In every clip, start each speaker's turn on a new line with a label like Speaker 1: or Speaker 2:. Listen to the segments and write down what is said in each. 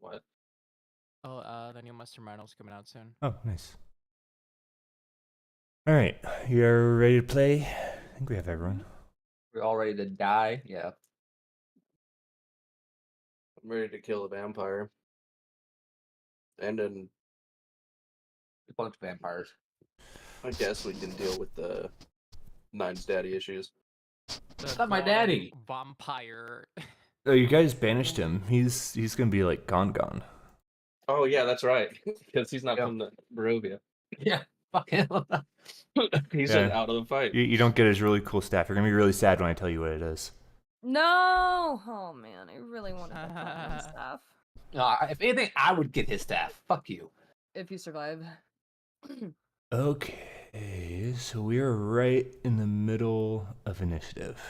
Speaker 1: What?
Speaker 2: Oh, the new Master Manual's coming out soon.
Speaker 3: Oh, nice. All right, you're ready to play? I think we have everyone.
Speaker 1: We're all ready to die? Yeah. I'm ready to kill a vampire. And then a bunch of vampires. I guess we can deal with the Nine's daddy issues.
Speaker 2: It's
Speaker 1: not my daddy.
Speaker 2: Vampyr.
Speaker 3: Oh, you guys banished him. He's gonna be like gone.
Speaker 1: Oh yeah, that's right. Because he's not from the Barovia. Yeah, fuck him. He's
Speaker 3: Yeah.
Speaker 1: out of the fight.
Speaker 3: You don't get his really cool staff. You're gonna be really sad when I tell you what it is.
Speaker 4: No! Oh man, I really wanted that platinum staff.
Speaker 1: If anything, I would get his staff. Fuck you.
Speaker 4: If you survive.
Speaker 3: Okay, so we are right in the middle of initiative.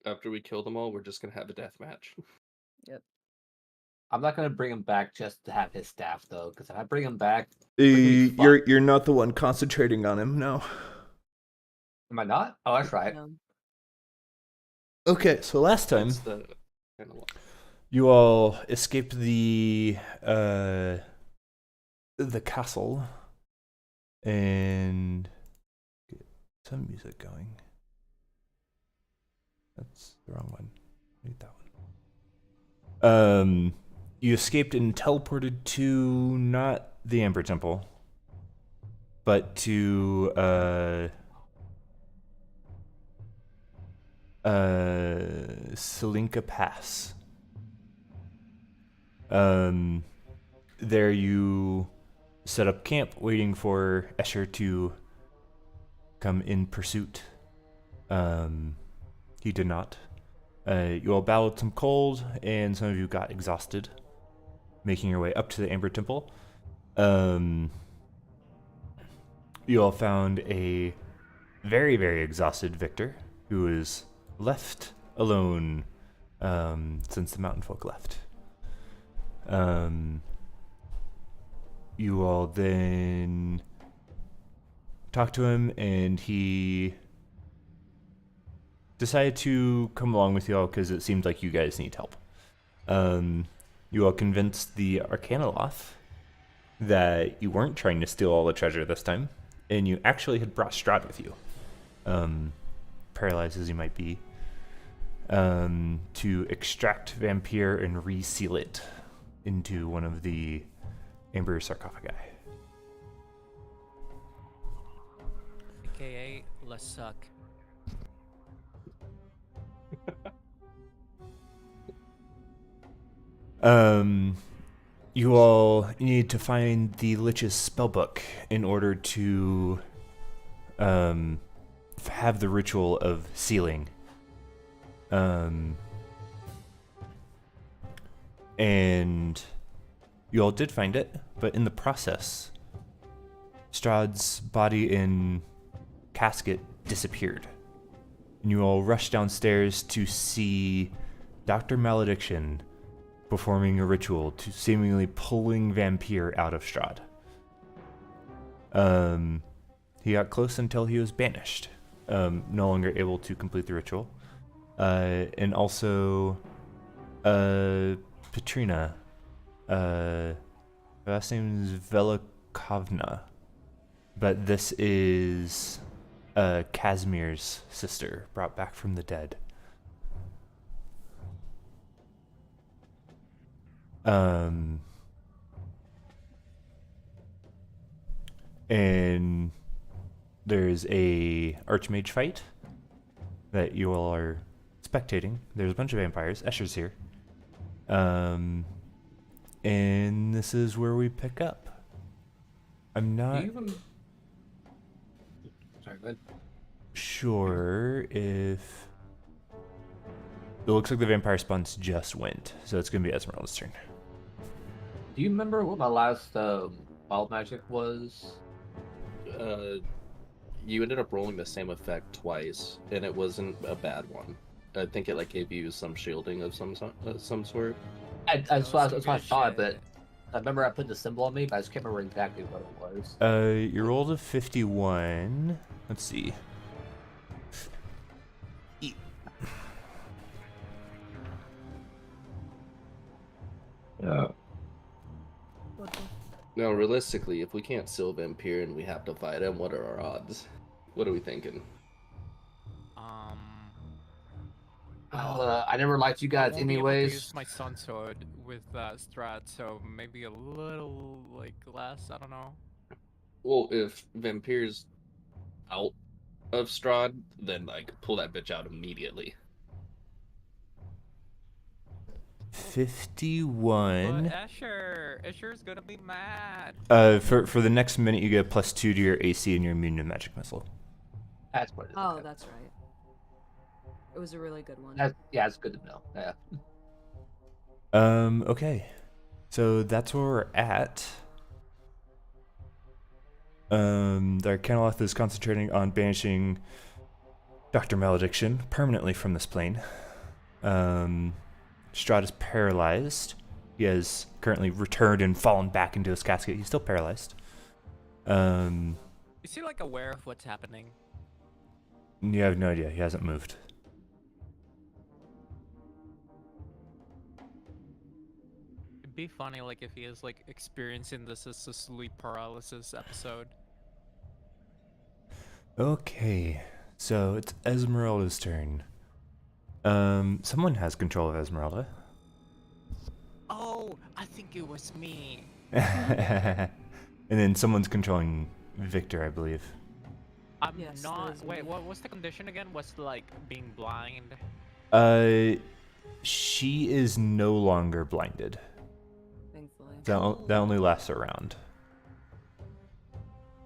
Speaker 1: After we kill them all, we're just gonna have a death match.
Speaker 4: Yep.
Speaker 5: I'm not gonna bring him back just to have his staff though, because if I bring him back,
Speaker 3: You're not the one concentrating on him, no.
Speaker 5: am I not? Oh, that's right.
Speaker 4: No.
Speaker 3: Okay, so last time
Speaker 1: That's the kind of
Speaker 3: you all escaped the castle and get some music going. That's the wrong one. I need that one. You escaped and teleported to not the Amber Temple, but to Selinka Pass. There you set up camp waiting for Escher to come in pursuit. He did not. You all battled some cold, and some of you got exhausted, making your way up to the Amber Temple. You all found a very, very exhausted Victor, who is left alone since the mountain folk left. You all then talked to him, and he decided to come along with you all because it seemed like you guys need help. You all convinced the Arcanoloth that you weren't trying to steal all the treasure this time, and you actually had brought Strahd with you, paralyzed as you might be, to extract Vampyr and reseal it into one of the Amber sarcophagi.
Speaker 2: AKA, let's suck.
Speaker 3: You all need to find the Lich's spellbook in order to have the ritual of sealing. And you all did find it, but in the process, Strahd's body in casket disappeared. And you all rushed downstairs to see Dr. Malediction performing a ritual to seemingly pulling Vampyr out of Strahd. He got close until he was banished, no longer able to complete the ritual. And also, Petrina, her last name is Velikovna, but this is Casimir's sister, brought back from the dead. And there's a archmage fight that you all are spectating. There's a bunch of vampires. Escher's here. And this is where we pick up. I'm not
Speaker 5: Sorry, go ahead.
Speaker 3: sure if... It looks like the vampire spawns just went, so it's going to be Esmeralda's turn.
Speaker 5: Do you remember what my last wild magic was?
Speaker 1: You ended up rolling the same effect twice, and it wasn't a bad one. I think it gave you some shielding of some sort.
Speaker 5: That's what I thought, but I remember I put the symbol on me, but I just can't remember exactly what it was.
Speaker 3: You rolled a 51. Let's see.
Speaker 5: Yeah.
Speaker 4: What the-
Speaker 1: Now, realistically, if we can't seal Vampyr and we have to fight him, what are our odds? What are we thinking?
Speaker 5: I never liked you
Speaker 2: I
Speaker 5: guys
Speaker 2: won't be able to
Speaker 5: anyways.
Speaker 2: use my Sun Sword with Strat, so maybe a little like less. I don't know.
Speaker 1: Well, if Vampyr's out of Strahd, then like pull that bitch out immediately.
Speaker 3: 51.
Speaker 2: But Asher's gonna be mad.
Speaker 3: For the next minute, you get +2 to your AC and you're immune to magic missile.
Speaker 5: That's what it is.
Speaker 4: Oh, that's right. It was a really good one.
Speaker 5: Yeah, it's good to know. Yeah.
Speaker 3: Okay. So that's where we're at. The Arcanolith is concentrating on banishing Dr. Malediction permanently from this plane. Strahd is paralyzed. He has currently returned and fallen back into his casket. He's still paralyzed.
Speaker 2: Is he like aware of what's happening?
Speaker 3: You have no idea. He hasn't moved.
Speaker 2: It'd be funny like if he is like experiencing this as a sleep paralysis episode.
Speaker 3: Okay, so it's Esmeralda's turn. Someone has control of Esmeralda.
Speaker 2: Oh, I think it was me.
Speaker 3: And then someone's controlling Victor, I believe.
Speaker 2: I'm
Speaker 4: Yes, that
Speaker 2: not.
Speaker 4: is
Speaker 2: Wait,
Speaker 4: me.
Speaker 2: what was the condition again? Was like being blind?
Speaker 3: She is no longer blinded.
Speaker 4: Thankfully.
Speaker 3: That only lasts a round.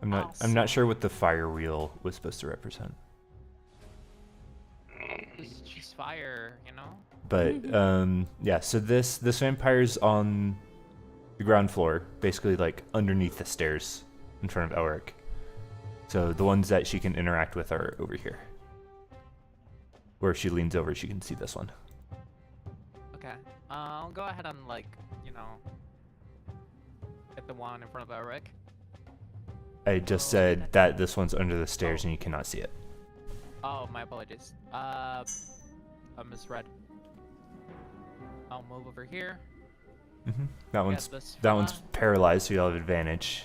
Speaker 3: I'm not sure what the fire wheel was supposed to represent.
Speaker 2: She's fire, you know.
Speaker 3: But yeah, so this vampire's on the ground floor, basically like underneath the stairs in front of Elric. So the ones that she can interact with are over here. Where if she leans over, she can see this one.
Speaker 2: Okay. I'll go ahead and like, you know, get the one in front of Eric.
Speaker 3: I just said that this one's under the stairs and you cannot see it.
Speaker 2: Oh, my apologies. I misread. I'll move over here.
Speaker 3: That one's paralyzed, so you'll have advantage.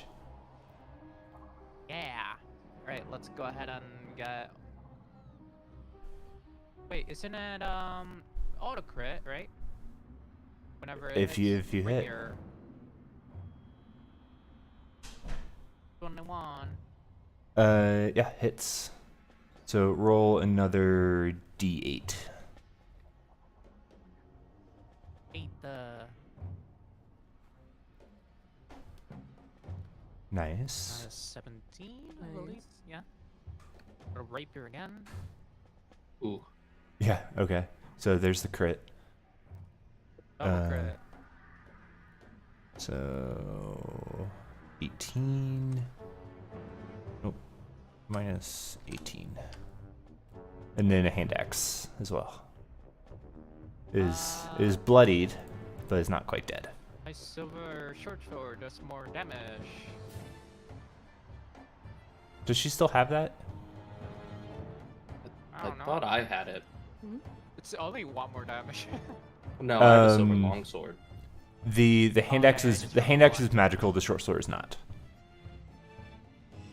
Speaker 2: Yeah. Alright, let's go ahead and get. Wait, isn't it auto crit, right? Whenever it
Speaker 3: If you
Speaker 2: hits
Speaker 3: hit.
Speaker 2: Rapier. 21.
Speaker 3: Yeah, hits. So roll another d8.
Speaker 2: 8
Speaker 3: Nice.
Speaker 2: 17, I believe.
Speaker 4: Nice.
Speaker 2: Yeah. Got a rapier again.
Speaker 1: Ooh.
Speaker 3: Yeah, okay. So there's the crit.
Speaker 2: Double crit.
Speaker 3: So 18. Nope. Minus 18. And then a hand axe as well. Is bloodied, but is not quite dead.
Speaker 2: My silver short sword does more damage.
Speaker 3: Does she still have that?
Speaker 2: I
Speaker 1: I
Speaker 2: don't know.
Speaker 1: thought I had it.
Speaker 2: It's only 1 more damage.
Speaker 1: No, I have a silver
Speaker 3: Um,
Speaker 1: longsword.
Speaker 3: The hand
Speaker 2: Oh,
Speaker 3: axe
Speaker 2: yeah,
Speaker 3: is
Speaker 2: just
Speaker 3: the
Speaker 2: roll
Speaker 3: hand axe
Speaker 2: one.
Speaker 3: is magical. The short sword is not.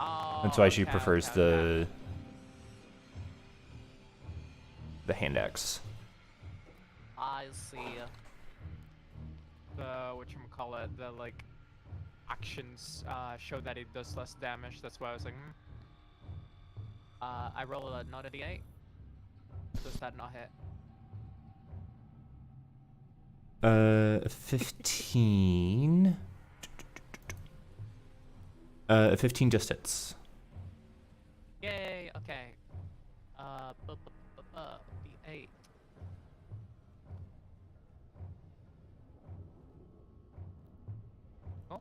Speaker 2: Oh,
Speaker 3: That's why she
Speaker 2: okay,
Speaker 3: prefers
Speaker 2: okay, okay.
Speaker 3: the hand axe.
Speaker 2: I see. The whatchamacallit, the like actions show that it does less damage. That's why I was like, I roll another d8. Does that not hit?
Speaker 3: 15. 15 just hits.
Speaker 2: Yay! Okay. D8. Oh.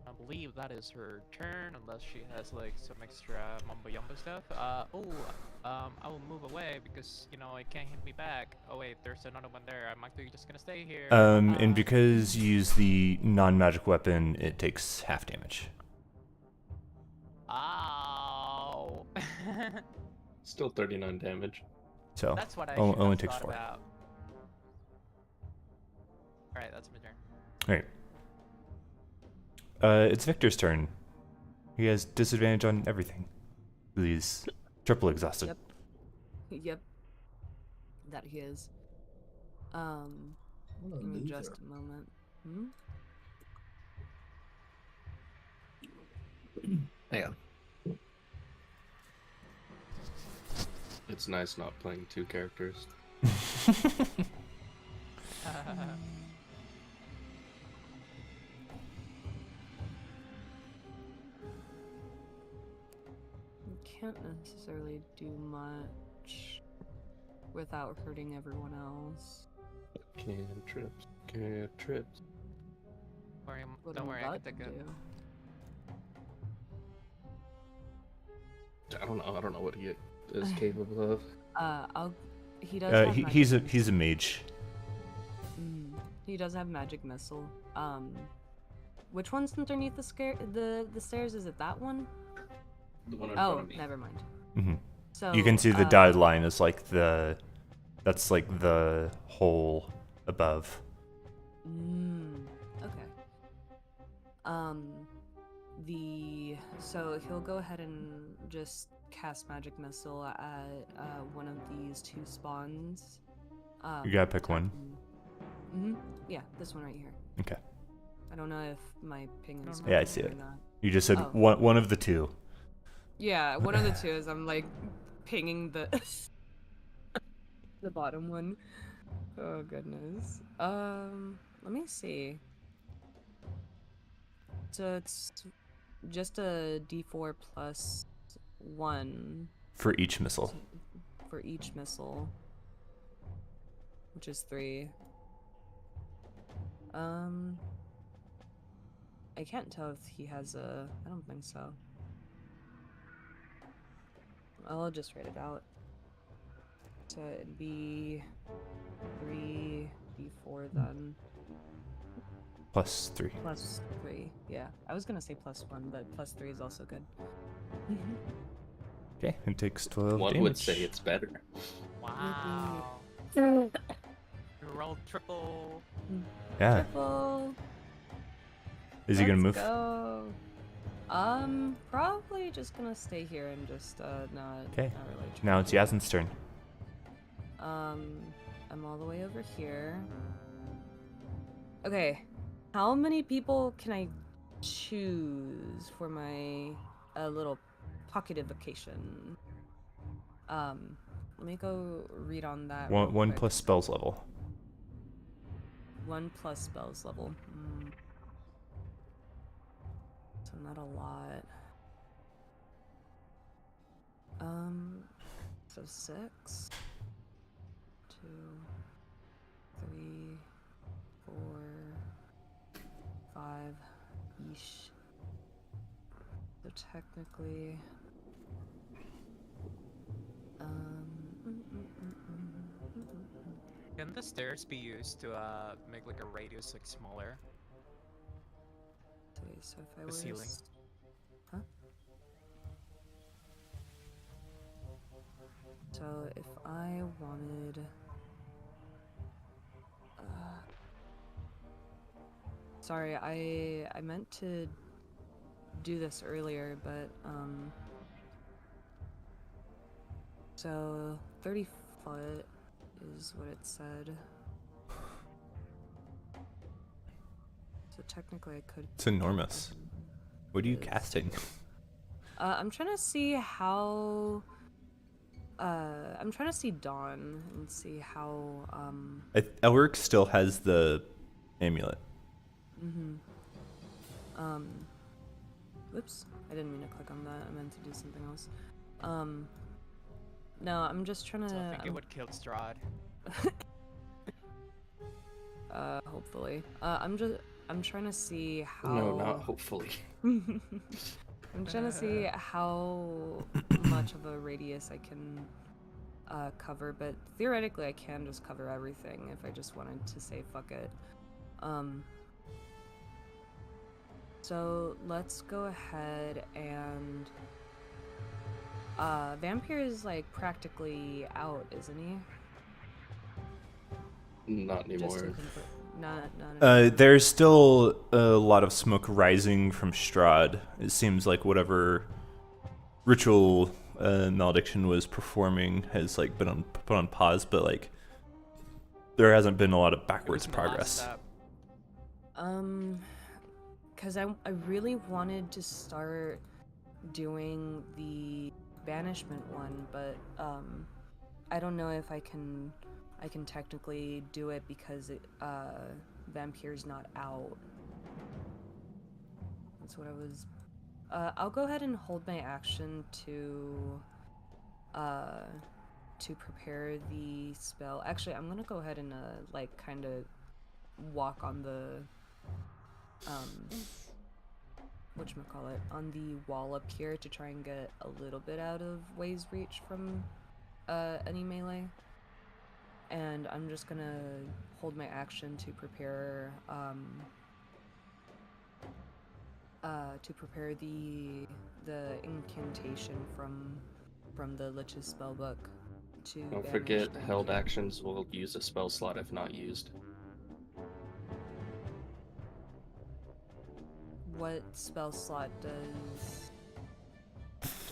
Speaker 2: I believe that is her turn, unless she has like some extra mumbo jumbo stuff. I will move away because you know it can't hit me back. Oh wait, there's another one there. I'm actually just gonna stay here.
Speaker 3: And because you use the non-magic weapon, it takes half damage.
Speaker 2: Ow.
Speaker 1: Still 39 damage.
Speaker 3: So
Speaker 2: That's what I
Speaker 3: only
Speaker 2: should have
Speaker 3: takes
Speaker 2: thought
Speaker 3: 4.
Speaker 2: about. Alright, that's my turn.
Speaker 3: Alright. It's Victor's turn. He has disadvantage on everything. He's triple exhausted.
Speaker 4: Yep. Yep. That he is.
Speaker 5: What a
Speaker 4: Give me
Speaker 5: loser.
Speaker 4: just a moment. Hmm?
Speaker 5: Yeah.
Speaker 1: It's nice not playing two characters.
Speaker 4: You can't necessarily do much without hurting everyone else.
Speaker 1: Cantrips. Cantrips.
Speaker 4: What
Speaker 2: Don't
Speaker 4: I'm
Speaker 2: worry, I
Speaker 4: about
Speaker 2: can
Speaker 4: to
Speaker 2: take it.
Speaker 4: do.
Speaker 1: I don't know what he is capable of.
Speaker 4: He does have
Speaker 3: He's
Speaker 4: magic
Speaker 3: a mage.
Speaker 4: He does have magic missile. Which one's underneath the stairs? Is it that one?
Speaker 1: The one in front
Speaker 4: Oh,
Speaker 1: of me.
Speaker 4: never mind.
Speaker 3: Hmm.
Speaker 4: So
Speaker 3: You can see the dotted line is like that's like the hole above.
Speaker 4: Okay. So he'll go ahead and just cast magic missile at one of these two spawns.
Speaker 3: You gotta pick one.
Speaker 4: Yeah, this one right here.
Speaker 3: Okay.
Speaker 4: I don't know if my ping is.
Speaker 3: Yeah, I see
Speaker 4: or
Speaker 3: it.
Speaker 4: not.
Speaker 3: You just said
Speaker 4: Oh.
Speaker 3: one of the two.
Speaker 4: Yeah, one of the two is I'm like pinging the the bottom one. Oh goodness. Let me see. So it's just a D4 plus 1
Speaker 3: For each missile.
Speaker 4: for each missile, which is 3. I can't tell if he has a. I don't think so. I'll just write it out. So it'd be 3d4 then.
Speaker 3: Plus 3.
Speaker 4: Plus 3. Yeah, I was gonna say plus 1, but plus 3 is also good.
Speaker 3: Okay, it takes 12
Speaker 1: One
Speaker 3: damage.
Speaker 1: would say it's better.
Speaker 2: Wow. You rolled triple.
Speaker 3: Yeah.
Speaker 4: Triple.
Speaker 3: Is he gonna
Speaker 4: Let's
Speaker 3: move?
Speaker 4: Go. Probably just gonna stay here and just not.
Speaker 3: Okay.
Speaker 4: Not really.
Speaker 3: Now it's Yasin's turn.
Speaker 4: I'm all the way over here. Okay, how many people can I choose for my little pocket vacation? Let me go read on that. real
Speaker 3: One
Speaker 4: quick.
Speaker 3: plus spells level.
Speaker 4: 1 plus spells level. So not a lot. So 6, 2, 3, 4, 5 each. So technically,
Speaker 2: Can the stairs be used to make like a radius like smaller?
Speaker 4: so if I
Speaker 2: The
Speaker 4: was,
Speaker 2: ceiling.
Speaker 4: huh? So if I wanted, sorry, I meant to do this earlier, but so 30 foot is what it said. So technically I could.
Speaker 3: It's enormous. What are you casting?
Speaker 4: I'm trying to see how. I'm trying to see Dawn and see how.
Speaker 3: Elric still has the amulet.
Speaker 4: Oops, I didn't mean to click on that. I meant to do something else. No, I'm just trying to.
Speaker 2: So I think it would kill Strahd.
Speaker 4: Hopefully. I'm trying to see how.
Speaker 1: No, not hopefully.
Speaker 4: I'm trying to see how much of a radius I can cover, but theoretically I can just cover everything if I just wanted to say fuck it. So let's go ahead and Vampyr is like practically out, isn't he?
Speaker 1: Not
Speaker 4: Just to
Speaker 1: anymore.
Speaker 4: confirm. Not
Speaker 3: There's still a lot of smoke rising from Strahd. It seems like whatever ritual malediction was performing has like been put on pause, but like there hasn't been a lot of backwards progress.
Speaker 4: Because I really wanted to start doing the banishment one, but I don't know if I can technically do it because Vampyr's not out. That's what I was. I'll go ahead and hold my action to prepare the spell. Actually, I'm gonna go ahead and like kind of walk on the whatchamacallit, on the wall up here to try and get a little bit out of Way's reach from any melee. And I'm just gonna hold my action to prepare the incantation from the Lich's spellbook to
Speaker 1: Don't
Speaker 4: banish
Speaker 1: forget,
Speaker 4: the
Speaker 1: held
Speaker 4: Vampyr.
Speaker 1: actions will use a spell slot if not used.
Speaker 4: What spell slot does?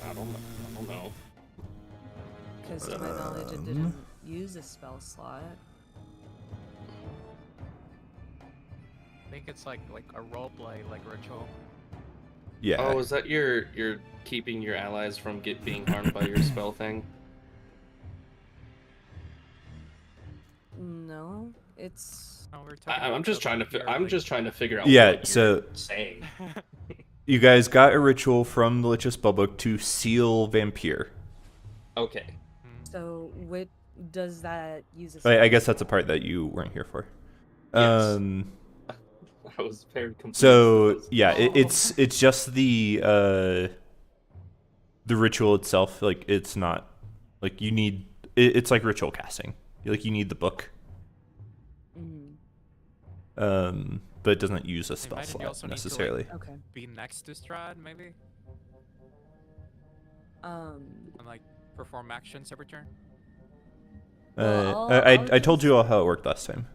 Speaker 1: I don't know.
Speaker 4: Because to my knowledge, it didn't use a spell slot.
Speaker 2: I think it's like a roleplay, like ritual.
Speaker 3: Yeah.
Speaker 1: Oh, is that you're keeping your allies from being harmed by your spell thing?
Speaker 4: No, it's.
Speaker 2: No, we're talking
Speaker 1: I'm
Speaker 2: about
Speaker 1: just
Speaker 2: the
Speaker 1: trying to.
Speaker 2: Vampyr,
Speaker 1: I'm
Speaker 2: like-
Speaker 1: just trying to figure out.
Speaker 3: Yeah,
Speaker 1: what
Speaker 3: so-
Speaker 1: you're saying.
Speaker 3: You guys got a ritual from the Lich's spellbook to seal Vampyr.
Speaker 1: Okay.
Speaker 4: So, what does that use?
Speaker 3: I guess that's a part that you weren't here for.
Speaker 1: Yes. I was very confused.
Speaker 3: So yeah,
Speaker 2: Oh.
Speaker 3: it's just the ritual itself. Like it's not like you need. It's like ritual casting. Like you need the book. But it doesn't use a spell
Speaker 2: imagine you
Speaker 3: slot
Speaker 2: also need to, like,
Speaker 3: necessarily.
Speaker 4: Okay.
Speaker 2: Be next to Strahd, maybe, and like perform actions every turn.
Speaker 4: Well,
Speaker 3: I told you all how it worked last time.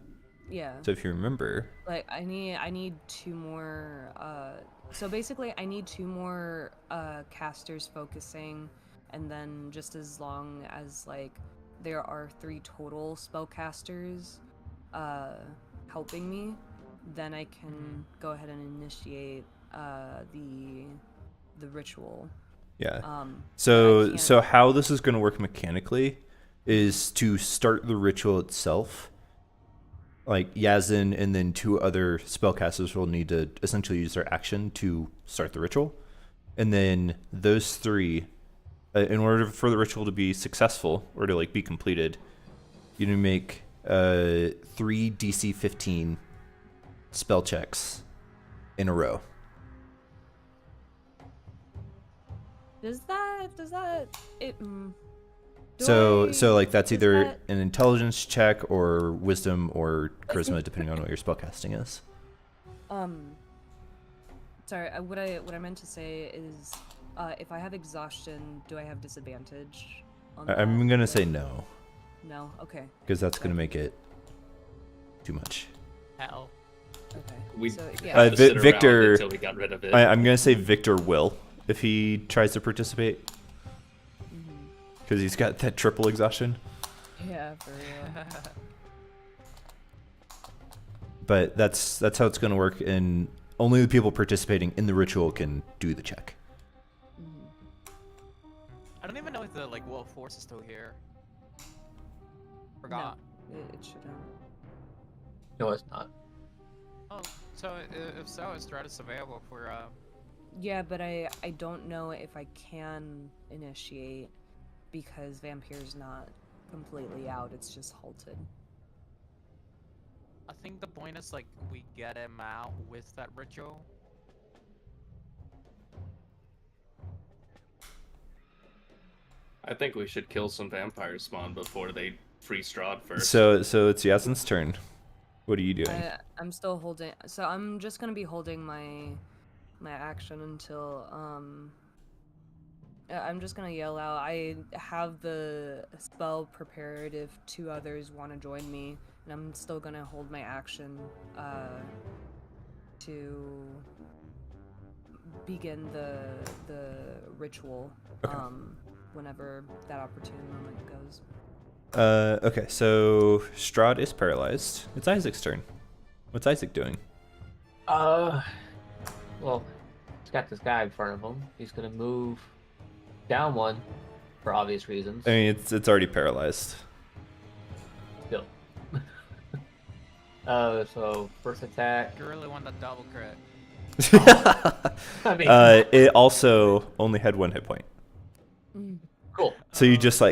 Speaker 4: Yeah.
Speaker 3: So if you remember,
Speaker 4: Like I need 2 more. So basically, I need 2 more casters focusing, and then just as long as like there are 3 total spellcasters helping me, then I can go ahead and initiate the ritual.
Speaker 3: yeah.
Speaker 4: But I
Speaker 3: So
Speaker 4: can't-
Speaker 3: how this is going to work mechanically is to start the ritual itself. Like Yazin and then 2 other spellcasters will need to essentially use their action to start the ritual, and then those 3, in order for the ritual to be successful or to like be completed, you need to make 3 DC 15 spell checks in a row.
Speaker 4: Does that it? Do
Speaker 3: So like that's
Speaker 4: does
Speaker 3: either
Speaker 4: that-
Speaker 3: an intelligence check or wisdom or charisma, depending on what your spellcasting is.
Speaker 4: Sorry, what I meant to say is, if I have exhaustion, do I have disadvantage on
Speaker 3: I'm
Speaker 4: that?
Speaker 3: gonna say no,
Speaker 4: No. Okay.
Speaker 3: because that's gonna make it too much.
Speaker 2: Hell.
Speaker 4: Okay.
Speaker 1: We
Speaker 4: So
Speaker 1: had
Speaker 4: yeah.
Speaker 1: to sit around
Speaker 3: Victor-
Speaker 1: until we got rid of it.
Speaker 3: I'm gonna say Victor will if he tries to participate, because he's got that triple exhaustion.
Speaker 4: Yeah, for real.
Speaker 3: But that's how it's gonna work, and only the people participating in the ritual can do the check.
Speaker 2: I don't even know if the like Will of Force is still here. Forgot.
Speaker 4: It shouldn't.
Speaker 5: No, it's not.
Speaker 2: Oh, so if so, is Stratus available for
Speaker 4: Yeah, but I don't know if I can initiate because Vampyr's not completely out. It's just halted.
Speaker 2: I think the point is like we get him out with that ritual.
Speaker 1: I think we should kill some vampires spawn before they free Strahd first.
Speaker 3: So it's Yasin's turn. What are you doing?
Speaker 4: I'm still holding. So I'm just gonna be holding my action until I'm just gonna yell out. I have the spell prepared if 2 others want to join me, and I'm still gonna hold my action to begin the ritual
Speaker 3: Okay.
Speaker 4: whenever that opportune moment goes.
Speaker 3: Okay, so Strahd is paralyzed. It's Isaac's turn. What's Isaac doing?
Speaker 5: Well, he's got this guy in front of him. He's gonna move down one for obvious reasons.
Speaker 3: I mean, it's already paralyzed.
Speaker 5: Still. So first attack.
Speaker 2: You really want that double crit.
Speaker 5: I mean,
Speaker 3: It also only had 1 hit point.
Speaker 5: cool.
Speaker 3: So you just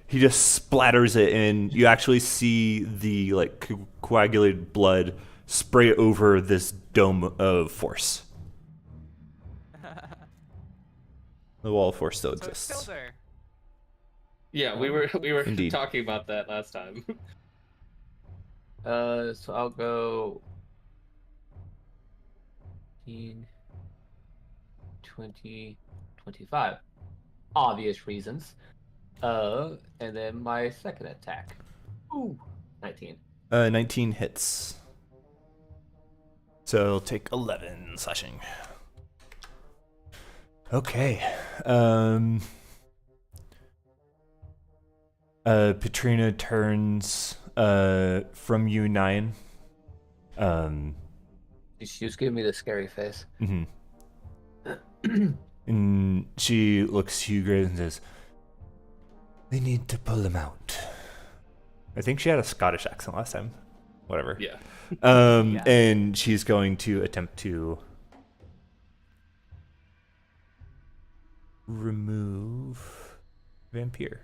Speaker 3: he just splatters it, and you actually see the like coagulated blood spray over this dome of force. The wall of force still
Speaker 2: So it's still
Speaker 3: exists.
Speaker 2: there.
Speaker 1: Yeah, we were
Speaker 3: Indeed.
Speaker 1: talking about that last time.
Speaker 5: So I'll go 15, 20, 25. Obvious reasons. And then my second attack. Ooh, 19.
Speaker 3: 19 hits. So it'll take 11 slashing. Okay. Petrina turns from you, 9.
Speaker 5: She was giving me the scary face.
Speaker 3: Mhm. And she looks to you, Graves, and says, "We need to pull him out." I think she had a Scottish accent last time. Whatever.
Speaker 1: Yeah.
Speaker 2: Yeah.
Speaker 3: And she's going to attempt to remove Vampyr.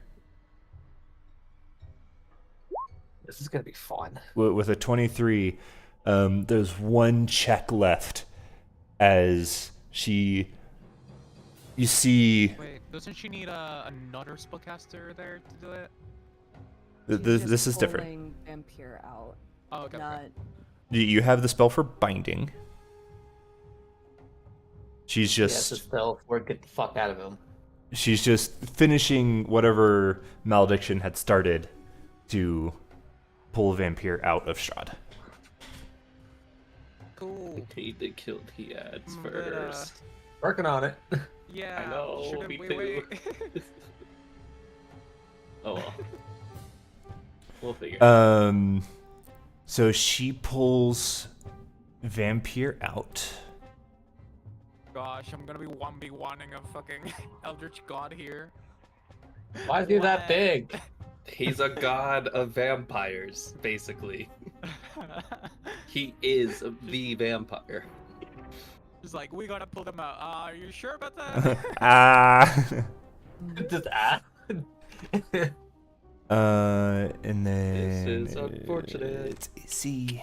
Speaker 5: This is gonna be fun.
Speaker 3: With a 23, there's one check left as you see,
Speaker 2: Wait, doesn't she need another spellcaster there to do it?
Speaker 3: this
Speaker 4: She's
Speaker 3: is
Speaker 4: just
Speaker 3: different.
Speaker 4: pulling Vampyr out,
Speaker 2: Oh, okay.
Speaker 4: not.
Speaker 3: You have the spell for binding. She's
Speaker 5: Yes, the
Speaker 3: just
Speaker 5: spell for get the fuck out of him.
Speaker 3: she's just finishing whatever malediction had started to pull Vampyr out of Strahd.
Speaker 2: Cool.
Speaker 1: Need to kill the ads
Speaker 2: But,
Speaker 1: first.
Speaker 5: Working on it.
Speaker 2: Yeah.
Speaker 1: I know,
Speaker 2: Shouldn't
Speaker 1: me
Speaker 2: we
Speaker 1: too.
Speaker 2: wait?
Speaker 1: Oh well. We'll figure it out.
Speaker 3: So she pulls Vampyr out.
Speaker 2: Gosh, I'm gonna be 1v1ing a fucking Eldritch God here.
Speaker 5: Why is he that
Speaker 2: What?
Speaker 5: big?
Speaker 1: He's a god of vampires, basically. He is the vampire.
Speaker 2: It's like, we gotta pull them out. Are you sure about that?
Speaker 5: Just ah.
Speaker 3: And then
Speaker 1: This is unfortunate.
Speaker 3: It's easy.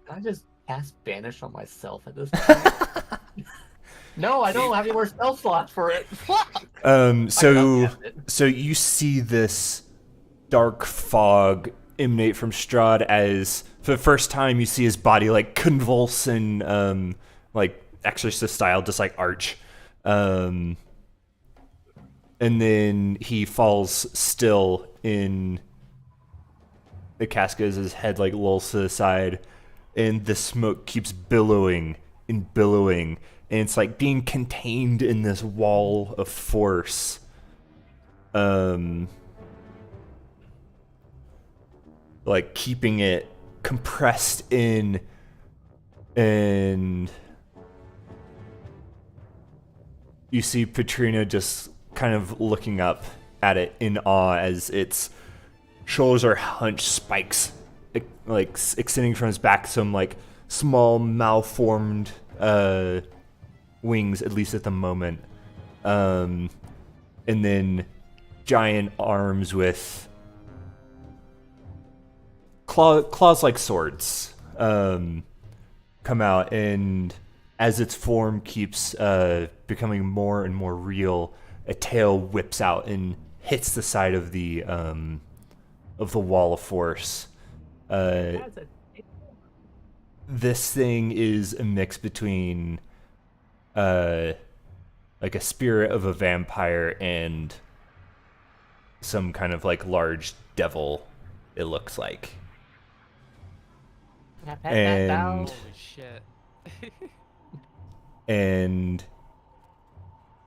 Speaker 5: Can I just cast Banish on myself at this point? No, I don't have any more spell slots for it. Fuck!
Speaker 3: So you see this dark fog emanate from Strahd as for the first time you see his body like convulse and like exorcist style, just like arch. And then he falls still in the casket as his head like lolls to the side, and the smoke keeps billowing and billowing, and it's like being contained in this wall of force. Like keeping it compressed in, and you see Petrina just kind of looking up at it in awe as its shoulders are hunched, spikes like extending from his back, some like small malformed wings, at least at the moment, and then giant arms with claws like swords come out, and as its form keeps becoming more and more real, a tail whips out and hits the side of the wall of force. This thing is a mix between like a spirit of a vampire and some kind of like large devil, it looks like. And
Speaker 2: Holy shit.
Speaker 3: and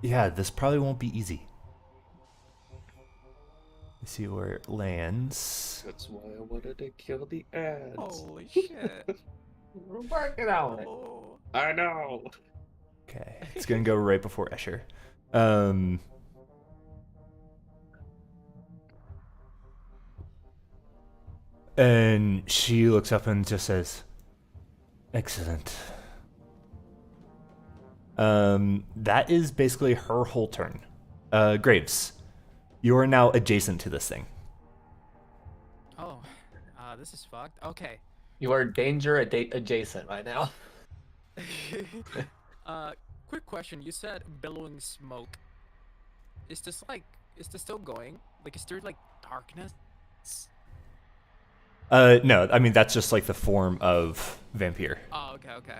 Speaker 3: yeah, this probably won't be easy. Let's see where it lands.
Speaker 1: That's why I wanted to kill the ads.
Speaker 2: Holy shit.
Speaker 5: We're working on it.
Speaker 2: Oh.
Speaker 1: I know.
Speaker 3: Okay, it's gonna go right before Escher. And she looks up and just says, "Excellent." That is basically her whole turn. Graves, you are now adjacent to this thing.
Speaker 2: Oh. This is fucked. Okay.
Speaker 5: You are danger adjacent right now.
Speaker 2: Quick question. You said billowing smoke. Is this still going? Like, is there like darkness?
Speaker 3: No, I mean that's just like the form of Vampyr.
Speaker 2: Oh, okay.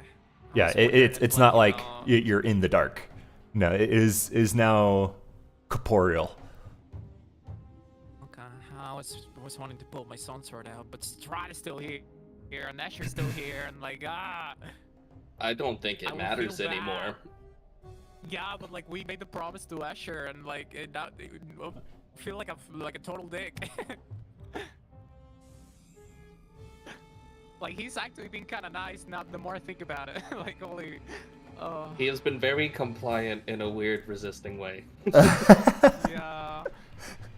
Speaker 3: Yeah, it's not like you're in the dark. No, it is now corporeal.
Speaker 2: Okay, I was wanting to pull my sun sword out, but Strahd is still here, and Asher's still here, and like
Speaker 1: I don't think
Speaker 2: I
Speaker 1: it
Speaker 2: will
Speaker 1: matters
Speaker 2: feel bad.
Speaker 1: anymore.
Speaker 2: Yeah, but like we made the promise to Asher, and like I feel like I'm like a total dick. Like he's actually being kind of nice now. The more I think about it, like holy.
Speaker 1: He has been very compliant in a weird, resisting way.
Speaker 2: Yeah.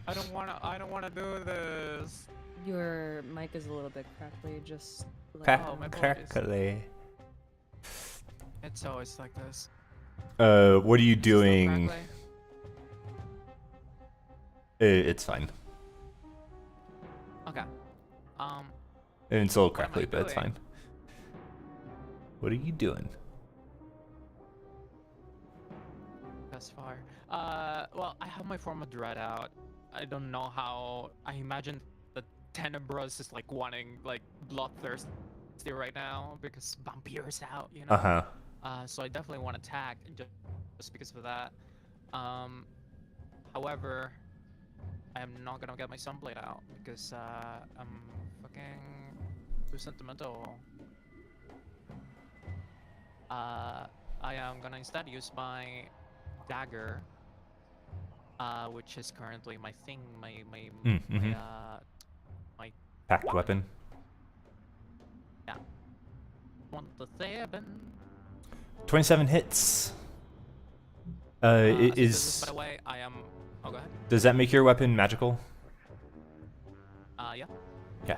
Speaker 2: I don't wanna do this.
Speaker 4: Your mic is a little bit crackly. Just let
Speaker 2: Oh, my
Speaker 3: Crackly.
Speaker 2: It's always like this.
Speaker 3: What are you
Speaker 2: It's still
Speaker 3: doing?
Speaker 2: crackly.
Speaker 3: It's fine.
Speaker 2: Okay.
Speaker 3: And it's a little
Speaker 2: What am I
Speaker 3: crackly, but it's
Speaker 2: doing?
Speaker 3: fine. What are you doing?
Speaker 2: Thus far. Well, I have my form of dread out. I don't know how. I imagine the Tenebras is like wanting like bloodthirsty right now because Vampyr's out, you know. So I definitely want to attack just because of that. However, I am not gonna get my Sunblade out because I'm fucking too sentimental. I am gonna instead use my dagger, which is currently my thing, my
Speaker 3: Packed weapon.
Speaker 2: yeah. Want the 7.
Speaker 3: 27 hits.
Speaker 2: By
Speaker 3: Is
Speaker 2: the way, I am. Oh, go ahead.
Speaker 3: does that make your weapon magical?
Speaker 2: Yeah.
Speaker 3: Yeah.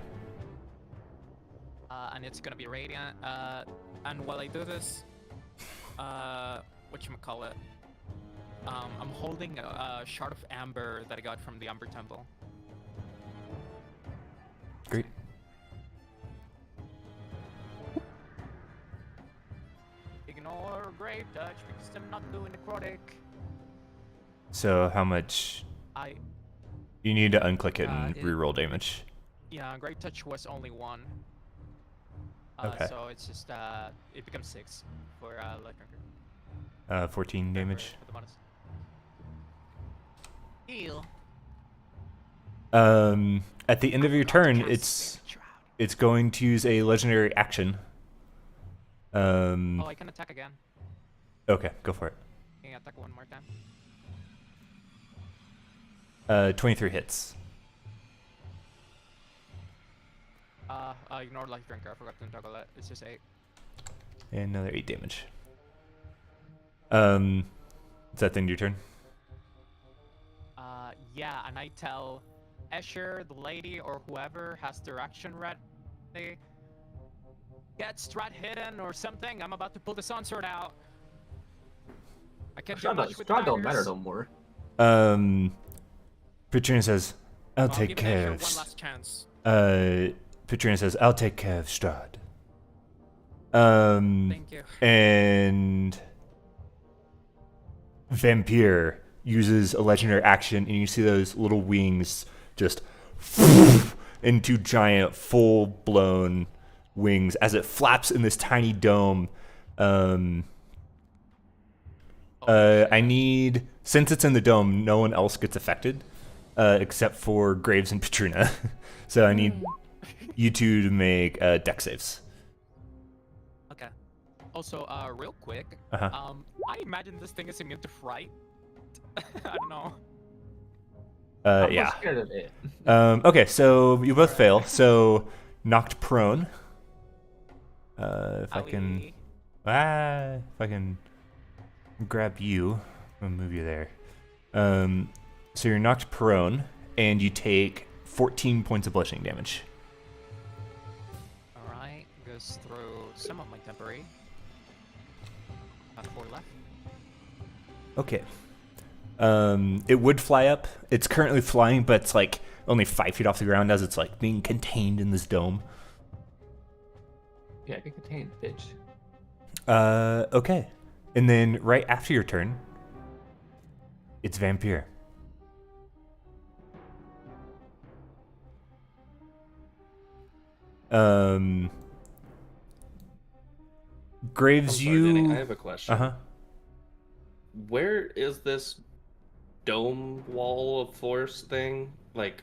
Speaker 2: And it's gonna be radiant. And while I do this, whatchamacallit, I'm holding a shard of amber that I got from the Amber Temple.
Speaker 3: Great.
Speaker 2: Ignore Grave Touch because I'm not doing necrotic.
Speaker 3: So how much?
Speaker 2: I
Speaker 3: You need to unclick it and
Speaker 2: it-
Speaker 3: reroll damage.
Speaker 2: Yeah, Grave Touch was only 1.
Speaker 3: Okay.
Speaker 2: So it's just it becomes 6 for Lightbringer.
Speaker 3: 14 damage.
Speaker 2: For the bonus. Heal.
Speaker 3: At the end of your turn, it's going to use a legendary action.
Speaker 2: Oh, I can attack again.
Speaker 3: Okay, go for it.
Speaker 2: Can I attack one more time?
Speaker 3: 23 hits.
Speaker 2: Ignore Life Drinker. I forgot to toggle it. It's just 8.
Speaker 3: And another 8 damage. Is that the end of your turn?
Speaker 2: Yeah, and I tell Escher, the lady, or whoever has their action ready, get Strat hidden or something. I'm about to pull the Sun Sword out. I can't do much with
Speaker 5: Strahd don't matter
Speaker 2: daggers.
Speaker 5: no more.
Speaker 3: Petrina says, I'll take
Speaker 2: give
Speaker 3: care
Speaker 2: Escher
Speaker 3: of...
Speaker 2: one last chance.
Speaker 3: Petrina says, I'll take care of Strahd.
Speaker 2: Thank you.
Speaker 3: And Vampyr uses a legendary action, and you see those little wings just into giant, full-blown wings as it flaps in this tiny dome. I need, since it's in the dome, no one else gets affected except for Graves and Petrina. So I need you two to make dex saves.
Speaker 2: Okay. Also, real quick,
Speaker 3: Uh-huh.
Speaker 2: I imagine this thing is immune to fright. I don't know.
Speaker 5: I'm
Speaker 3: Yeah.
Speaker 5: not scared of it.
Speaker 3: Okay, so you both fail.
Speaker 2: Alright.
Speaker 3: So knocked prone. If I can,
Speaker 2: Owie.
Speaker 3: if I can grab you, I'll move you there. So you're knocked prone, and you take 14 points of bludgeoning damage.
Speaker 2: Alright, goes through some of my temporary. About 4 left.
Speaker 3: Okay. It would fly up. It's currently flying, but it's like only 5 feet off the ground as it's like being contained in this dome.
Speaker 5: Yeah, I can contain it, bitch.
Speaker 3: Okay. And then right after your turn, it's Vampyr. Graves,
Speaker 1: I'm sorry, Danny,
Speaker 3: you.
Speaker 1: I have a question.
Speaker 3: Uh huh.
Speaker 1: Where is this dome wall of force thing? Like,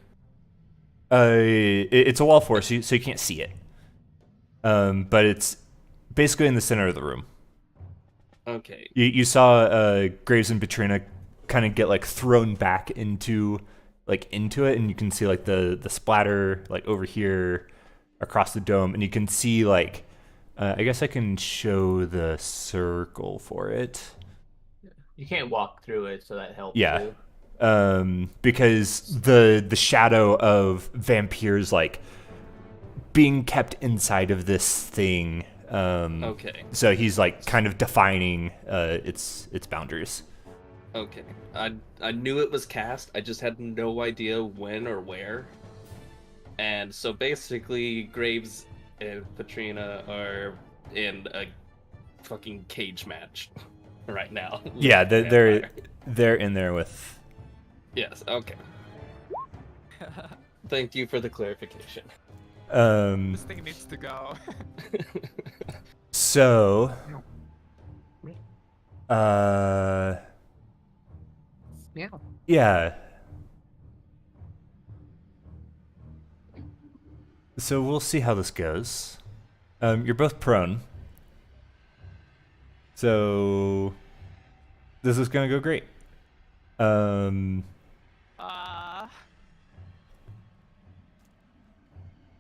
Speaker 3: It's a wall force, so you can't see it. But it's basically in the center of the room.
Speaker 1: okay,
Speaker 3: You saw Graves and Petrina kind of get like thrown back into it, and you can see like the splatter like over here across the dome, and you can see like I guess I can show the circle for it.
Speaker 5: You can't walk through it, so that helps
Speaker 3: Yeah.
Speaker 5: too.
Speaker 3: Because the shadow of Vampyr's like being kept inside of this thing.
Speaker 1: okay,
Speaker 3: So he's like kind of defining its boundaries.
Speaker 1: okay. I knew it was cast. I just had no idea when or where. And so basically, Graves and Petrina are in a fucking cage match right now. with
Speaker 3: Yeah,
Speaker 1: the
Speaker 3: they're
Speaker 1: vampire.
Speaker 3: they're in there with.
Speaker 1: Yes. Okay. Thank you for the clarification.
Speaker 2: This thing needs to go.
Speaker 3: So.
Speaker 5: Meow.
Speaker 3: Yeah. So we'll see how this goes. You're both prone. So this is gonna go great.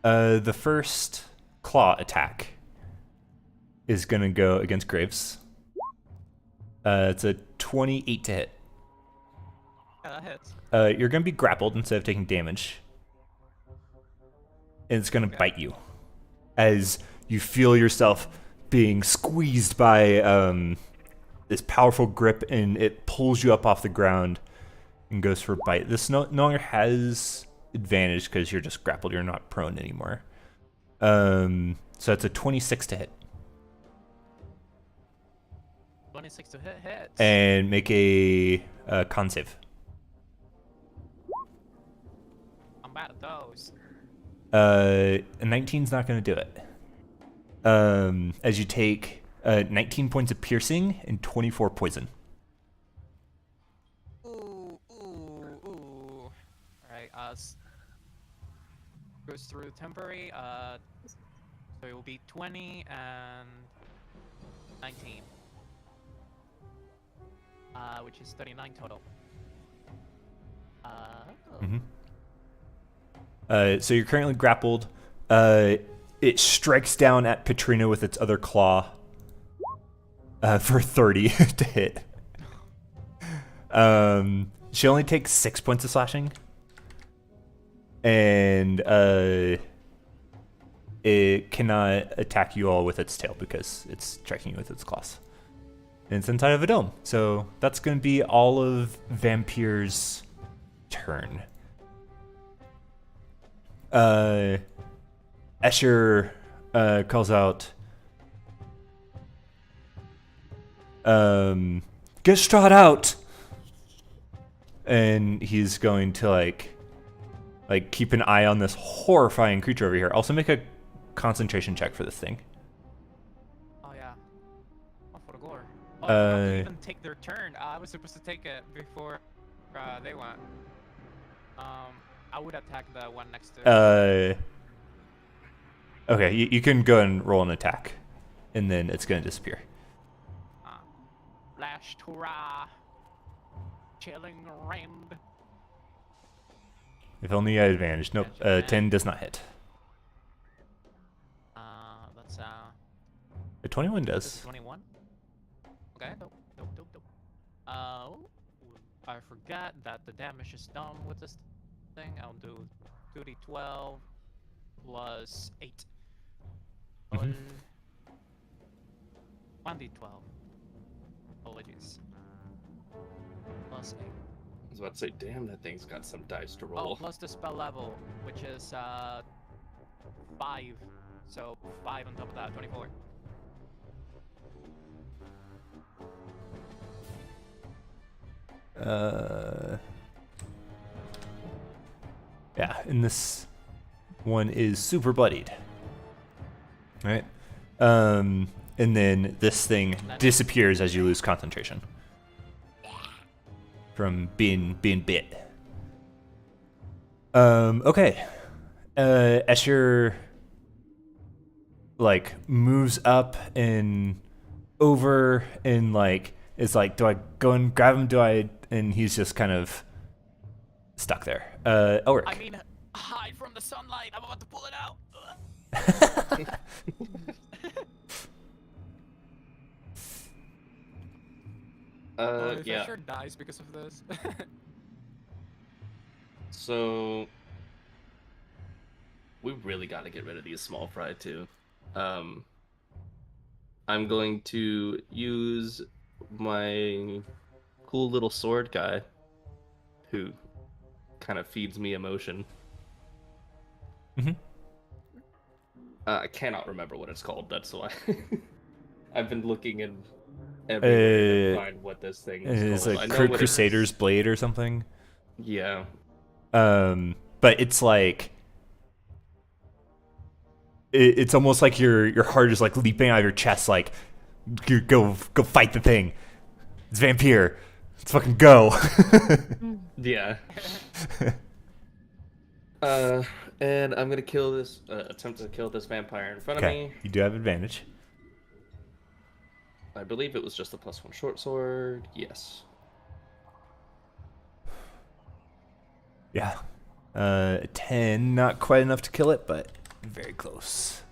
Speaker 3: The first claw attack is gonna go against Graves. It's a 28 to hit.
Speaker 2: Yeah, that hits.
Speaker 3: You're gonna be grappled instead of taking damage. And it's gonna bite you. As you feel yourself being squeezed by this powerful grip, and it pulls you up off the ground and goes for a bite. This no longer has advantage because you're just grappled. You're not prone anymore. So that's a 26 to hit.
Speaker 2: 26 to hit hits.
Speaker 3: And make a con save.
Speaker 2: I'm bad at those.
Speaker 3: A 19's not going to do it. As you take 19 points of piercing and 24 poison.
Speaker 2: Ooh. Alright, goes through temporary, so it will be 20 and 19. Which is 39 total.
Speaker 3: So you're currently grappled. It strikes down at Petrina with its other claw for 30 to hit. She only takes 6 points of slashing. And it cannot attack you all with its tail because it's striking you with its claws. And it's inside of a dome. So that's going to be all of Vampyr's turn. Escher calls out, get Strahd out! And he's going to like keep an eye on this horrifying creature over here. Also make a concentration check for this thing.
Speaker 2: Oh yeah. Oh, for the gore. Oh, I forgot to even take their turn. I was supposed to take it before they went. I would attack the one next to.
Speaker 3: Okay, you can go and roll an attack. and then it's gonna disappear.
Speaker 2: Lash Torah. Chilling Rend.
Speaker 3: If only you had advantage. Nope. 10 does not hit.
Speaker 2: That's
Speaker 3: A 21
Speaker 2: this is
Speaker 3: does.
Speaker 2: 21. Okay, dope. I forgot that the damage is done with this thing. I'll do 2d12 plus 8.
Speaker 3: Mhm.
Speaker 2: 1d12. Apologies. Plus 8.
Speaker 1: I was about to say, damn, that thing's got some dice to
Speaker 2: Oh,
Speaker 1: roll.
Speaker 2: plus the spell level, which is 5. So 5 on top of that, 24.
Speaker 3: Yeah, and this one is super bloodied. Right? And then this thing disappears as you lose concentration from being bit. Okay. Escher like moves up and over and like is like, do I go and grab him? And he's just kind of stuck there. Ulrich.
Speaker 2: I mean, hide from the sunlight. I'm about to pull it out. If
Speaker 1: Yeah.
Speaker 2: Asher dies because of this.
Speaker 1: So we really got to get rid of these small fry too. I'm going to use my cool little sword guy, who kind of feeds me emotion.
Speaker 3: Mhm.
Speaker 1: I cannot remember what it's called. That's why I've been looking in everywhere to find what this thing is
Speaker 3: It's
Speaker 1: called.
Speaker 3: like
Speaker 1: I know what
Speaker 3: Crusader's Blade or something.
Speaker 1: Yeah.
Speaker 3: But it's like it's almost like your heart is like leaping out of your chest, like go fight the thing. It's Vampyr. Let's fucking go.
Speaker 1: Yeah. And I'm gonna kill this. Attempt to kill this vampire in front of
Speaker 3: Okay,
Speaker 1: me.
Speaker 3: you do have advantage.
Speaker 1: I believe it was just a +1 short sword. Yes.
Speaker 3: Yeah. 10, not quite enough to kill it, but very close.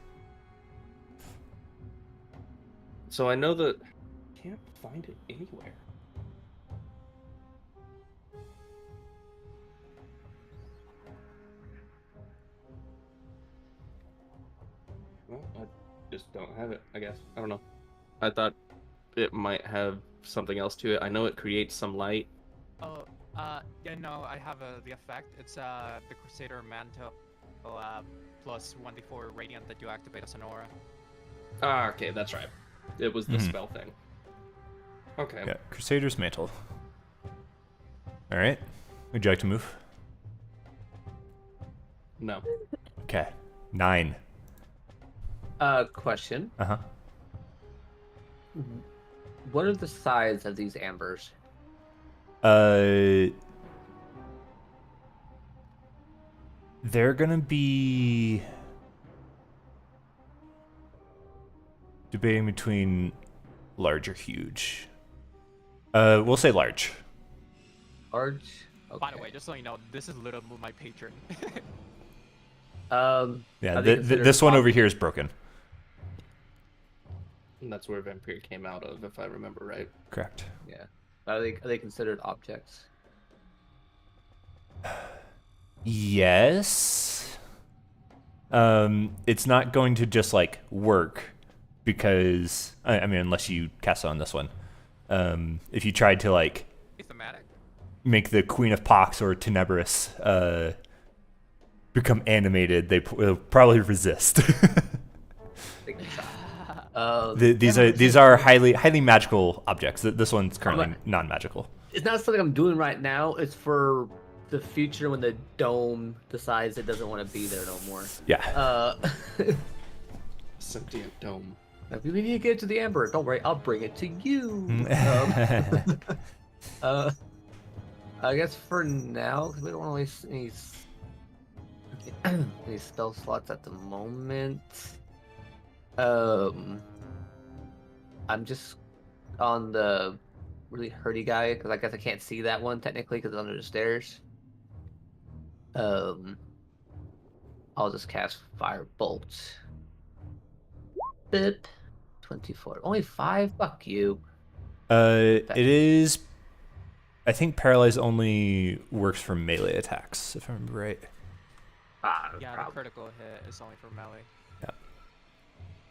Speaker 1: So I know that can't find it anywhere. Well, I just don't have it, I guess. I don't know. I thought it might have something else to it. I know it creates some light.
Speaker 2: Oh, yeah, no, I have the effect. It's the Crusader Mantle plus 1d4 Radiant that you activate as an aura.
Speaker 1: Ah, okay, that's right. It was the spell thing. Okay.
Speaker 3: Yeah, Crusader's Mantle. All right. Would you like to move?
Speaker 1: No.
Speaker 3: Okay. 9.
Speaker 5: Question.
Speaker 3: Uh-huh.
Speaker 5: What are the size of these ambers?
Speaker 3: They're gonna be debating between large or huge. We'll say large.
Speaker 5: Large? Okay.
Speaker 2: By the way, just so you know, this is literally my patron.
Speaker 3: Yeah,
Speaker 5: are they considered
Speaker 3: this one over here is broken.
Speaker 1: And that's where Vampyr came out of, if I remember right.
Speaker 3: Correct.
Speaker 5: Yeah. Are they considered objects?
Speaker 3: Yes. It's not going to just like work because I mean, unless you cast it on this one. If you tried to like
Speaker 2: Thematic.
Speaker 3: make the Queen of Pox or Tenebris become animated, will probably resist.
Speaker 5: They can try.
Speaker 3: These are highly magical objects. This one's currently non-magical.
Speaker 5: It's not something I'm doing right now. It's for the future when the dome decides it doesn't want to be there no more.
Speaker 3: Yeah.
Speaker 1: Sentient dome.
Speaker 5: If we need to get to the amber, don't worry, I'll bring it to you. I guess for now, 'cause we don't want to waste any spell slots at the moment. I'm just on the really hurty guy because I guess I can't see that one technically because it's under the stairs. I'll just cast Fire Bolt. Bip. 24. Only 5? Fuck you.
Speaker 3: It is. I think paralyze only works for melee attacks, if I remember right.
Speaker 2: Yeah, the critical hit is only for melee.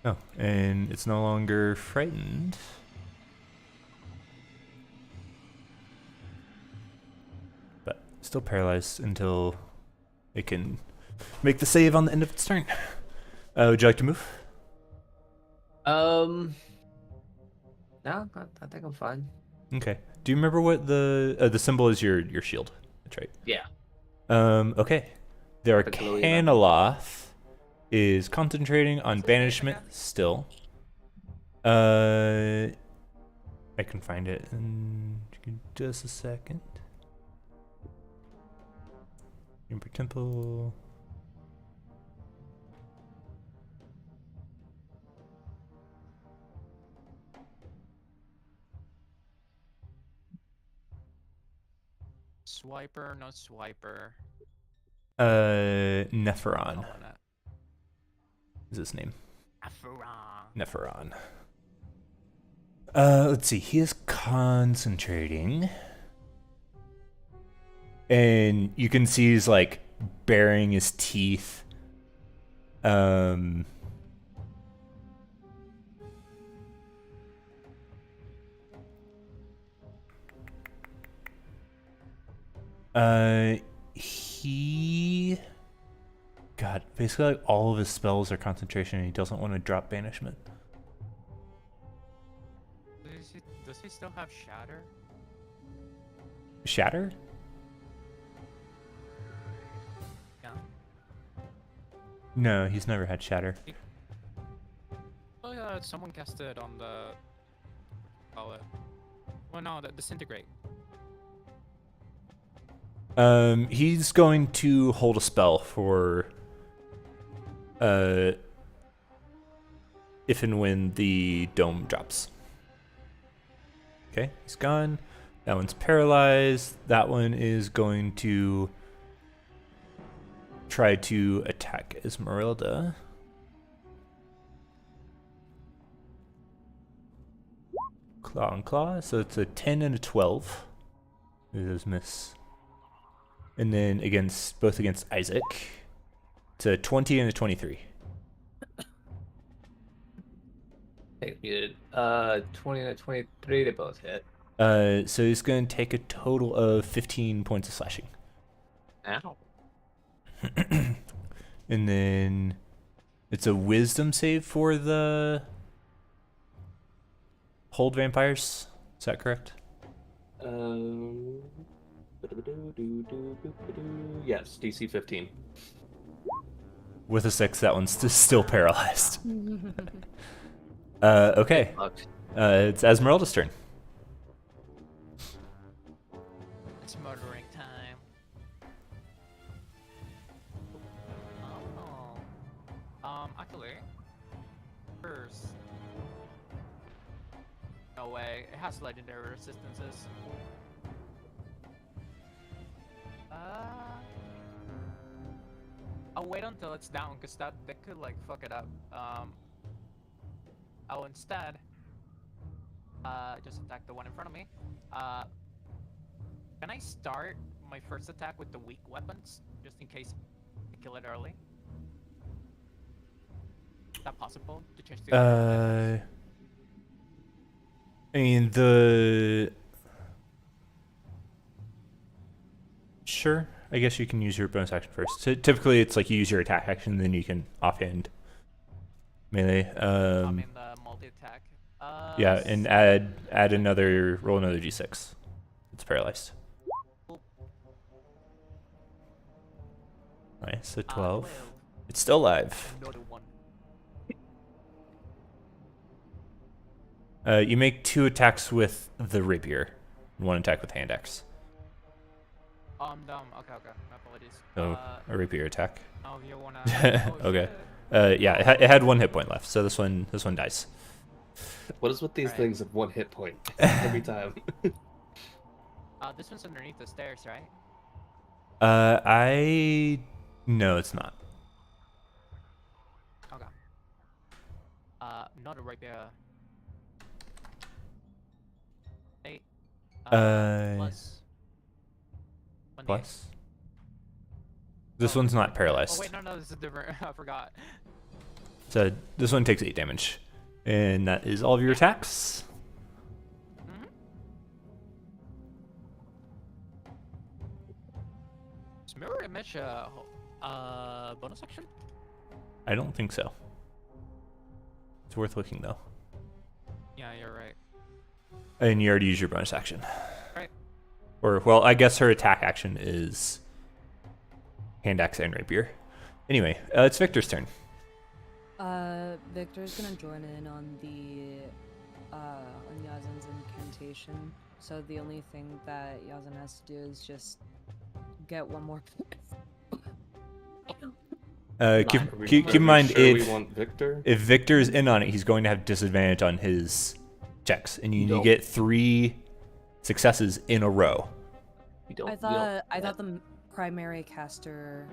Speaker 3: Oh, and it's no longer frightened. But still paralyzed until it can make the save on the end of its turn. Would you like to move?
Speaker 5: No, I think I'm fine.
Speaker 3: Okay. Do you remember what the symbol is? Your shield. That's right.
Speaker 5: Yeah.
Speaker 3: Okay. The
Speaker 5: The glowy
Speaker 3: Arcanoloth is concentrating on banishment still. I can find it in just a second. Ember Temple.
Speaker 2: Swiper, no swiper.
Speaker 3: Nepheron
Speaker 2: Oh, no.
Speaker 3: is his name.
Speaker 2: Nepheron.
Speaker 3: Nepheron. Let's see. He is concentrating. And you can see he's like baring his teeth. God, basically like all of his spells are concentration and he doesn't want to drop banishment.
Speaker 2: Does he still have shatter?
Speaker 3: Shatter?
Speaker 2: Yeah.
Speaker 3: No, he's never had shatter.
Speaker 2: Oh yeah, someone cast it on the. Oh, well, no, the disintegrate.
Speaker 3: He's going to hold a spell for if and when the dome drops. Okay, he's gone. That one's paralyzed. That one is going to try to attack Esmeralda. Claw and claw. So it's a 10 and a 12. Those miss. And then both against Isaac. It's a 20 and a 23.
Speaker 5: Take muted. 20 and 23, they both hit.
Speaker 3: So he's going to take a total of 15 points of slashing.
Speaker 5: Ow.
Speaker 3: And then it's a wisdom save for the hold vampires. Is that correct?
Speaker 1: Yes, DC 15.
Speaker 3: With a 6, that one's still paralyzed. Okay. It's Esmeralda's turn.
Speaker 2: It's murdering time. Actually, first. No way. It has legendary resistances. I'll wait until it's down, cause that could like fuck it up. I'll instead just attack the one in front of me. Can I start my first attack with the weak weapons, just in case I kill it early? Is that possible to change the?
Speaker 3: I mean Sure. I guess you can use your bonus action first. So typically, it's like you use your attack action, then you can offhand melee.
Speaker 2: I mean the multi-attack.
Speaker 3: Yeah, and roll another d6. It's paralyzed. Nice, so 12. It's still alive.
Speaker 2: Another one.
Speaker 3: You make 2 attacks with the rapier, and 1 attack with hand axe.
Speaker 2: I'm dumb. Okay. My apologies.
Speaker 3: So a rapier attack.
Speaker 2: Oh, you wanna?
Speaker 3: Okay. Yeah, it had 1 hit point left, so this one dies.
Speaker 1: What is with these
Speaker 2: Alright.
Speaker 1: things of 1 hit point every time?
Speaker 2: This one's underneath the stairs, right?
Speaker 3: No, it's not.
Speaker 2: Okay. Not a rapier. 8. Plus. 1d8.
Speaker 3: Plus. This one's not paralyzed.
Speaker 2: Oh wait, no, this is different. I forgot.
Speaker 3: So this one takes 8 damage, and that is all of your attacks.
Speaker 2: Is mirror image bonus action?
Speaker 3: I don't think so. It's worth looking though.
Speaker 2: Yeah, you're right.
Speaker 3: And you already used your bonus action.
Speaker 2: Right.
Speaker 3: Or, well, I guess her attack action is hand axe and rapier. Anyway, it's Victor's turn.
Speaker 4: Victor's gonna join in on Yazen's incantation. So the only thing that Yazen has to do is just get one more.
Speaker 3: Keep in mind,
Speaker 1: Sure we want Victor?
Speaker 3: if Victor's in on it, he's going to have disadvantage on his checks, and you need to get 3 successes in a row.
Speaker 5: We don't.
Speaker 4: I thought the primary caster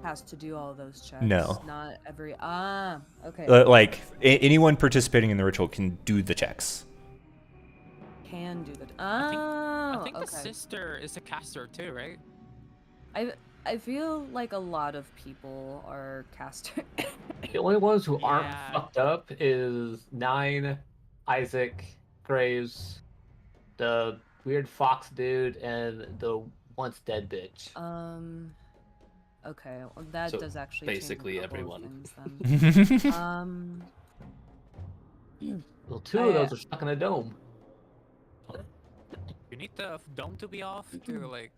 Speaker 4: has to do all those checks.
Speaker 3: No.
Speaker 4: Not every. Okay.
Speaker 3: Like anyone participating in the ritual can do the checks.
Speaker 4: Can do that.
Speaker 2: I think
Speaker 4: okay.
Speaker 2: the sister is a caster too, right?
Speaker 4: I feel like a lot of people are caster.
Speaker 5: The only ones who aren't
Speaker 2: Yeah.
Speaker 5: fucked up is 9, Isaac, Graves, the weird fox dude, and the once dead bitch.
Speaker 4: Okay, well, that
Speaker 1: So,
Speaker 4: does actually
Speaker 1: basically
Speaker 4: change a couple of
Speaker 1: everyone.
Speaker 4: things then.
Speaker 5: Well, 2 of those are stuck in a dome.
Speaker 2: You need the dome to be off to like,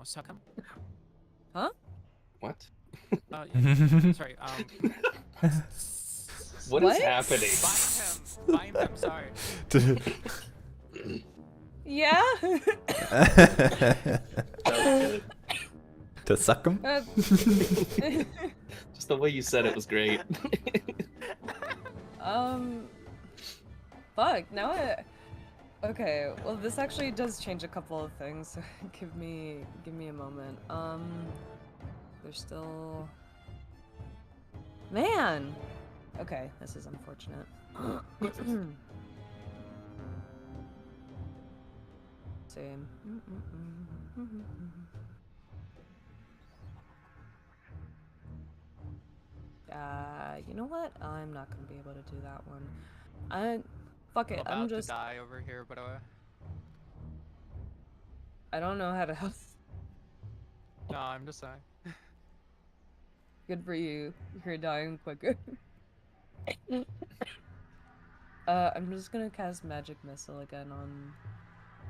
Speaker 2: suck him.
Speaker 4: Huh?
Speaker 1: What?
Speaker 2: Sorry.
Speaker 1: What is happening?
Speaker 2: Bind him. Sorry.
Speaker 4: Yeah.
Speaker 3: To suck him?
Speaker 1: Just the way you said it was great.
Speaker 4: Fuck. Okay. Well, this actually does change a couple of things. So give me a moment. There's still. Man. Okay, this is unfortunate. Same. You know what? I'm not gonna be able to do that one. Fuck it.
Speaker 2: I'm
Speaker 4: I'm
Speaker 2: about
Speaker 4: just.
Speaker 2: to die over here, by the way.
Speaker 4: I don't know how to help.
Speaker 2: No, I'm just saying.
Speaker 4: Good for you. You're dying quicker. I'm just gonna cast Magic Missile again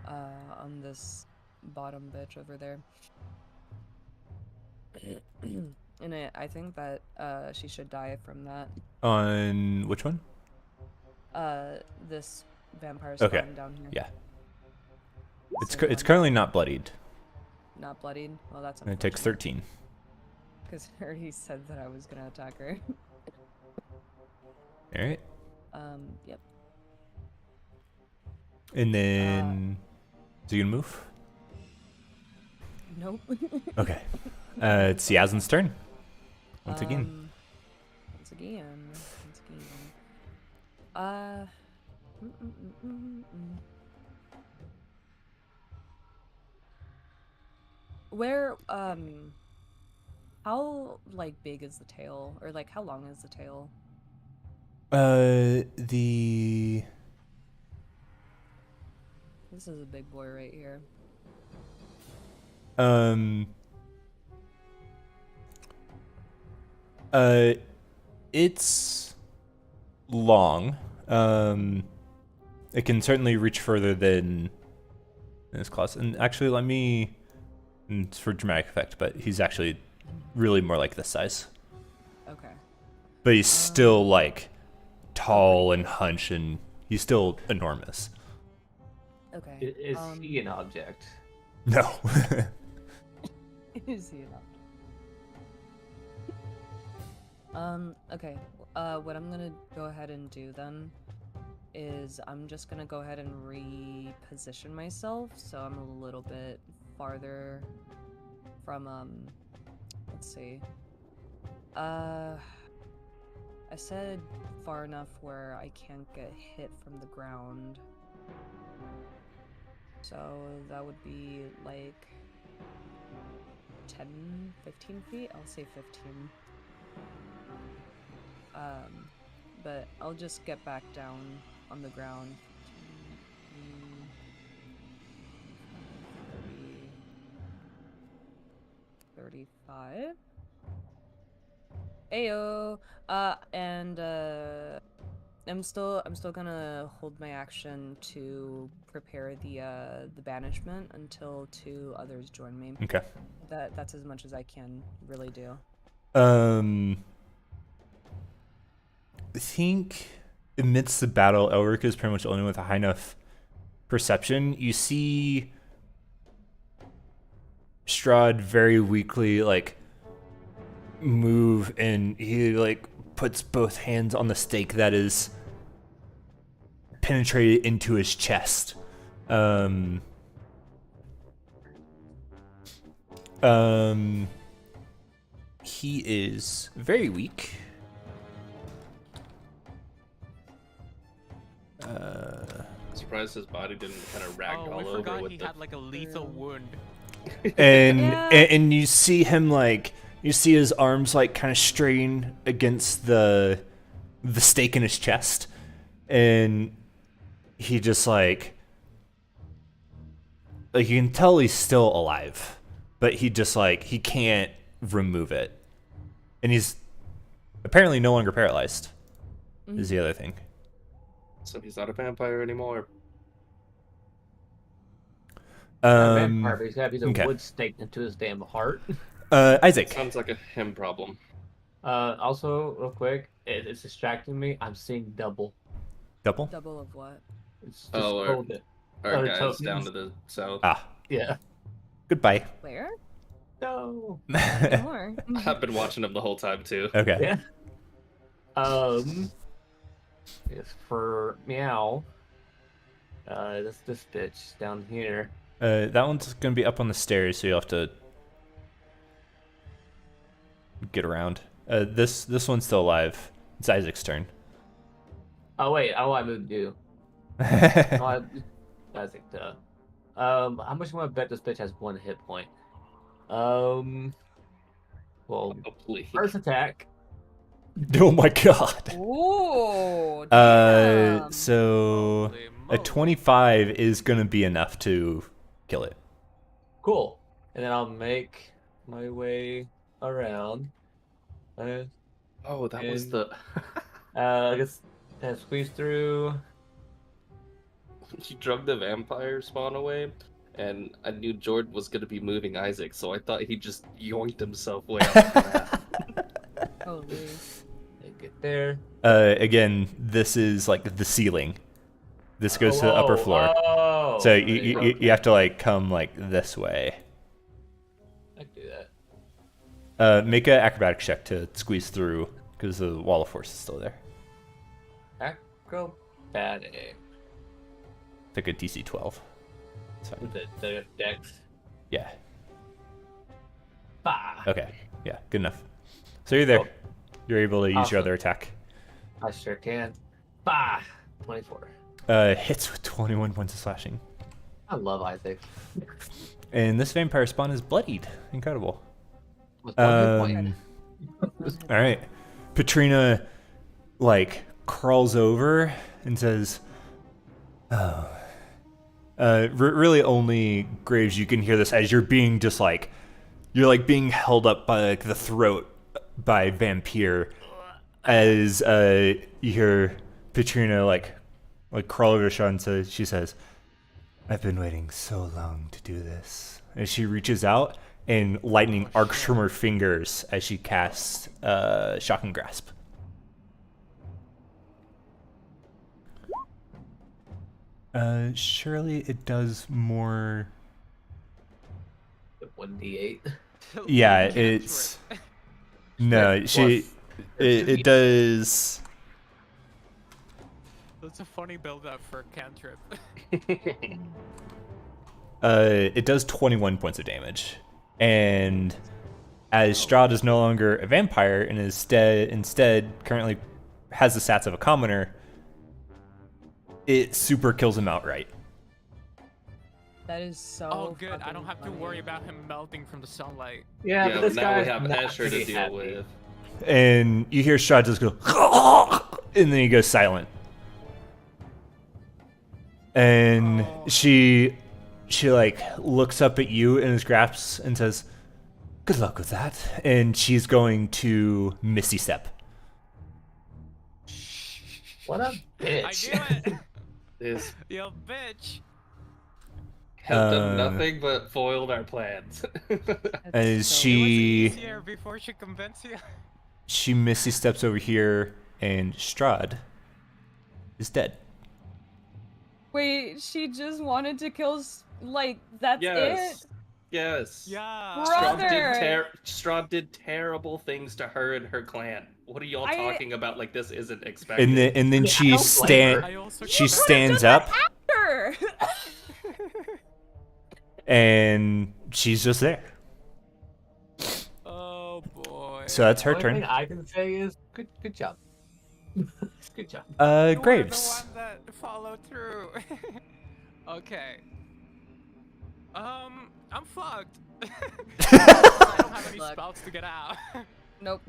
Speaker 4: on this bottom bitch over there. And I think that she should die from that.
Speaker 3: On which one?
Speaker 4: This vampire
Speaker 3: Okay.
Speaker 4: spawn down here.
Speaker 3: Yeah. It's
Speaker 4: Same
Speaker 3: it's
Speaker 4: one.
Speaker 3: currently not bloodied,
Speaker 4: Not bloodied. Well, that's
Speaker 3: and it takes 13.
Speaker 4: because I already said that I was gonna attack her.
Speaker 3: All right.
Speaker 4: Yep.
Speaker 3: And then, so you gonna move?
Speaker 4: Nope.
Speaker 3: Okay. It's Yazen's turn. Once again.
Speaker 4: Once again. Where, how, like, big is the tail? Or, like, how long is the tail?
Speaker 3: The
Speaker 4: This is a big boy right here.
Speaker 3: It's long. It can certainly reach further than his claws. And actually, it's for dramatic effect, but he's actually really more like this size.
Speaker 4: Okay.
Speaker 3: But he's still like tall and hunched, and he's still enormous.
Speaker 4: Okay.
Speaker 5: Is he an object?
Speaker 3: No.
Speaker 4: Is he enough? Okay. What I'm gonna go ahead and do then is I'm just gonna go ahead and reposition myself so I'm a little bit farther from let's see. I said far enough where I can't get hit from the ground. So that would be like 10, 15 feet? I'll say 15. But I'll just get back down on the ground. 30, 35. Ayo. And I'm still gonna hold my action to prepare the banishment until 2 others join me.
Speaker 3: Okay.
Speaker 4: That's as much as I can really do.
Speaker 3: I think amidst the battle, Elric is pretty much the only one with a high enough perception. You see Strahd very weakly like move, and he like puts both hands on the stake that is penetrated into his chest. He is very weak.
Speaker 1: Surprised his body didn't kind of ragdoll
Speaker 2: Oh, we
Speaker 1: over
Speaker 2: forgot
Speaker 1: with
Speaker 2: he
Speaker 1: the.
Speaker 2: had like a lethal wound.
Speaker 3: and,
Speaker 4: Yeah.
Speaker 3: and you see him like, you see his arms like kind of strain against the stake in his chest, and he just like you can tell he's still alive, but he just like he can't remove it, and he's apparently no longer paralyzed. Is the other thing.
Speaker 1: So he's not a vampire anymore.
Speaker 5: Vampire, but he's got a piece of
Speaker 3: okay.
Speaker 5: wood staked into his damn heart.
Speaker 3: Isaac.
Speaker 1: Sounds like a him problem.
Speaker 5: Also, real quick, it's distracting me. I'm seeing double.
Speaker 3: Double?
Speaker 4: Double of what?
Speaker 5: It's just
Speaker 1: Oh, our
Speaker 5: Other
Speaker 1: guys
Speaker 5: tokens.
Speaker 1: down to the south.
Speaker 3: Ah,
Speaker 5: yeah.
Speaker 3: goodbye.
Speaker 4: Where?
Speaker 5: No.
Speaker 4: More.
Speaker 1: I've been watching him the whole time too.
Speaker 3: Okay.
Speaker 5: Yeah. It's for meow. This bitch down here.
Speaker 3: That one's gonna be up on the stairs, so you'll have to get around. This one's still alive. It's Isaac's turn.
Speaker 5: Oh wait, I moved you. Isaac, duh. How much do you want to bet this bitch has 1 hit point? Well,
Speaker 1: Oh, please.
Speaker 5: first attack.
Speaker 3: Oh my god.
Speaker 4: Ooh. Damn.
Speaker 3: So
Speaker 2: Holy
Speaker 3: a
Speaker 2: moly.
Speaker 3: 25 is gonna be enough to kill it.
Speaker 5: Cool. And then I'll make my way around.
Speaker 1: Oh, that was
Speaker 5: And-
Speaker 1: the.
Speaker 5: I guess squeeze through.
Speaker 1: He drug the vampire spawn away, and I knew Jordan was gonna be moving Isaac, so I thought he just yoinked himself way off the map.
Speaker 4: Holy.
Speaker 5: Get there.
Speaker 3: Again, this is like the ceiling. This goes to the upper floor.
Speaker 5: Oh,
Speaker 3: So you have to like come like this way.
Speaker 5: I can do that.
Speaker 3: Make an acrobatics check to squeeze through because the wall of force is still there.
Speaker 5: Acrobatic.
Speaker 3: It's like a DC 12. It's fine.
Speaker 5: The dex.
Speaker 3: Yeah.
Speaker 5: Bah.
Speaker 3: Okay. Yeah. Good enough. So you're there.
Speaker 5: Oh.
Speaker 3: You're able to use your
Speaker 5: Awesome.
Speaker 3: other attack.
Speaker 5: I sure can. Bah. 24.
Speaker 3: Hits with 21 points of slashing.
Speaker 5: I love Isaac.
Speaker 3: And this vampire spawn is bloodied. Incredible.
Speaker 5: With 1 hit point.
Speaker 3: All right. Petrina, like, crawls over and says, oh. Really only, Graves, you can hear this as you're being just, like, you're, like, being held up by, like, the throat by Vampyr as you hear Petrina, like crawl over to Sean, so she says, I've been waiting so long to do this. And she reaches out, and lightning arcs from her fingers as she casts Shocking Grasp. Surely it does more.
Speaker 5: 1d8.
Speaker 3: Yeah,
Speaker 2: Cantrip.
Speaker 3: it's no.
Speaker 5: Plus-
Speaker 3: It does.
Speaker 2: That's a funny build-up for a cantrip.
Speaker 3: It does 21 points of damage, and as Strahd is no longer a vampire and instead currently has the stats of a commoner, it super kills him outright.
Speaker 4: That is so.
Speaker 2: Oh, good. I don't
Speaker 4: fucking
Speaker 2: have to
Speaker 4: funny.
Speaker 2: worry about him melting from the sunlight.
Speaker 5: Yeah,
Speaker 1: Yeah,
Speaker 5: but this
Speaker 1: now
Speaker 5: guy
Speaker 1: we have Asher to deal with.
Speaker 3: And you hear Strahd just go, and then he goes silent. And she like looks up at you in his grasp and says, "Good luck with that." And she's going to Misty Step.
Speaker 5: What a bitch.
Speaker 2: I knew it.
Speaker 1: This
Speaker 2: Yo, bitch.
Speaker 1: has done
Speaker 3: Uh,
Speaker 1: nothing but foiled our plans.
Speaker 4: That's
Speaker 3: As
Speaker 4: so
Speaker 3: she
Speaker 2: Easier before she convinces you.
Speaker 3: she Misty steps over here, and Strahd is dead.
Speaker 4: Wait, she just wanted to kill. Like that's
Speaker 1: Yes.
Speaker 4: it.
Speaker 1: Yes.
Speaker 2: Yeah.
Speaker 4: Brother.
Speaker 1: Strahd did terrible things to her and her clan. What are y'all
Speaker 4: I-
Speaker 1: talking about like this isn't expected?
Speaker 3: And then
Speaker 5: Yeah, I
Speaker 3: she
Speaker 5: don't blame her.
Speaker 2: I also
Speaker 3: she
Speaker 4: You could've
Speaker 3: stands
Speaker 4: done
Speaker 3: up,
Speaker 4: that after.
Speaker 3: and she's just there.
Speaker 2: Oh boy.
Speaker 3: So that's her
Speaker 5: The only
Speaker 3: turn.
Speaker 5: thing I can say is good job. Good job.
Speaker 2: You were
Speaker 3: Graves.
Speaker 2: the one that followed through. Okay. I'm fucked. I don't have any
Speaker 4: Look.
Speaker 2: spells to get out.
Speaker 4: Nope,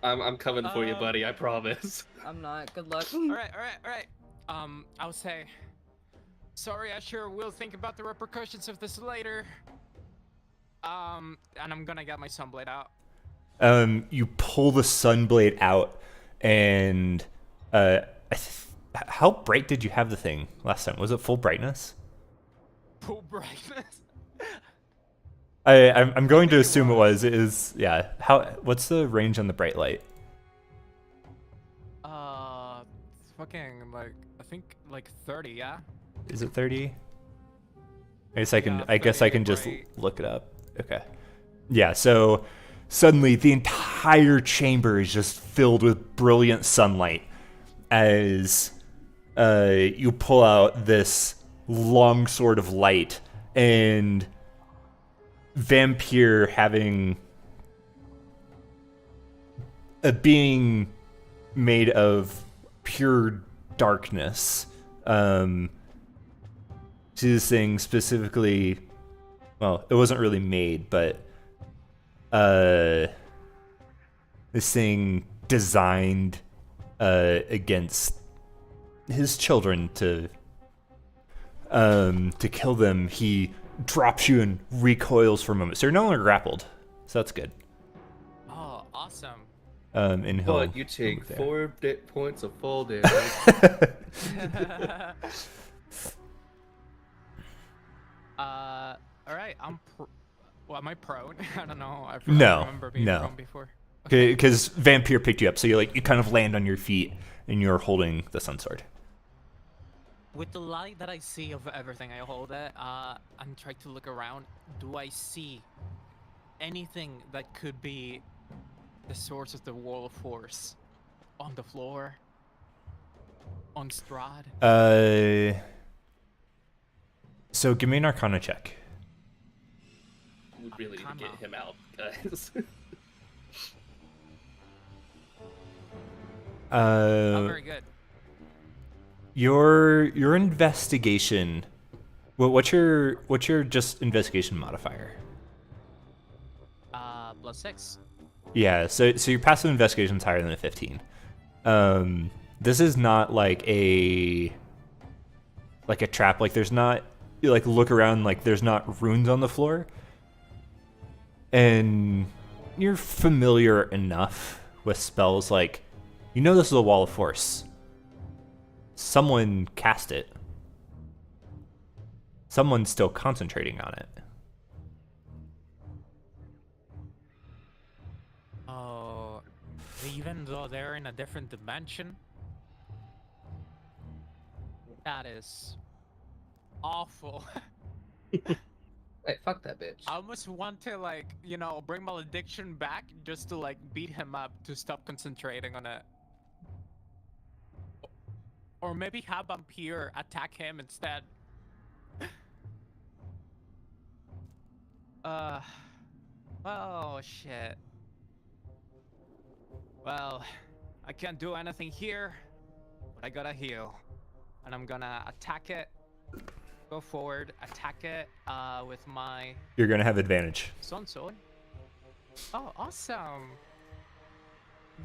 Speaker 1: I'm coming for you, buddy. I promise.
Speaker 4: I'm not. Good luck.
Speaker 2: Alright. I'll say. Sorry, I sure will think about the repercussions of this later. And I'm gonna get my sunblade out.
Speaker 3: You pull the sunblade out, and how bright did you have the thing last time? Was it full brightness?
Speaker 2: Full brightness.
Speaker 3: I'm going to assume it was. It is, yeah. What's the range on the bright light?
Speaker 2: It's fucking like I think like 30, yeah.
Speaker 3: Is it 30? I guess I can.
Speaker 2: Yeah,
Speaker 3: I guess I
Speaker 2: 30
Speaker 3: can just
Speaker 2: bright.
Speaker 3: look it up. Okay. Yeah. So suddenly the entire chamber is just filled with brilliant sunlight as you pull out this long sword of light, and Vampyr, having a being made of pure darkness, to this thing specifically, well, it wasn't really made, but this thing designed against his children to kill them. He drops you and recoils for a moment, so you're no longer grappled, so that's good.
Speaker 2: Oh, awesome.
Speaker 3: And he'll
Speaker 1: But you take
Speaker 3: move there.
Speaker 1: 4 points of fall damage.
Speaker 2: All right. Well, am I prone? I don't know. I
Speaker 3: No,
Speaker 2: remember being
Speaker 3: no.
Speaker 2: prone before.
Speaker 3: Because Vampyr picked you up, so you kind of land on your feet, and you're holding the sun sword.
Speaker 2: With the light that I see of everything I hold it, I'm trying to look around. Do I see anything that could be the source of the wall of force on the floor? On Strahd?
Speaker 3: So give me an Arcana check.
Speaker 1: We really need to get him out, guys.
Speaker 2: I'm very good.
Speaker 3: Your investigation. What's your just investigation modifier?
Speaker 2: +6.
Speaker 3: Yeah, so your passive investigation is higher than a 15. This is not like a trap. Like there's not, you like look around, like there's not runes on the floor. And you're familiar enough with spells, like you know this is a wall of force. Someone cast it. Someone's still concentrating on it.
Speaker 2: Oh, even though they're in a different dimension? That is awful.
Speaker 5: Hey, fuck that bitch.
Speaker 2: I almost want to, like, you know, bring malediction back just to, like, beat him up to stop concentrating on it. Or maybe have Vampyr attack him instead. Oh shit. Well, I can't do anything here, but I gotta heal. And I'm gonna attack it. Go forward, attack it with my
Speaker 3: You're gonna have advantage.
Speaker 2: Sun Sword. Oh, awesome.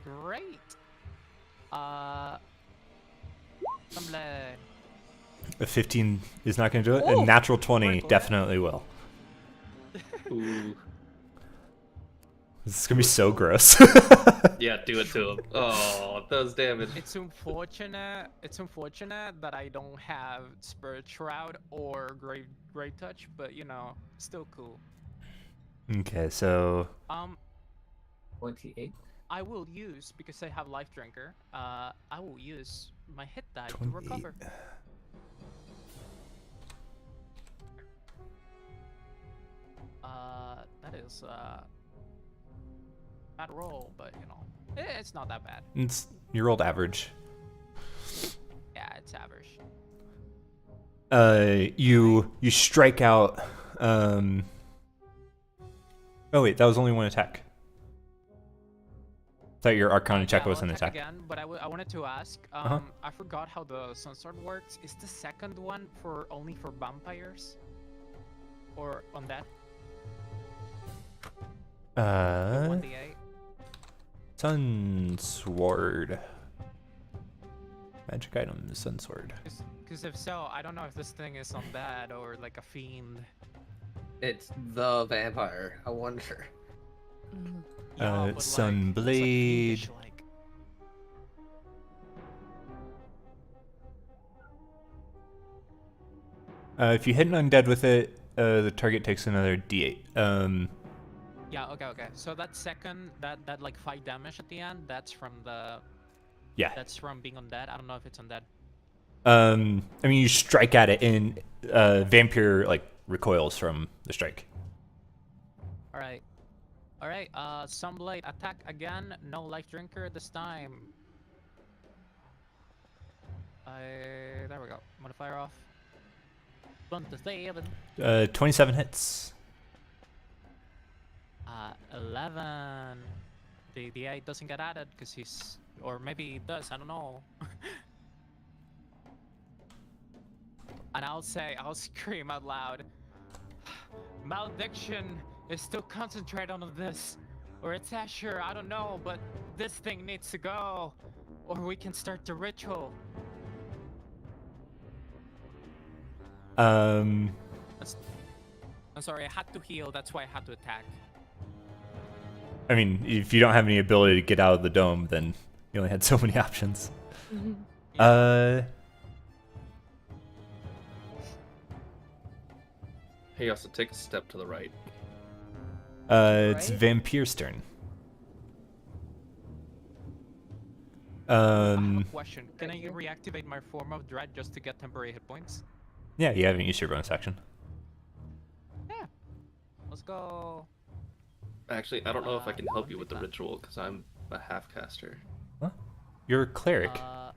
Speaker 2: Great. Sunblade.
Speaker 3: A 15 is not gonna do it.
Speaker 4: Oh,
Speaker 3: A natural 20
Speaker 2: Critical hit.
Speaker 3: definitely will.
Speaker 1: Ooh.
Speaker 3: This is gonna be so gross.
Speaker 1: Yeah, do it to him. Oh, those damage.
Speaker 2: It's unfortunate. It's unfortunate that I don't have Spirit Shroud or Grave Touch, but you know, still cool.
Speaker 3: Okay, so
Speaker 5: 28.
Speaker 2: I will use, because I have Life Drinker. I will use my hit die to
Speaker 3: 28.
Speaker 2: recover. That is bad roll, but you know, it's not that bad.
Speaker 3: It's your old average.
Speaker 2: Yeah, it's average.
Speaker 3: You strike out. Oh wait, that was only one attack. Thought your Arcana check
Speaker 2: Yeah,
Speaker 3: was
Speaker 2: I'll
Speaker 3: an attack.
Speaker 2: again, but I wanted to ask.
Speaker 3: Uh-huh.
Speaker 2: I forgot how the Sunsword works. Is the second one for only for vampires, or on that? 1d8.
Speaker 3: Sun Sword. Magic item, Sun Sword.
Speaker 2: Because if so, I don't know if this thing is undead or like a fiend.
Speaker 6: It's the vampire. I wonder.
Speaker 2: Yeah, but,
Speaker 3: Sun
Speaker 2: like, it's, like,
Speaker 3: Blade.
Speaker 2: fiendish-like.
Speaker 3: If you hit an undead with it, the target takes another D8.
Speaker 2: Yeah. Okay. So that second, that like 5 damage at the end, that's from the.
Speaker 3: Yeah.
Speaker 2: That's from being undead. I don't know if it's undead.
Speaker 3: I mean, you strike at it, and Vampyr like recoils from the strike.
Speaker 2: All right. Sunblade attack again. No Life Drinker this time. There we go. Modifier off. 27.
Speaker 3: 27 hits.
Speaker 2: 11. The 8 doesn't get added because he's, or maybe it does. I don't know. And I'll scream out loud. Malediction is still concentrated on this, or it's Asher. I don't know, but this thing needs to go, or we can start the ritual. I'm sorry, I had to heal. That's why I had to attack.
Speaker 3: I mean, if you don't have any ability to get out of the dome, then you only had so many options.
Speaker 1: He also take a step to the right.
Speaker 3: It's
Speaker 4: Right?
Speaker 3: Vampyr's turn.
Speaker 2: I have a question. Can I reactivate my form of dread just to get temporary hit points?
Speaker 3: Yeah, you haven't used your bonus action.
Speaker 2: Yeah. Let's go.
Speaker 1: Actually, I don't know if I can help you with the
Speaker 2: 1d10.
Speaker 1: ritual because I'm a half caster.
Speaker 3: You're a cleric.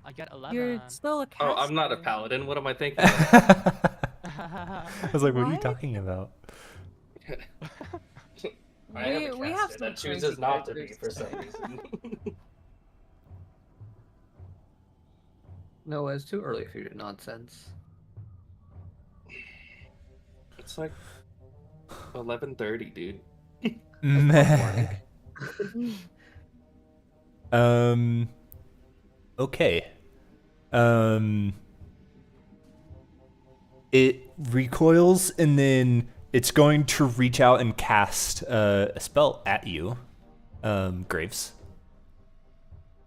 Speaker 2: I get 11.
Speaker 4: You're still a caster.
Speaker 1: Oh, I'm not a paladin. What am I thinking?
Speaker 3: I was like, what are you
Speaker 4: What?
Speaker 3: talking about?
Speaker 6: I am a
Speaker 4: We have
Speaker 6: caster
Speaker 4: some
Speaker 6: that chooses
Speaker 4: crazy
Speaker 6: not to be
Speaker 4: characters.
Speaker 6: for some reason. No, it's too early for your nonsense.
Speaker 1: It's like 11:30, dude.
Speaker 3: Meh. Okay. It recoils and then it's going to reach out and cast a spell at you, Graves,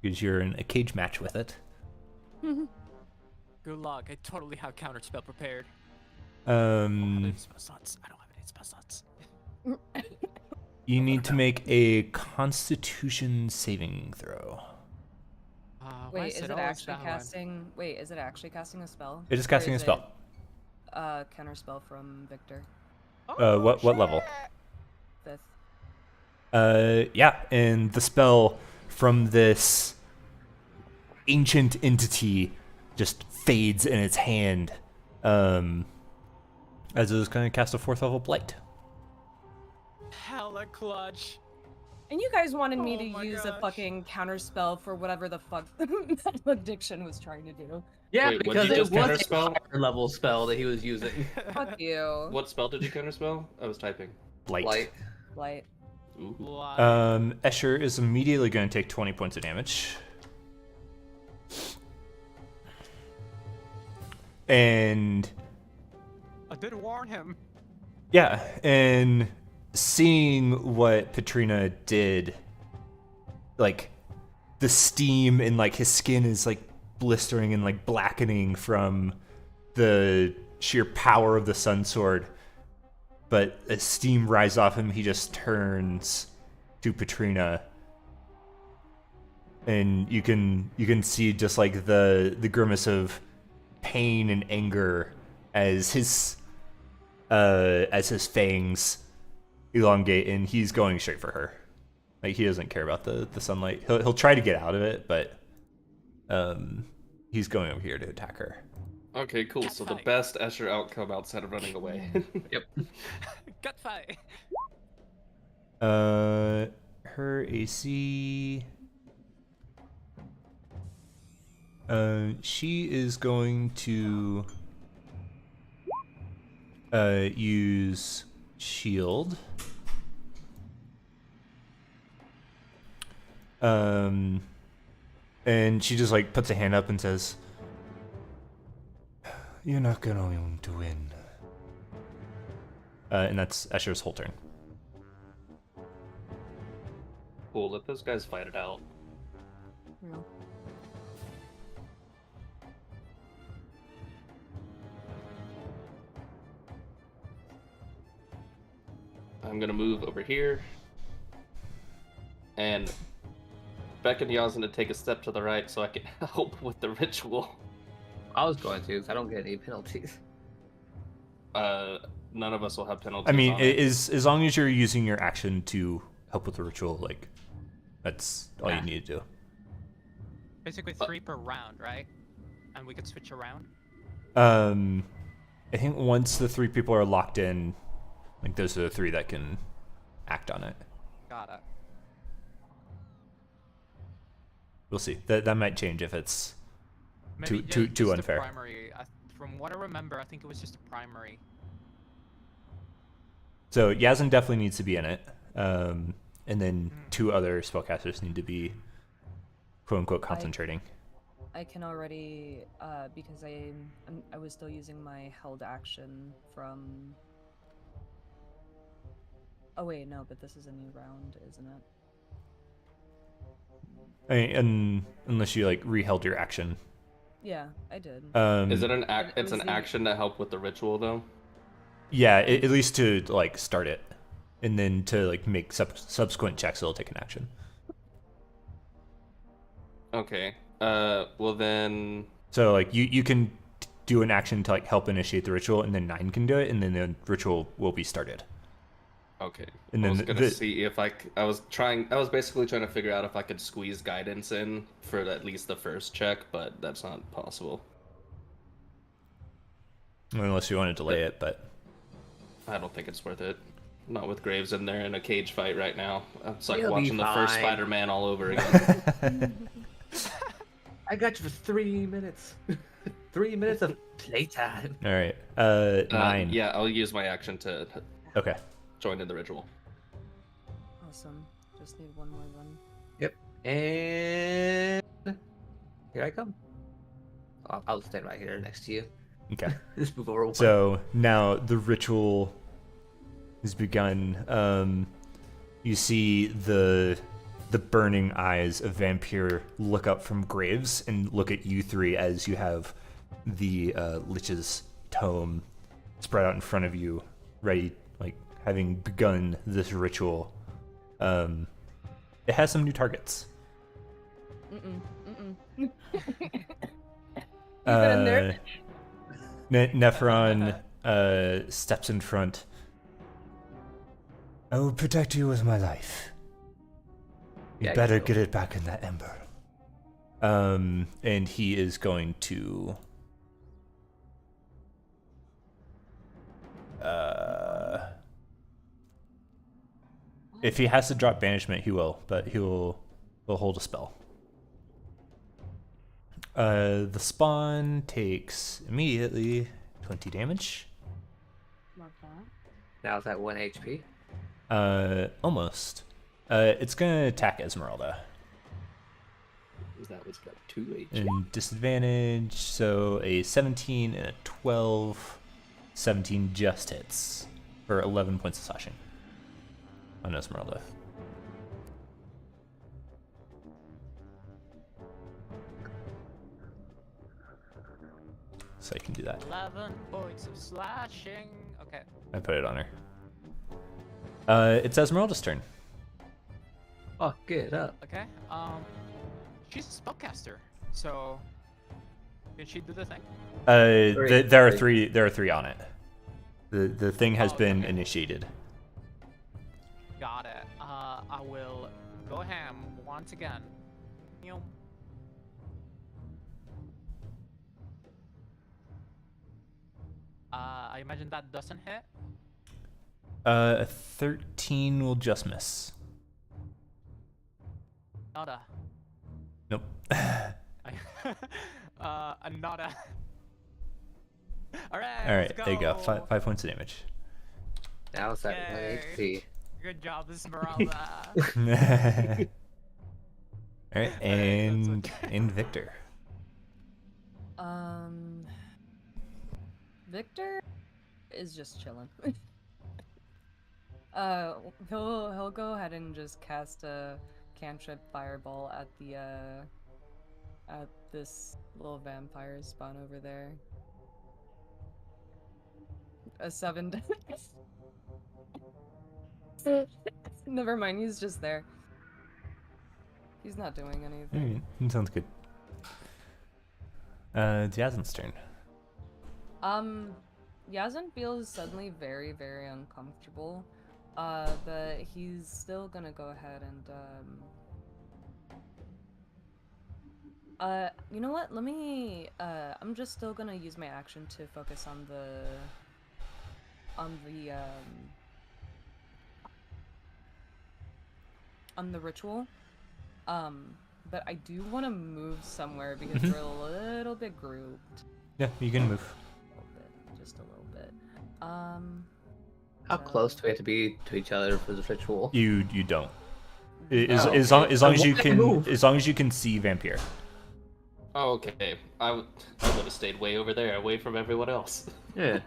Speaker 3: because you're in a cage match with it.
Speaker 2: Good luck. I totally have counterspell prepared. I don't have any spell slots. I don't have any spell slots.
Speaker 3: You need to make a Constitution saving throw.
Speaker 2: Why
Speaker 4: Wait, is it
Speaker 2: always
Speaker 4: actually
Speaker 2: that one?
Speaker 4: casting? Wait, is it actually casting a spell?
Speaker 3: It is
Speaker 4: Or
Speaker 3: casting a
Speaker 4: is
Speaker 3: spell.
Speaker 4: it, counter spell from Victor.
Speaker 3: What level?
Speaker 4: 5th.
Speaker 3: Yeah, and the spell from this ancient entity just fades in its hand as it was going to cast a 4th level blight.
Speaker 2: Hella clutch.
Speaker 4: And you guys wanted me
Speaker 2: Oh
Speaker 4: to
Speaker 2: my
Speaker 4: use a
Speaker 2: gosh.
Speaker 4: fucking counter spell for whatever the fuck that addiction was trying to do.
Speaker 5: Yeah,
Speaker 1: Wait, what
Speaker 5: because
Speaker 1: did you
Speaker 5: it
Speaker 1: just
Speaker 5: was a
Speaker 1: counterspell?
Speaker 5: higher level spell that he was using.
Speaker 4: Fuck you.
Speaker 1: What spell did you counterspell? I was typing.
Speaker 3: Blight.
Speaker 6: Light.
Speaker 4: Blight.
Speaker 1: Ooh.
Speaker 2: Like,
Speaker 3: Escher is immediately going to take 20 points of damage. And
Speaker 2: I did warn him.
Speaker 3: yeah, and seeing what Petrina did, like the steam and like his skin is like blistering and like blackening from the sheer power of the sun sword. But as steam rises off him, he just turns to Petrina. And you can see just like the grimace of pain and anger as his fangs elongate, and he's going straight for her. Like he doesn't care about the sunlight. He'll try to get out of it, but he's going over here to attack her.
Speaker 1: Okay, cool. So the best Escher outcome outside of running away.
Speaker 6: Yep.
Speaker 2: Gut fight.
Speaker 3: Her AC. She is going to use shield. And she just like puts a hand up and says, "You're not going to win." And that's Escher's whole turn.
Speaker 1: Cool, let those guys fight it out.
Speaker 4: Real.
Speaker 1: I'm gonna move over here and beckon Yazan to take a step to the right so I can help with the ritual.
Speaker 6: I was going to, 'cause I don't get any penalties.
Speaker 1: None of us will have penalties.
Speaker 3: I mean,
Speaker 1: on
Speaker 3: it
Speaker 1: it.
Speaker 3: is as long as you're using your action to help with the ritual, like that's all you need to do.
Speaker 2: Basically 3 per round, right? And we could switch around.
Speaker 3: I think once the 3 people are locked in, like those are the 3 that can act on it.
Speaker 2: Got it.
Speaker 3: We'll see. That might change if it's
Speaker 2: Maybe
Speaker 3: too
Speaker 2: just the
Speaker 3: unfair.
Speaker 2: Primary. From what I remember, I think it was just a primary.
Speaker 3: So Yazan definitely needs to be in it, and then 2 other spellcasters need to be "quote unquote" concentrating.
Speaker 4: I can already, because I was still using my held action from. Oh wait, no, but this is a new round, isn't it?
Speaker 3: And unless you like reheld your action.
Speaker 4: Yeah, I did.
Speaker 1: Is it an
Speaker 4: It
Speaker 1: it's
Speaker 4: was
Speaker 1: an
Speaker 4: the-
Speaker 1: action to help with the ritual though?
Speaker 3: Yeah, at least to like start it, and then to like make subsequent checks, it'll take an action.
Speaker 1: Okay. Well then.
Speaker 3: So like you can do an action to like help initiate the ritual, and then 9 can do it, and then the ritual will be started.
Speaker 1: Okay.
Speaker 3: And
Speaker 1: I
Speaker 3: then
Speaker 1: was gonna see if I was basically trying to figure out if I could squeeze guidance in for at least the first check, but that's not possible.
Speaker 3: Unless you want to delay it, but
Speaker 1: I don't think it's worth it. Not with Graves in there in a cage fight right now. It's like
Speaker 6: You'll be
Speaker 1: watching the first
Speaker 6: fine.
Speaker 1: Spider-Man all over again.
Speaker 6: I got you for 3 minutes. 3 minutes of playtime.
Speaker 3: all right. 9.
Speaker 1: Yeah, I'll use my action to
Speaker 3: Okay.
Speaker 1: join in the ritual.
Speaker 4: Awesome. Just need one more run.
Speaker 6: Yep. And here I come. I'll stand right here next to you.
Speaker 3: Okay.
Speaker 6: Just move over.
Speaker 3: So now the ritual has begun. You see the burning eyes of Vampyr look up from Graves and look at you 3 as you have the Lich's tome spread out in front of you, ready, like having begun this ritual. It has some new targets.
Speaker 4: been there?
Speaker 3: Nephron steps in front. I will protect you with my life. You
Speaker 6: Yeah,
Speaker 3: better
Speaker 6: you will.
Speaker 3: get it back in that ember. And he is going to if he has to drop banishment, he will, but he'll hold a spell. The spawn takes immediately 20 damage.
Speaker 4: Love that.
Speaker 6: Now it's at 1 HP.
Speaker 3: Almost. It's gonna attack Esmeralda.
Speaker 1: That was got 2 HP.
Speaker 3: And disadvantage, so a 17 and a 12. 17 just hits for 11 points of slashing on Esmeralda. So I can do that.
Speaker 2: 11 points of slashing. Okay.
Speaker 3: I put it on her. It's Esmeralda's turn.
Speaker 6: Fuck it up.
Speaker 2: Okay. She's a spellcaster, so can she do the thing?
Speaker 3: There are three. There are 3 on it. The thing has been
Speaker 2: okay.
Speaker 3: initiated.
Speaker 2: Got it. I will go ham once again. You know, I imagine that doesn't hit.
Speaker 3: A 13 will just miss.
Speaker 2: Nada.
Speaker 3: Nope.
Speaker 2: Nada. All right.
Speaker 3: All right,
Speaker 2: let's go.
Speaker 3: there you go. 5 points of damage.
Speaker 6: Now it's at 1
Speaker 2: Yay.
Speaker 6: HP.
Speaker 2: Good job, Esmeralda.
Speaker 3: All right, and Victor.
Speaker 4: Victor is just chilling. He'll go ahead and just cast a cantrip fireball at the at this little vampire spawn over there. A 7. Never mind, he's just there. He's not doing anything.
Speaker 3: Sounds good. It's Yazin's turn.
Speaker 4: Yazin feels suddenly very, very uncomfortable. But he's still gonna go ahead and you know what? Let me I'm just still gonna use my action to focus on the ritual. But I do want to move somewhere because we're a little bit grouped.
Speaker 3: Yeah, you can move.
Speaker 4: Just a little bit.
Speaker 6: How close do we have to be to each other for the ritual?
Speaker 3: You don't.
Speaker 6: Oh,
Speaker 3: As long as you
Speaker 6: okay.
Speaker 3: can
Speaker 6: Move.
Speaker 3: as long as you can see Vampyr.
Speaker 1: Oh, okay. I would have stayed way over there, away from everyone else.
Speaker 6: Yeah.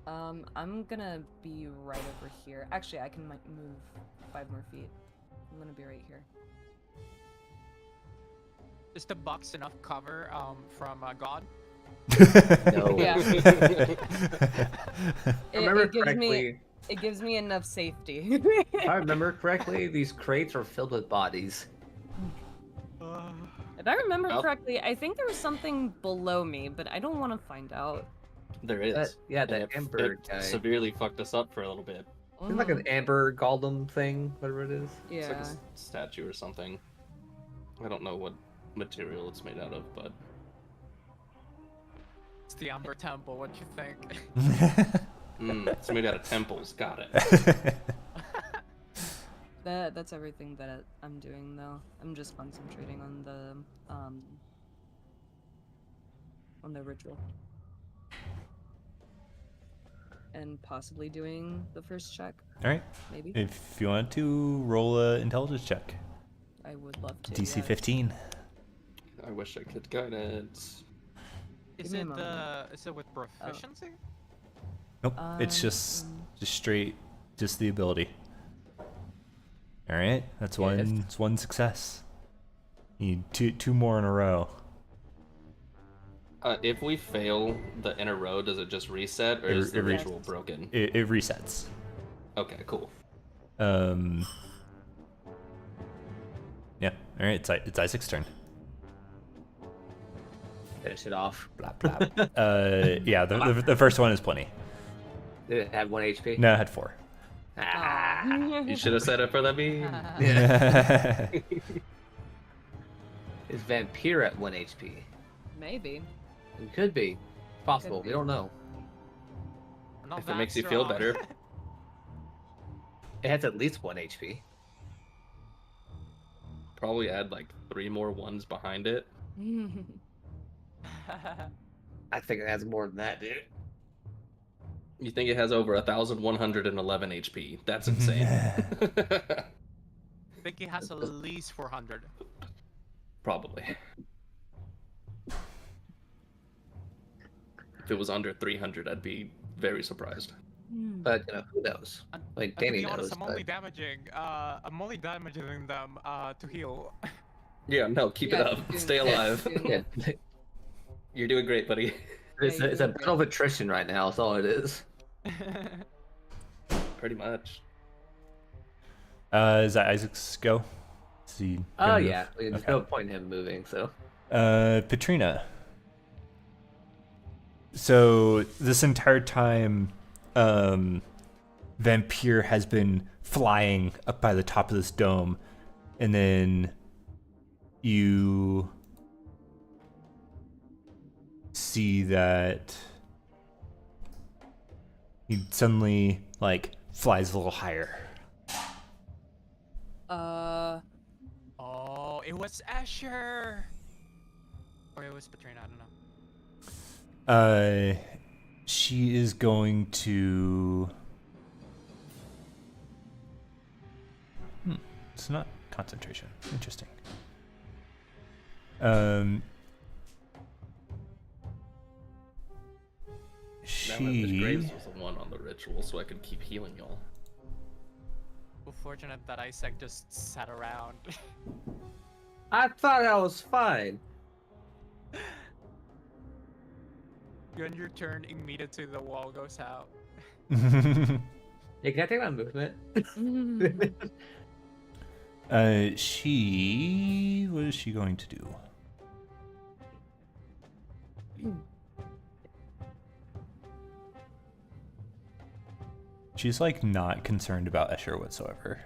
Speaker 4: I'm gonna be right over here. Actually, I can move 5 more feet. I'm gonna be right here.
Speaker 2: Is the box enough cover from God?
Speaker 6: No.
Speaker 4: Yeah.
Speaker 6: Remember
Speaker 4: it gives me
Speaker 6: correctly.
Speaker 4: it gives me enough safety.
Speaker 6: If I remember correctly, these crates are filled with bodies.
Speaker 4: If I remember
Speaker 1: Well-
Speaker 4: correctly, I think there was something below me, but I don't want to find out.
Speaker 1: There is.
Speaker 6: Yeah, that
Speaker 1: And
Speaker 6: amber
Speaker 1: it
Speaker 6: guy.
Speaker 1: severely fucked us up for a little bit.
Speaker 6: It's like an amber golem thing, whatever it is.
Speaker 1: It's like a
Speaker 4: Yeah.
Speaker 1: statue or something. I don't know what material it's made out of, but
Speaker 2: It's the Amber Temple. What you think?
Speaker 1: it's made out of temples. Got it.
Speaker 4: That's everything that I'm doing though. I'm just concentrating on the ritual. And possibly doing the first check,
Speaker 3: All right.
Speaker 4: maybe.
Speaker 3: If you want to roll a intelligence check,
Speaker 4: I would love to.
Speaker 3: DC
Speaker 4: yes.
Speaker 3: 15.
Speaker 1: I wish I could guidance.
Speaker 2: Is
Speaker 4: me a
Speaker 2: it
Speaker 4: moment.
Speaker 2: is it with proficiency?
Speaker 3: Nope. It's just straight, just the ability. All right. That's
Speaker 6: Yeah,
Speaker 3: one. It's one success. You need two more in a row.
Speaker 1: If we fail the in a row, does it just reset, or is the
Speaker 3: It
Speaker 1: ritual broken?
Speaker 3: It resets.
Speaker 1: Okay, cool.
Speaker 3: Yeah. All right. It's Isaac's turn.
Speaker 6: Finish it off.
Speaker 3: Blap blap. Yeah. The first one is plenty.
Speaker 6: Did it have 1 HP?
Speaker 3: No, it had 4.
Speaker 6: Ah.
Speaker 1: You should have set it for the me.
Speaker 6: Is Vampyr at 1 HP?
Speaker 4: Maybe.
Speaker 6: It could be. Possible.
Speaker 4: Could
Speaker 6: We
Speaker 4: be.
Speaker 6: don't know.
Speaker 2: Not
Speaker 1: If it
Speaker 2: that
Speaker 1: makes you feel
Speaker 2: strong.
Speaker 1: better.
Speaker 6: It has at least 1 HP.
Speaker 1: Probably add like 3 more ones behind it.
Speaker 6: I think it has more than that, dude.
Speaker 1: You think it has over 1,111 HP? That's insane.
Speaker 2: I think he has at least 400.
Speaker 1: Probably. If it was under 300, I'd be very surprised.
Speaker 6: But who knows? Like
Speaker 2: To
Speaker 6: Danny
Speaker 2: be honest,
Speaker 6: knows.
Speaker 2: I'm only damaging them to heal.
Speaker 1: Yeah, no, keep it
Speaker 4: Yeah,
Speaker 1: up.
Speaker 4: keep
Speaker 1: Stay
Speaker 4: doing it.
Speaker 1: alive.
Speaker 6: Yeah.
Speaker 1: You're doing great, buddy.
Speaker 6: It's a battle of attrition right now. That's all it is.
Speaker 1: Pretty much.
Speaker 3: Is that Isaac's go? Is he
Speaker 6: Oh
Speaker 3: gonna move?
Speaker 6: yeah. There's
Speaker 3: Okay.
Speaker 6: no point in him moving. So.
Speaker 3: Petrina. So this entire time, Vampyr has been flying up by the top of this dome, and then you see that he suddenly flies a little higher.
Speaker 2: Oh, it was Asher. Or it was Petrina, I don't know.
Speaker 3: She is going to. It's not concentration. Interesting.
Speaker 1: Now I wish
Speaker 3: She.
Speaker 1: Graves was the one on the ritual so I could keep healing y'all.
Speaker 2: Fortunate that Isaac just sat around.
Speaker 6: I thought I was fine.
Speaker 2: You end your turn immediately the wall goes out.
Speaker 6: Hey, can I take my movement?
Speaker 3: She. What is she going to do? She's not concerned about Escher whatsoever.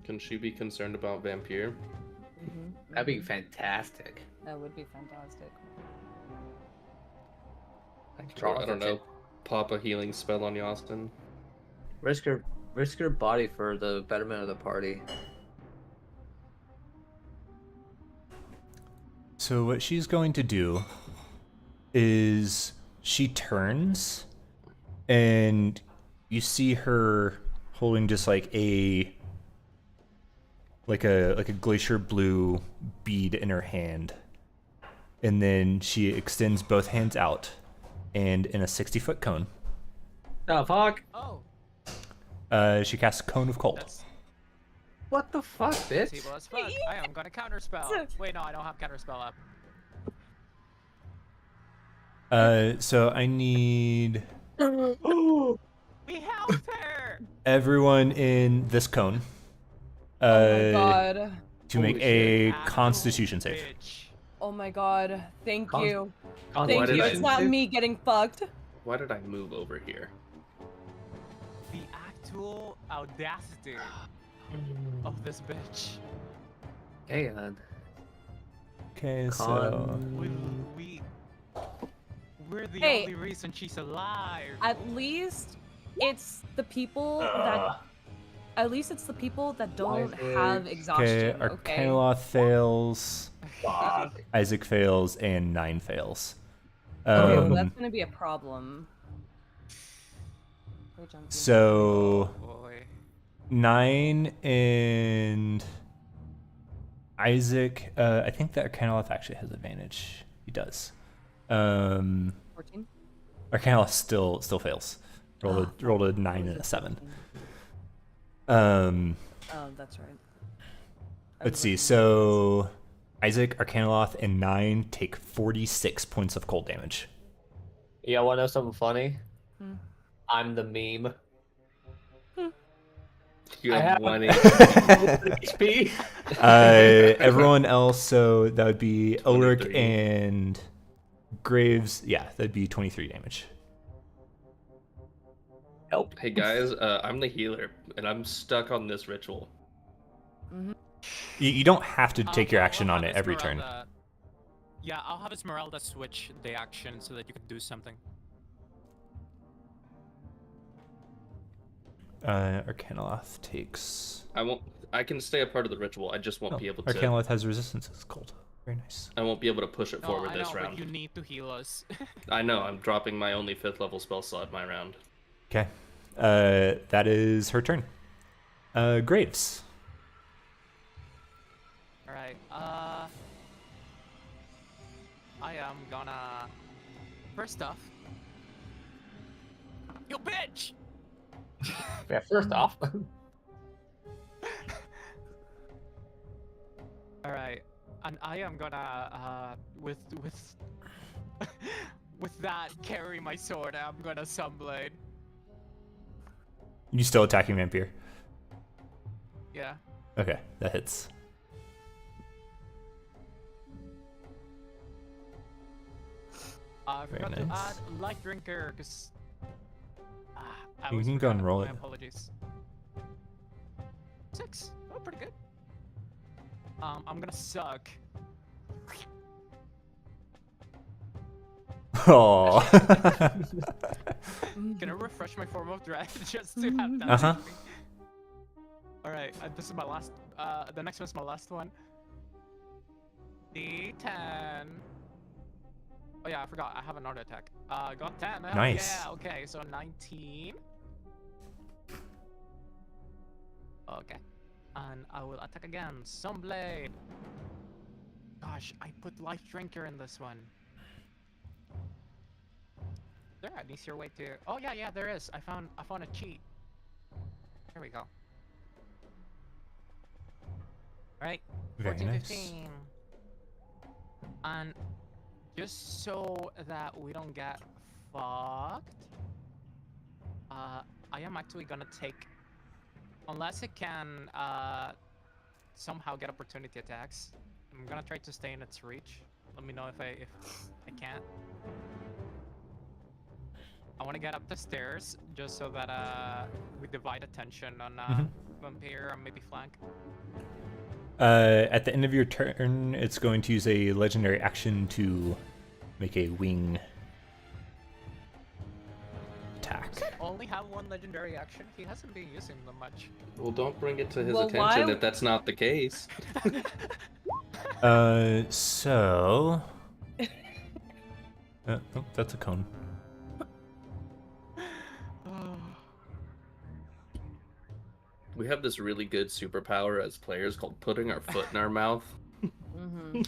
Speaker 1: Can she be concerned about Vampyr?
Speaker 6: That'd be fantastic.
Speaker 4: That would be fantastic.
Speaker 1: Or, I don't know. Pop a healing spell on Yastin.
Speaker 6: Risk her body for the betterment of the party.
Speaker 3: So what she's going to do is she turns and you see her holding just a glacier blue bead in her hand. And then she extends both hands out and in a 60-foot cone.
Speaker 6: Oh fuck!
Speaker 2: Oh,
Speaker 3: She casts Cone of Cold.
Speaker 2: that's
Speaker 6: What the fuck, bitch?
Speaker 2: evil as fuck. I am gonna counterspell. Wait, no, I don't have counterspell up.
Speaker 3: So I need
Speaker 2: We helped her!
Speaker 3: everyone in this cone
Speaker 4: Oh my god.
Speaker 3: to make
Speaker 6: Holy
Speaker 3: a
Speaker 2: Actual
Speaker 3: Constitution save.
Speaker 2: bitch.
Speaker 4: Oh my god. Thank
Speaker 6: Con-
Speaker 4: you.
Speaker 1: Why
Speaker 4: Thank
Speaker 1: did
Speaker 4: you.
Speaker 1: I-
Speaker 4: It's not me getting fucked.
Speaker 1: Why did I move over here?
Speaker 2: The actual audacity of this bitch.
Speaker 6: Hey, on.
Speaker 3: Okay, so
Speaker 6: Con-
Speaker 2: We're the
Speaker 4: Hey.
Speaker 2: only reason she's alive.
Speaker 4: At least it's the people that. At least it's the people that don't have
Speaker 3: okay,
Speaker 4: exhaustion. Okay.
Speaker 3: Arcanoloth fails,
Speaker 6: Fuck.
Speaker 3: Isaac fails, and 9 fails.
Speaker 4: Okay, well, that's gonna be a problem. Wait, Junkie.
Speaker 3: So
Speaker 2: Oh boy.
Speaker 3: 9 and Isaac. I think that Arcanoloth actually has advantage. He does.
Speaker 4: 14.
Speaker 3: Arcanoloth still fails. Rolled a 9 and a 7.
Speaker 4: Oh, that's right.
Speaker 3: Let's see. So Isaac, Arcanoloth, and 9 take 46 points of cold damage.
Speaker 6: Yeah, wanna know something funny?
Speaker 4: Hmm.
Speaker 6: I'm the meme.
Speaker 1: You
Speaker 6: I
Speaker 1: have
Speaker 6: have-
Speaker 1: 1
Speaker 6: HP.
Speaker 3: Everyone else, so that would be Ulrich
Speaker 1: 23.
Speaker 3: and Graves. Yeah, that'd be 23 damage.
Speaker 6: Help.
Speaker 1: Hey guys, I'm the healer, and I'm stuck on this ritual.
Speaker 3: You don't have to take your
Speaker 2: Well,
Speaker 3: action
Speaker 2: I'll
Speaker 3: on
Speaker 2: have
Speaker 3: it every turn.
Speaker 2: Esmeralda- Yeah, I'll have Esmeralda switch the action so that you can do something.
Speaker 3: Arcanoloth takes.
Speaker 1: I can stay a part of the ritual. I just won't
Speaker 3: Oh,
Speaker 1: be able to.
Speaker 3: Arcanoloth has resistance. It's cold. Very nice.
Speaker 1: I won't be able to push it
Speaker 2: No,
Speaker 1: forward
Speaker 2: I
Speaker 1: this
Speaker 2: know, but
Speaker 1: round.
Speaker 2: you need to heal us.
Speaker 1: I know. I'm dropping my only 5th level spell slot my round.
Speaker 3: Okay. That is her turn. Graves.
Speaker 2: Alright, I am gonna... First off... You bitch!
Speaker 5: Yeah, first off.
Speaker 2: Alright, and I am gonna, with with that, carry my sword, I'm gonna Sunblade.
Speaker 3: You still attacking Vampyr?
Speaker 2: Yeah.
Speaker 3: Okay, that hits.
Speaker 2: I
Speaker 3: Very
Speaker 2: forgot to
Speaker 3: nice.
Speaker 2: add Light Drinker, because... I
Speaker 3: You
Speaker 2: always
Speaker 3: can go and
Speaker 2: forgot.
Speaker 3: roll
Speaker 2: My
Speaker 3: it.
Speaker 2: apologies. 6. Oh, pretty good. I'm gonna suck.
Speaker 3: Oh.
Speaker 2: Can I refresh my form of dread just to have that?
Speaker 3: Uh-huh.
Speaker 2: Alright, this is my last. The next one's my last one. D10. Oh yeah, I forgot. I have another attack. Got 10. Hell
Speaker 3: Nice.
Speaker 2: Yeah. Okay, so 19. Okay, and I will attack again. Sunblade. Gosh, I put Life Drinker in this one. Is there an easier way to? Oh yeah, there is. I found a cheat. Here we go. Alright,
Speaker 3: Very
Speaker 2: 14,
Speaker 3: nice.
Speaker 2: 15. And just so that we don't get fucked, I am actually gonna take, unless it can somehow get opportunity attacks, I'm gonna try to stay in its reach. Let me know if I can't. I want to get up the stairs just so that we divide attention on Vampyr and maybe flank.
Speaker 3: At the end of your turn, it's going to use a legendary action to make a wing attack.
Speaker 2: Does it only have one legendary action? He hasn't been using them much.
Speaker 1: Well, don't bring it to his
Speaker 4: Well,
Speaker 1: attention
Speaker 4: why-
Speaker 1: if that's not the case.
Speaker 3: So. Oh, that's a cone.
Speaker 1: We have this really good superpower as players called putting our foot in our mouth.
Speaker 4: Mm-hmm.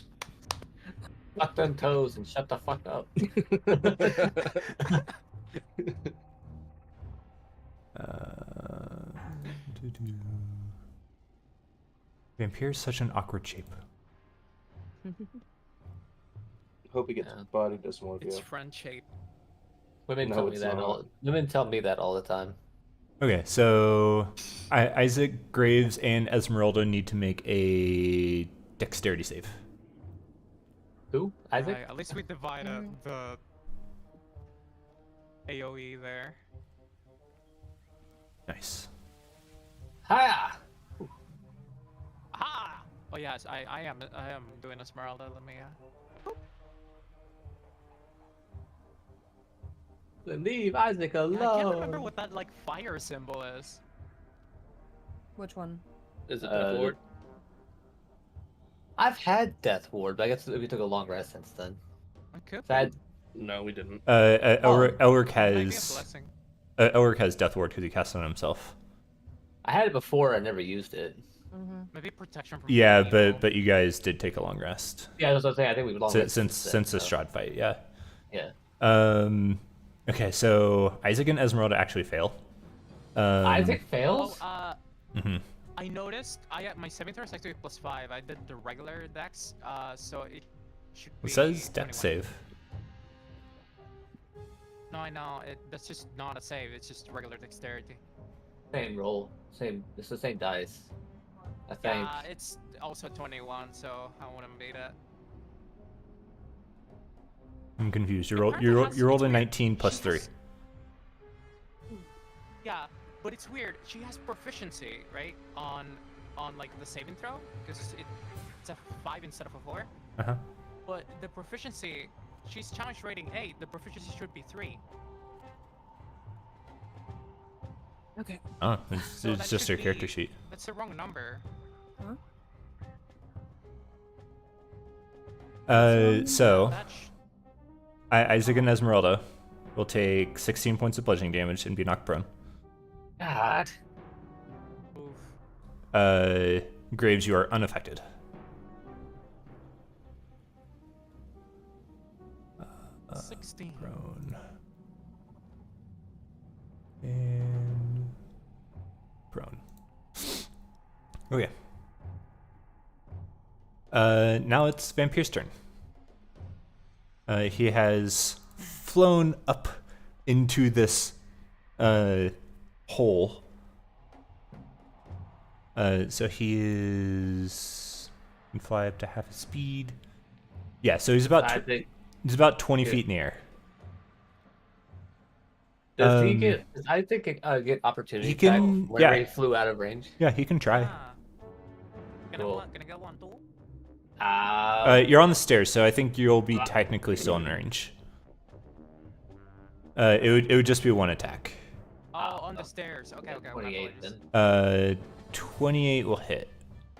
Speaker 5: Fuck them toes and shut the fuck up.
Speaker 3: Vampyr is such an awkward shape.
Speaker 1: Hope he gets
Speaker 5: Yeah.
Speaker 1: body dysmorphia.
Speaker 2: It's friend shape.
Speaker 5: Women
Speaker 1: No,
Speaker 5: tell me
Speaker 1: it's
Speaker 5: that
Speaker 1: not.
Speaker 5: all. Women tell me that all the time.
Speaker 3: Okay, so Isaac, Graves, and Esmeralda need to make a dexterity save.
Speaker 5: Who? Isaac?
Speaker 2: Right, at least we divided the AoE there.
Speaker 3: Nice.
Speaker 5: Hiya!
Speaker 2: Aha! Oh yes, I am doing Esmeralda. Let me
Speaker 5: Leave Isaac alone.
Speaker 2: Yeah, I can't remember what that like fire symbol is.
Speaker 4: Which one?
Speaker 1: Is it Death Lord?
Speaker 5: I've had Death Ward, but I guess we took a long rest since then.
Speaker 2: I could.
Speaker 5: So I had,
Speaker 1: No, we didn't.
Speaker 3: Elric
Speaker 2: Maybe a
Speaker 3: has
Speaker 2: blessing.
Speaker 3: Elric has Death Ward because he cast it on himself.
Speaker 5: I had it before. I never used it.
Speaker 4: Mm-hmm.
Speaker 2: Maybe protection from.
Speaker 3: Yeah,
Speaker 2: evil.
Speaker 3: but you guys did take a long rest
Speaker 5: Yeah, that's what I'm saying. I think we long rested
Speaker 3: since the
Speaker 5: so-
Speaker 3: Strahd fight. Yeah.
Speaker 5: Yeah.
Speaker 3: Okay, so Isaac and Esmeralda actually fail.
Speaker 5: Isaac
Speaker 2: Oh,
Speaker 5: fails.
Speaker 3: Mhm.
Speaker 2: I noticed. My saving throw is actually +5. I did the regular dex, so it should be.
Speaker 3: It says
Speaker 2: 21.
Speaker 3: dex save.
Speaker 2: No, I know. That's just not a save. It's just regular dexterity.
Speaker 5: Same roll. Same. It's the same dice. I think.
Speaker 2: Yeah, it's also 21, so I wouldn't beat it.
Speaker 3: I'm confused. You
Speaker 2: Apparently
Speaker 3: rolled
Speaker 2: has-
Speaker 3: you rolled a
Speaker 2: it's weird.
Speaker 3: 19 plus
Speaker 2: She
Speaker 3: 3.
Speaker 2: has- Yeah, but it's weird. She has proficiency, right, on on like the saving throw because it's a 5 instead of a 4.
Speaker 3: Uh-huh.
Speaker 2: But the proficiency, she's challenge rating 8. The proficiency should be 3.
Speaker 4: Okay.
Speaker 3: Oh,
Speaker 2: So
Speaker 3: it's
Speaker 2: that
Speaker 3: just
Speaker 2: should
Speaker 3: her character
Speaker 2: be-
Speaker 3: sheet.
Speaker 2: That's the wrong number.
Speaker 4: Huh?
Speaker 3: So
Speaker 2: That sh-
Speaker 3: Isaac and Esmeralda will take 16 points of bludgeoning damage and be knocked prone.
Speaker 6: God.
Speaker 2: Oof.
Speaker 3: Graves, you are unaffected.
Speaker 2: 16.
Speaker 3: Prone. And prone. Okay. Now it's Vampyr's turn. He has flown up into this hole. So he can fly up to half his speed. Yeah, so he's about
Speaker 6: I think.
Speaker 3: he's about 20
Speaker 6: Yeah.
Speaker 3: feet in the air.
Speaker 6: Does he
Speaker 3: Um,
Speaker 6: get? Does I think get opportunity
Speaker 3: he
Speaker 6: attack
Speaker 3: can-
Speaker 6: whenever
Speaker 3: yeah.
Speaker 6: he flew out of range?
Speaker 3: Yeah, he can try.
Speaker 2: Ah.
Speaker 6: Cool.
Speaker 2: Gonna go one too?
Speaker 3: You're on the stairs, so I think you'll be technically still in range. It would just be one attack.
Speaker 2: Oh, on the stairs. Okay, okay.
Speaker 6: 28
Speaker 2: apologies.
Speaker 6: then.
Speaker 3: 28 will hit.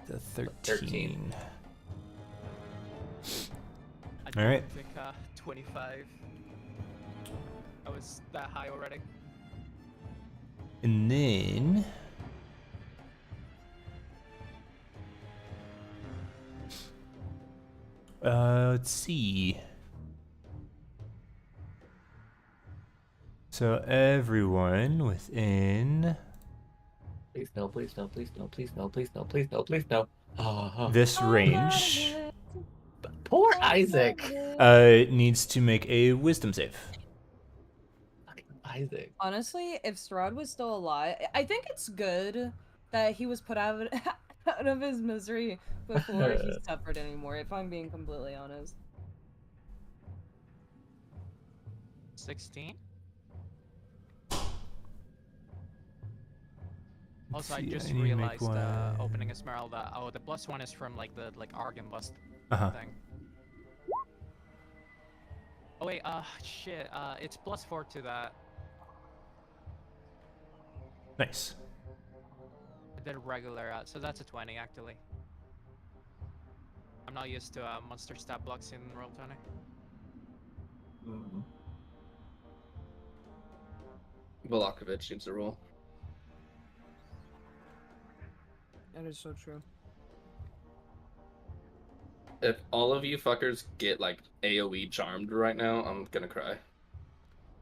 Speaker 3: The 13.
Speaker 6: 13.
Speaker 2: I
Speaker 3: All right.
Speaker 2: think 25. I was that high already.
Speaker 3: And then let's see. So everyone within
Speaker 6: Please no, please no, please no, please no, please no, please no, please no. Oh,
Speaker 3: this range
Speaker 6: poor Isaac.
Speaker 3: needs to make a wisdom save.
Speaker 6: Fucking Isaac.
Speaker 4: Honestly, if Strahd was still alive, I think it's good that he was put out out of his misery before he suffered anymore, if I'm being completely honest.
Speaker 2: 16. Also, I
Speaker 3: see,
Speaker 2: just
Speaker 3: I need to make
Speaker 2: realized
Speaker 3: one.
Speaker 2: opening Esmeralda. Oh, the +1 is from like the Argon Bust
Speaker 3: Uh-huh.
Speaker 2: thing. Oh wait, shit. It's +4 to that.
Speaker 3: Nice.
Speaker 2: The regular, so that's a 20 actually. I'm not used to monster stat blocks in Roll20.
Speaker 1: Milokovic needs a roll.
Speaker 4: That is so true.
Speaker 1: If all of you fuckers get like AoE charmed right now, I'm gonna cry.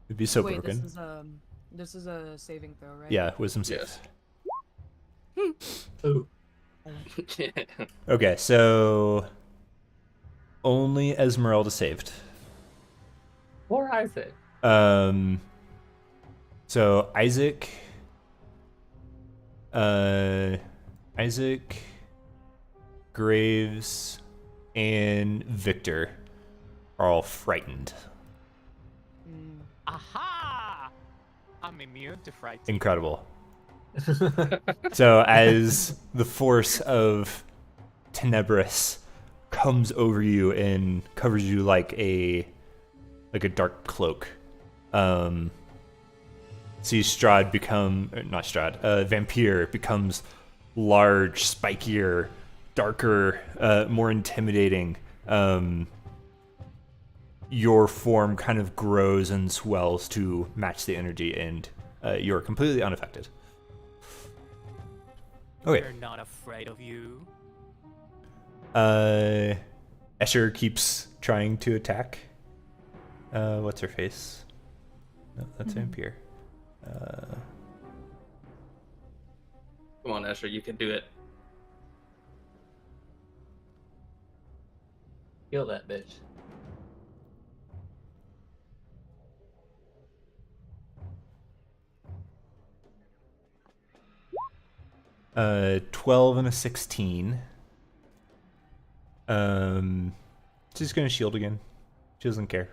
Speaker 3: It'd be so
Speaker 4: Wait,
Speaker 3: broken.
Speaker 4: this is a saving throw, right?
Speaker 3: Yeah, wisdom save.
Speaker 1: Yes.
Speaker 6: Ooh.
Speaker 3: Okay, so only Esmeralda saved.
Speaker 6: Poor Isaac.
Speaker 3: So Isaac, Graves, and Victor are all frightened.
Speaker 4: Mm.
Speaker 2: Aha! I'm immune to fright.
Speaker 3: Incredible. So as the force of Tenebris comes over you and covers you like a dark cloak, see Strahd become not Strahd, Vampyr becomes large, spikier, darker, more intimidating. Your form kind of grows and swells to match the energy, and you're completely unaffected. Okay.
Speaker 2: We're not afraid of you.
Speaker 3: Escher keeps trying to attack. What's her face? No, that's Vampyr.
Speaker 1: Come on, Escher, you can do it.
Speaker 6: Kill that bitch.
Speaker 3: Uh, 12 and a 16. She's gonna shield again. She doesn't care.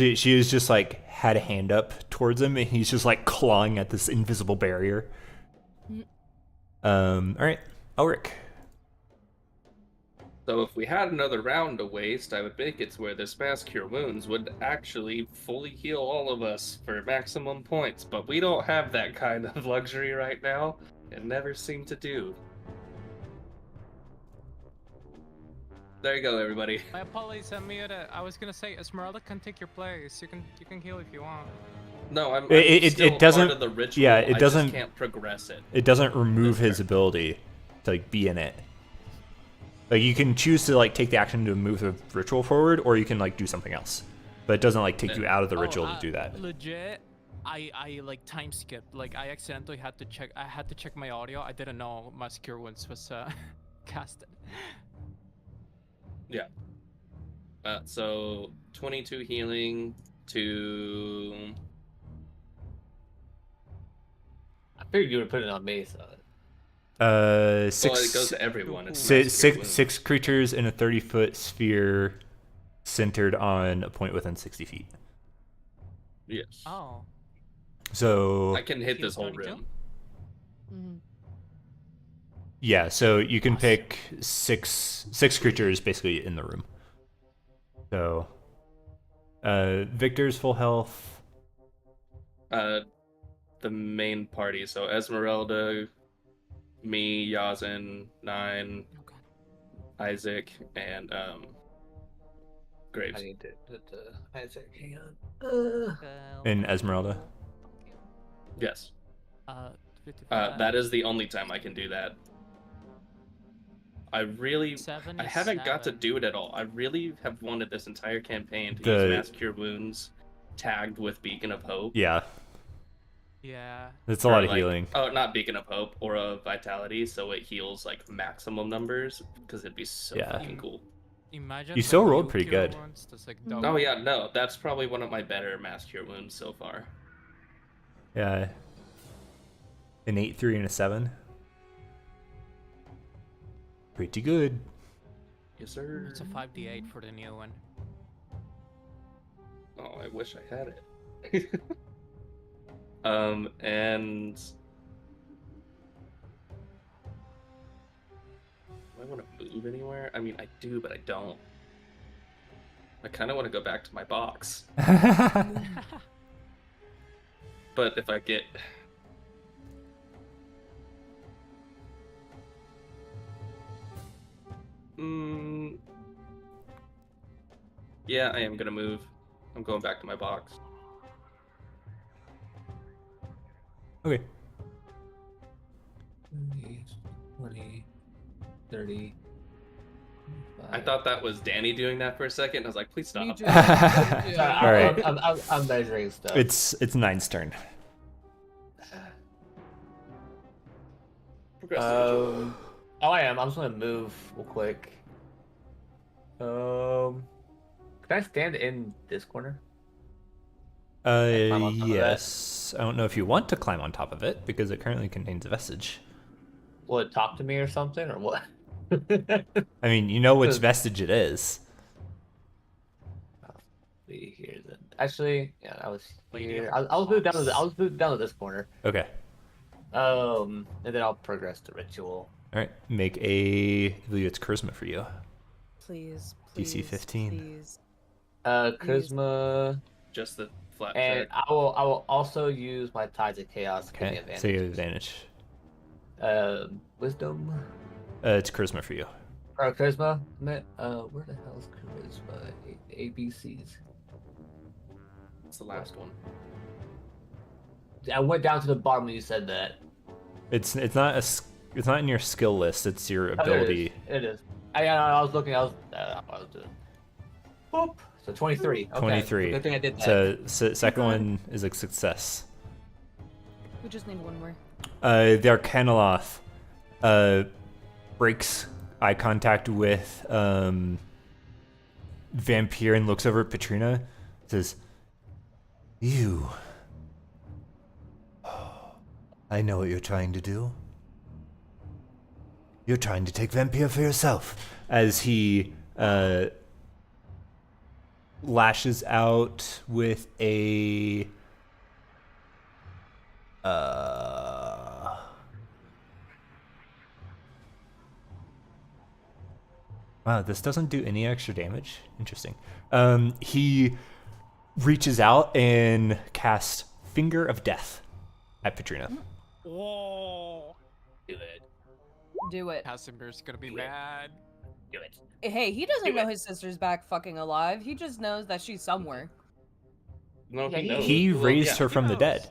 Speaker 3: She is just like had a hand up towards him, and he's just like clawing at this invisible barrier. All right, Ulrich.
Speaker 1: So if we had another round to waste, I would make it to where this Mass Cure Wounds would actually fully heal all of us for maximum points, but we don't have that kind of luxury right now. It never seemed to do. There you go, everybody.
Speaker 2: My apologies, Amira. I was gonna say Esmeralda can take your place. You can heal if you want.
Speaker 1: No, I'm
Speaker 3: It
Speaker 1: still
Speaker 3: doesn't.
Speaker 1: part of the ritual.
Speaker 3: Yeah, it
Speaker 1: I
Speaker 3: doesn't.
Speaker 1: just can't progress it.
Speaker 3: It doesn't remove his ability to like be in it. Like you can choose to like take the action to move the ritual forward, or you can like do something else. But it doesn't like take you out of the ritual to do that.
Speaker 2: Legit, I like time skipped. Like I accidentally had to check. I had to check my audio. I didn't know my Cure Wounds was casted.
Speaker 1: Yeah. So 22 healing to.
Speaker 5: I figured you were putting it on me, so.
Speaker 3: Six.
Speaker 1: Well, it goes to everyone. It's
Speaker 3: Six creatures in a 30-foot sphere, centered on a point within 60 feet.
Speaker 1: Yes.
Speaker 2: Oh.
Speaker 3: So.
Speaker 1: I can hit
Speaker 2: Heal
Speaker 1: this whole
Speaker 2: 22?
Speaker 1: room.
Speaker 4: Mm-hmm.
Speaker 3: Yeah, so you can pick six creatures basically in the room. So, Victor's full health.
Speaker 1: The main party. So Esmeralda, me, Yazin, 9,
Speaker 2: Okay.
Speaker 1: Isaac, and Graves.
Speaker 6: I need to Isaac, hang on.
Speaker 3: And Esmeralda.
Speaker 1: Yes.
Speaker 2: 55.
Speaker 1: That is the only time I can do that. I haven't got to
Speaker 2: 77.
Speaker 1: do it at all. I really have wanted this entire campaign to
Speaker 3: The-
Speaker 1: use Mass Cure Wounds tagged with Beacon of Hope.
Speaker 3: Yeah,
Speaker 2: Yeah.
Speaker 3: it's a
Speaker 1: Or,
Speaker 3: lot of
Speaker 1: like-
Speaker 3: healing.
Speaker 1: Oh, not Beacon of Hope, or a Vitality, so it heals like maximum numbers, because it'd be so
Speaker 3: Yeah.
Speaker 1: fucking cool.
Speaker 2: Imagine.
Speaker 3: You still
Speaker 2: the
Speaker 3: rolled
Speaker 2: new
Speaker 3: pretty
Speaker 2: Cure
Speaker 3: good.
Speaker 2: Wounds, that's like
Speaker 4: Mhm.
Speaker 1: Oh
Speaker 2: double.
Speaker 1: yeah, no, that's probably one of my better Mass Cure Wounds so far.
Speaker 3: Yeah. An 8, 3, and a 7. Pretty good.
Speaker 1: Yes, sir.
Speaker 2: It's a 5d8 for the new one.
Speaker 1: Oh, I wish I had it. And do I want to move anywhere? I mean, I do, but I don't. I kind of want to go back to my box, but if I get yeah, I am gonna move. I'm going back to my box.
Speaker 3: Okay.
Speaker 6: 20, 30.
Speaker 1: I thought that was Danny doing that for a second. I was like, please stop.
Speaker 4: Me too.
Speaker 3: All right.
Speaker 5: I'm measuring stuff.
Speaker 3: It's Nine's turn.
Speaker 1: Progressive.
Speaker 5: Oh, I am. I'm just gonna move real quick. Can I stand in this corner? climb on top of that?
Speaker 3: Yes. I don't know if you want to climb on top of it because it currently contains a vestige.
Speaker 5: Will it talk to me or something, or what?
Speaker 3: I mean, you know which vestige it is.
Speaker 5: See here then. Actually, yeah, I was
Speaker 2: Lady
Speaker 5: here.
Speaker 2: of
Speaker 5: I'll move down to
Speaker 2: Fox.
Speaker 5: I'll move down to this corner.
Speaker 3: Okay.
Speaker 5: And then I'll progress the ritual.
Speaker 3: All right. Make a. I believe it's charisma for you.
Speaker 4: Please,
Speaker 3: DC
Speaker 4: please,
Speaker 3: 15.
Speaker 4: please.
Speaker 5: Charisma,
Speaker 1: Just the flat
Speaker 5: and
Speaker 1: check.
Speaker 5: I will also use my Tides of Chaos to give me
Speaker 3: Okay. So you have
Speaker 5: advantage.
Speaker 3: advantage.
Speaker 5: Wisdom
Speaker 3: It's charisma for you.
Speaker 5: or charisma. Where the hell's charisma? ABCs.
Speaker 1: It's the last one.
Speaker 5: I went down to the bottom when you said that.
Speaker 3: It's not it's not in your skill list. It's your
Speaker 5: Oh,
Speaker 3: ability.
Speaker 5: It is. I was looking. I was doing. Boop. So 23. Okay.
Speaker 3: 23.
Speaker 5: Good thing I did that.
Speaker 3: So second one is a success.
Speaker 4: We just need one more.
Speaker 3: The Arcanoloth breaks eye contact with Vampyr and looks over at Petrina. Says, "You. I know what you're trying to do. You're trying to take Vampyr for yourself." As he lashes out with a wow, this doesn't do any extra damage. Interesting. He reaches out and casts Finger of Death at Petrina.
Speaker 2: Whoa.
Speaker 6: Do it.
Speaker 4: Do it.
Speaker 2: Casimir's gonna be
Speaker 6: Do it.
Speaker 2: mad.
Speaker 6: Do it.
Speaker 4: Hey, he doesn't
Speaker 6: Do
Speaker 4: know
Speaker 6: it.
Speaker 4: his sister's back fucking alive. He just knows that she's somewhere.
Speaker 1: No,
Speaker 6: Yeah,
Speaker 1: he knows.
Speaker 3: He
Speaker 1: Well,
Speaker 3: raised
Speaker 1: yeah,
Speaker 3: her
Speaker 1: he
Speaker 3: from the
Speaker 2: knows.
Speaker 3: dead.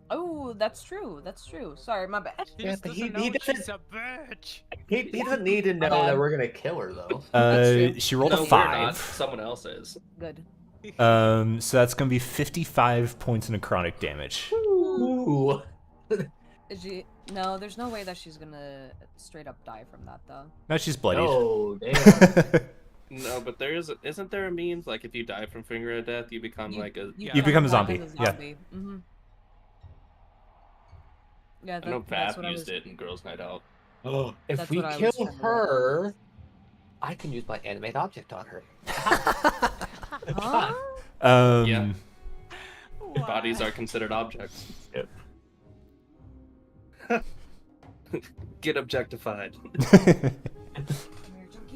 Speaker 4: Oh, that's true. That's true. Sorry, my bad.
Speaker 2: He
Speaker 6: Yeah,
Speaker 2: just
Speaker 6: but
Speaker 2: doesn't
Speaker 6: he
Speaker 2: know
Speaker 6: doesn't-
Speaker 2: she's a bitch.
Speaker 6: He doesn't need to know
Speaker 4: bad.
Speaker 6: that we're gonna kill her though.
Speaker 4: That's true.
Speaker 3: She rolled
Speaker 1: No,
Speaker 3: a
Speaker 1: we're
Speaker 3: 5.
Speaker 1: not. Someone else is.
Speaker 4: Good.
Speaker 3: So that's gonna be 55 points of necrotic damage.
Speaker 6: Ooh.
Speaker 4: Is she? No, there's no way that she's gonna straight up die from that though.
Speaker 3: Now she's bloodied.
Speaker 6: Oh damn.
Speaker 1: No, but isn't there a means like if you die from Finger of Death, you become like a
Speaker 2: You
Speaker 3: You become a
Speaker 4: back
Speaker 3: zombie.
Speaker 4: as
Speaker 3: Yeah.
Speaker 4: Mm-hmm. Yeah,
Speaker 1: I know
Speaker 4: that's
Speaker 1: Vav
Speaker 4: what I
Speaker 1: used
Speaker 4: was.
Speaker 1: it in Girls' Night Out.
Speaker 6: Oh, if
Speaker 4: That's
Speaker 6: we
Speaker 4: what I was
Speaker 6: kill
Speaker 4: trying to do.
Speaker 6: her, I can use my animate object on her.
Speaker 4: Huh?
Speaker 1: Yeah. Bodies are considered objects.
Speaker 6: Yep.
Speaker 1: Get objectified.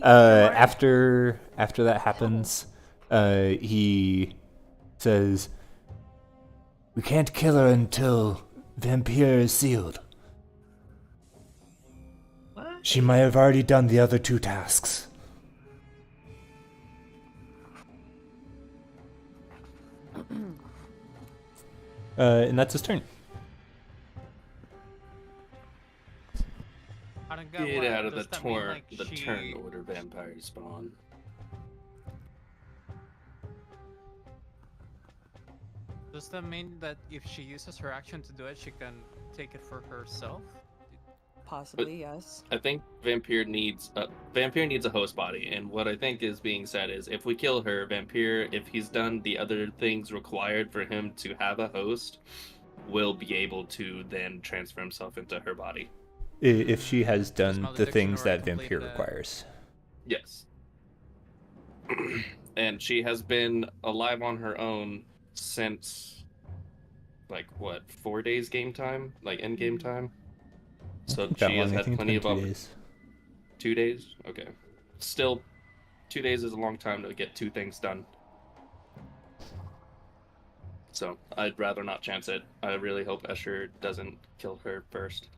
Speaker 3: After that happens, he says, "We can't kill her until Vampyr is sealed.
Speaker 6: What?
Speaker 3: She might have already done the other 2 tasks." And that's his turn.
Speaker 2: I don't get
Speaker 1: Get
Speaker 2: why.
Speaker 1: out of the
Speaker 2: Does that mean, like,
Speaker 1: the
Speaker 2: she-
Speaker 1: turn order vampires spawn.
Speaker 2: Does that mean that if she uses her action to do it, she can take it for herself?
Speaker 4: Possibly, yes.
Speaker 1: I think Vampyr needs a host body, and what I think is being said is if we kill her, Vampyr, if he's done the other things required for him to have a host, will be able to then transfer himself into her body.
Speaker 3: If she has done the
Speaker 2: Malediction
Speaker 3: things
Speaker 2: or
Speaker 3: that
Speaker 2: complete
Speaker 3: Vampyr
Speaker 2: the-
Speaker 3: requires.
Speaker 1: Yes. And she has been alive on her own since, like, what, 4 days game time? Like, end game time? So
Speaker 3: Not that
Speaker 1: she has
Speaker 3: long, I
Speaker 1: had
Speaker 3: think it's
Speaker 1: plenty
Speaker 3: been
Speaker 1: of
Speaker 3: 2 days.
Speaker 1: 2 days? Okay. Still, 2 days is a long time to get 2 things done. So, I'd rather not chance it. I really hope Escher doesn't kill her first.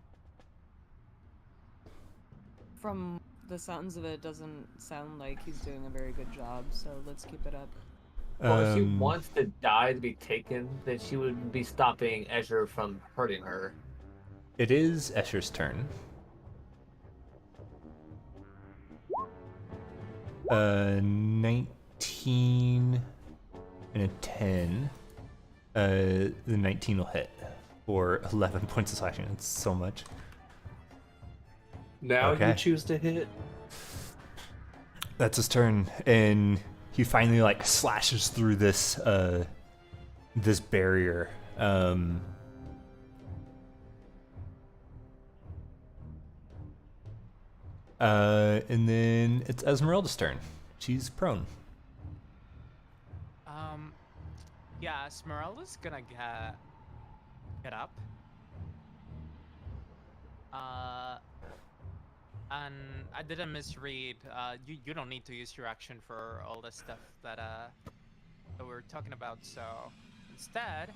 Speaker 4: From the sounds of it, doesn't sound like he's doing a very good job. So let's keep it up.
Speaker 6: Well, if she wants to die to be taken, then she would be stopping Ezra from hurting her.
Speaker 3: It is Escher's turn. 19 and a 10. The 19 will hit for 11 points of slashing. It's so much.
Speaker 1: Now
Speaker 3: Okay.
Speaker 1: you choose to hit?
Speaker 3: That's his turn, and he finally like slashes through this this barrier. And then it's Esmeralda's turn. She's prone.
Speaker 2: Yeah, Esmeralda's gonna get up. And I didn't misread. You don't need to use your action for all the stuff that that we're talking about. So instead,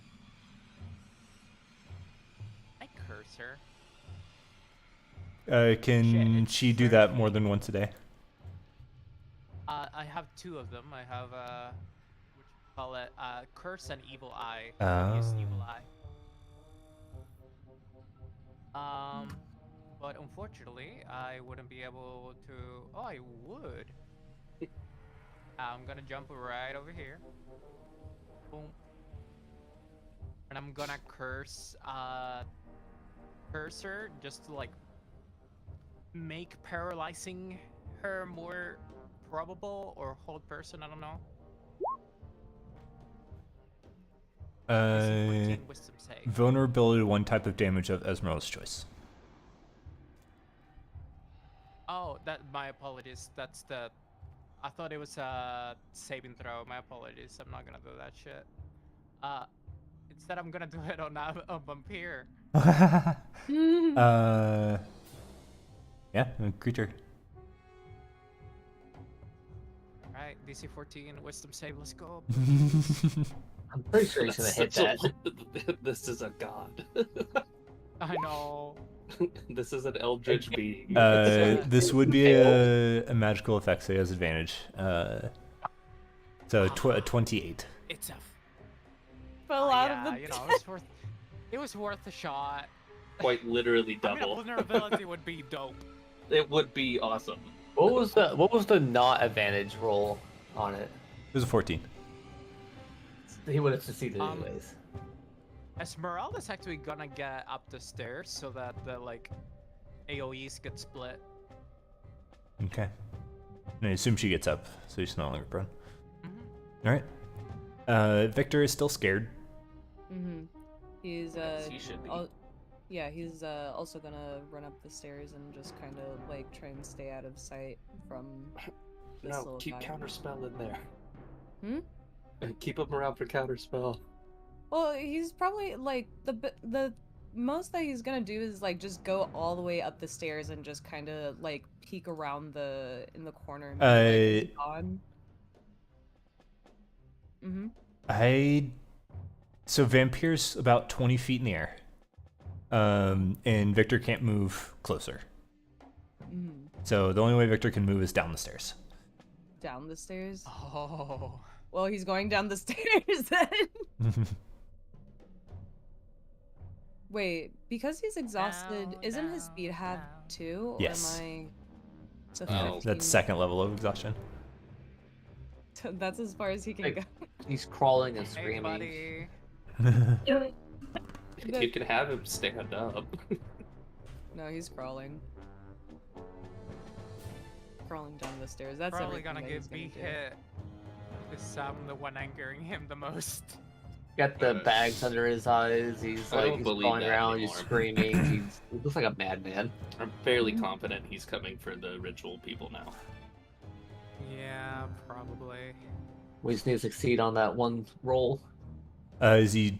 Speaker 2: I curse her.
Speaker 3: Can
Speaker 2: Shit,
Speaker 3: she do
Speaker 2: it's
Speaker 3: that more than once a day?
Speaker 2: I have 2 of them. I have what you call it, curse and evil eye.
Speaker 3: Oh.
Speaker 2: Use evil eye. But unfortunately, I wouldn't be able to. Oh, I would. I'm gonna jump right over here. Boom. And I'm gonna curse her just to like make paralyzing her more probable, or hold person, I don't know. DC 14 wisdom save.
Speaker 3: Vulnerability to one type of damage of Esmeralda's choice.
Speaker 2: Oh, my apologies. That's the I thought it was a saving throw. My apologies. I'm not gonna do that shit. Instead, I'm gonna do it on a Vampyr.
Speaker 3: Yeah, a creature.
Speaker 2: Alright, DC 14, Wisdom save, let's go.
Speaker 5: I'm pretty sure he's gonna hit that.
Speaker 1: This is a god.
Speaker 2: I know.
Speaker 1: This is an eldritch being.
Speaker 3: This would be a magical effect, so he has advantage. So 28.
Speaker 2: It's a.
Speaker 4: Fell out
Speaker 2: Yeah,
Speaker 4: of the
Speaker 2: you know, it was worth a shot.
Speaker 1: Quite literally
Speaker 2: I mean, a
Speaker 1: double.
Speaker 2: vulnerability would be dope.
Speaker 1: It would be awesome.
Speaker 5: What was the not advantage roll on it?
Speaker 3: It was a 14.
Speaker 5: He would have succeeded
Speaker 2: Um,
Speaker 5: anyways.
Speaker 2: Esmeralda's actually gonna get up the stairs so that the like AoEs get split.
Speaker 3: Okay. And I assume she gets up, so she's no longer prone.
Speaker 2: Mm-hmm.
Speaker 3: Alright. Victor is still scared.
Speaker 4: Mm-hmm. He's
Speaker 1: As he should be.
Speaker 4: yeah, he's also gonna run up the stairs and just kind of like try and stay out of sight from this
Speaker 1: No,
Speaker 4: little
Speaker 1: keep
Speaker 4: guy.
Speaker 1: counterspell in there.
Speaker 4: Hmm?
Speaker 1: Keep him around for counterspell.
Speaker 4: Well, he's probably like the most that he's gonna do is like just go all the way up the stairs and just kind of like peek around in the corner. And be like, "Is he gone?" Mm-hmm.
Speaker 3: So Vampyr's about 20 feet in the air. And Victor can't move closer.
Speaker 4: Mm.
Speaker 3: So the only way Victor can move is down the stairs.
Speaker 4: Down the stairs.
Speaker 2: Oh.
Speaker 4: Well, he's going down the stairs then. Wait, because he's exhausted,
Speaker 2: Down,
Speaker 4: isn't his
Speaker 2: down,
Speaker 4: speed half
Speaker 2: down.
Speaker 4: too?
Speaker 3: Yes.
Speaker 4: Or am I? So
Speaker 1: Oh.
Speaker 4: 15?
Speaker 3: That's second level of exhaustion.
Speaker 4: That's as far as he can
Speaker 5: Like-
Speaker 4: go.
Speaker 5: He's crawling and
Speaker 2: Hey,
Speaker 5: screaming.
Speaker 2: buddy.
Speaker 1: You can have him stand up.
Speaker 4: No, he's crawling. Crawling down the stairs. That's
Speaker 2: Probably
Speaker 4: everything
Speaker 2: gonna
Speaker 4: that
Speaker 2: get
Speaker 4: he's
Speaker 2: be
Speaker 4: do.
Speaker 2: hit. Because I'm the one anchoring him the most.
Speaker 5: Got the bags under his eyes. He's
Speaker 1: I
Speaker 5: like
Speaker 1: don't
Speaker 5: he's
Speaker 1: believe
Speaker 5: crawling
Speaker 1: that
Speaker 5: around. He's
Speaker 1: anymore.
Speaker 5: screaming. He looks like a madman.
Speaker 1: I'm fairly confident he's coming for the ritual people now.
Speaker 2: Yeah, probably.
Speaker 5: We just need to succeed on that one roll.
Speaker 3: Is he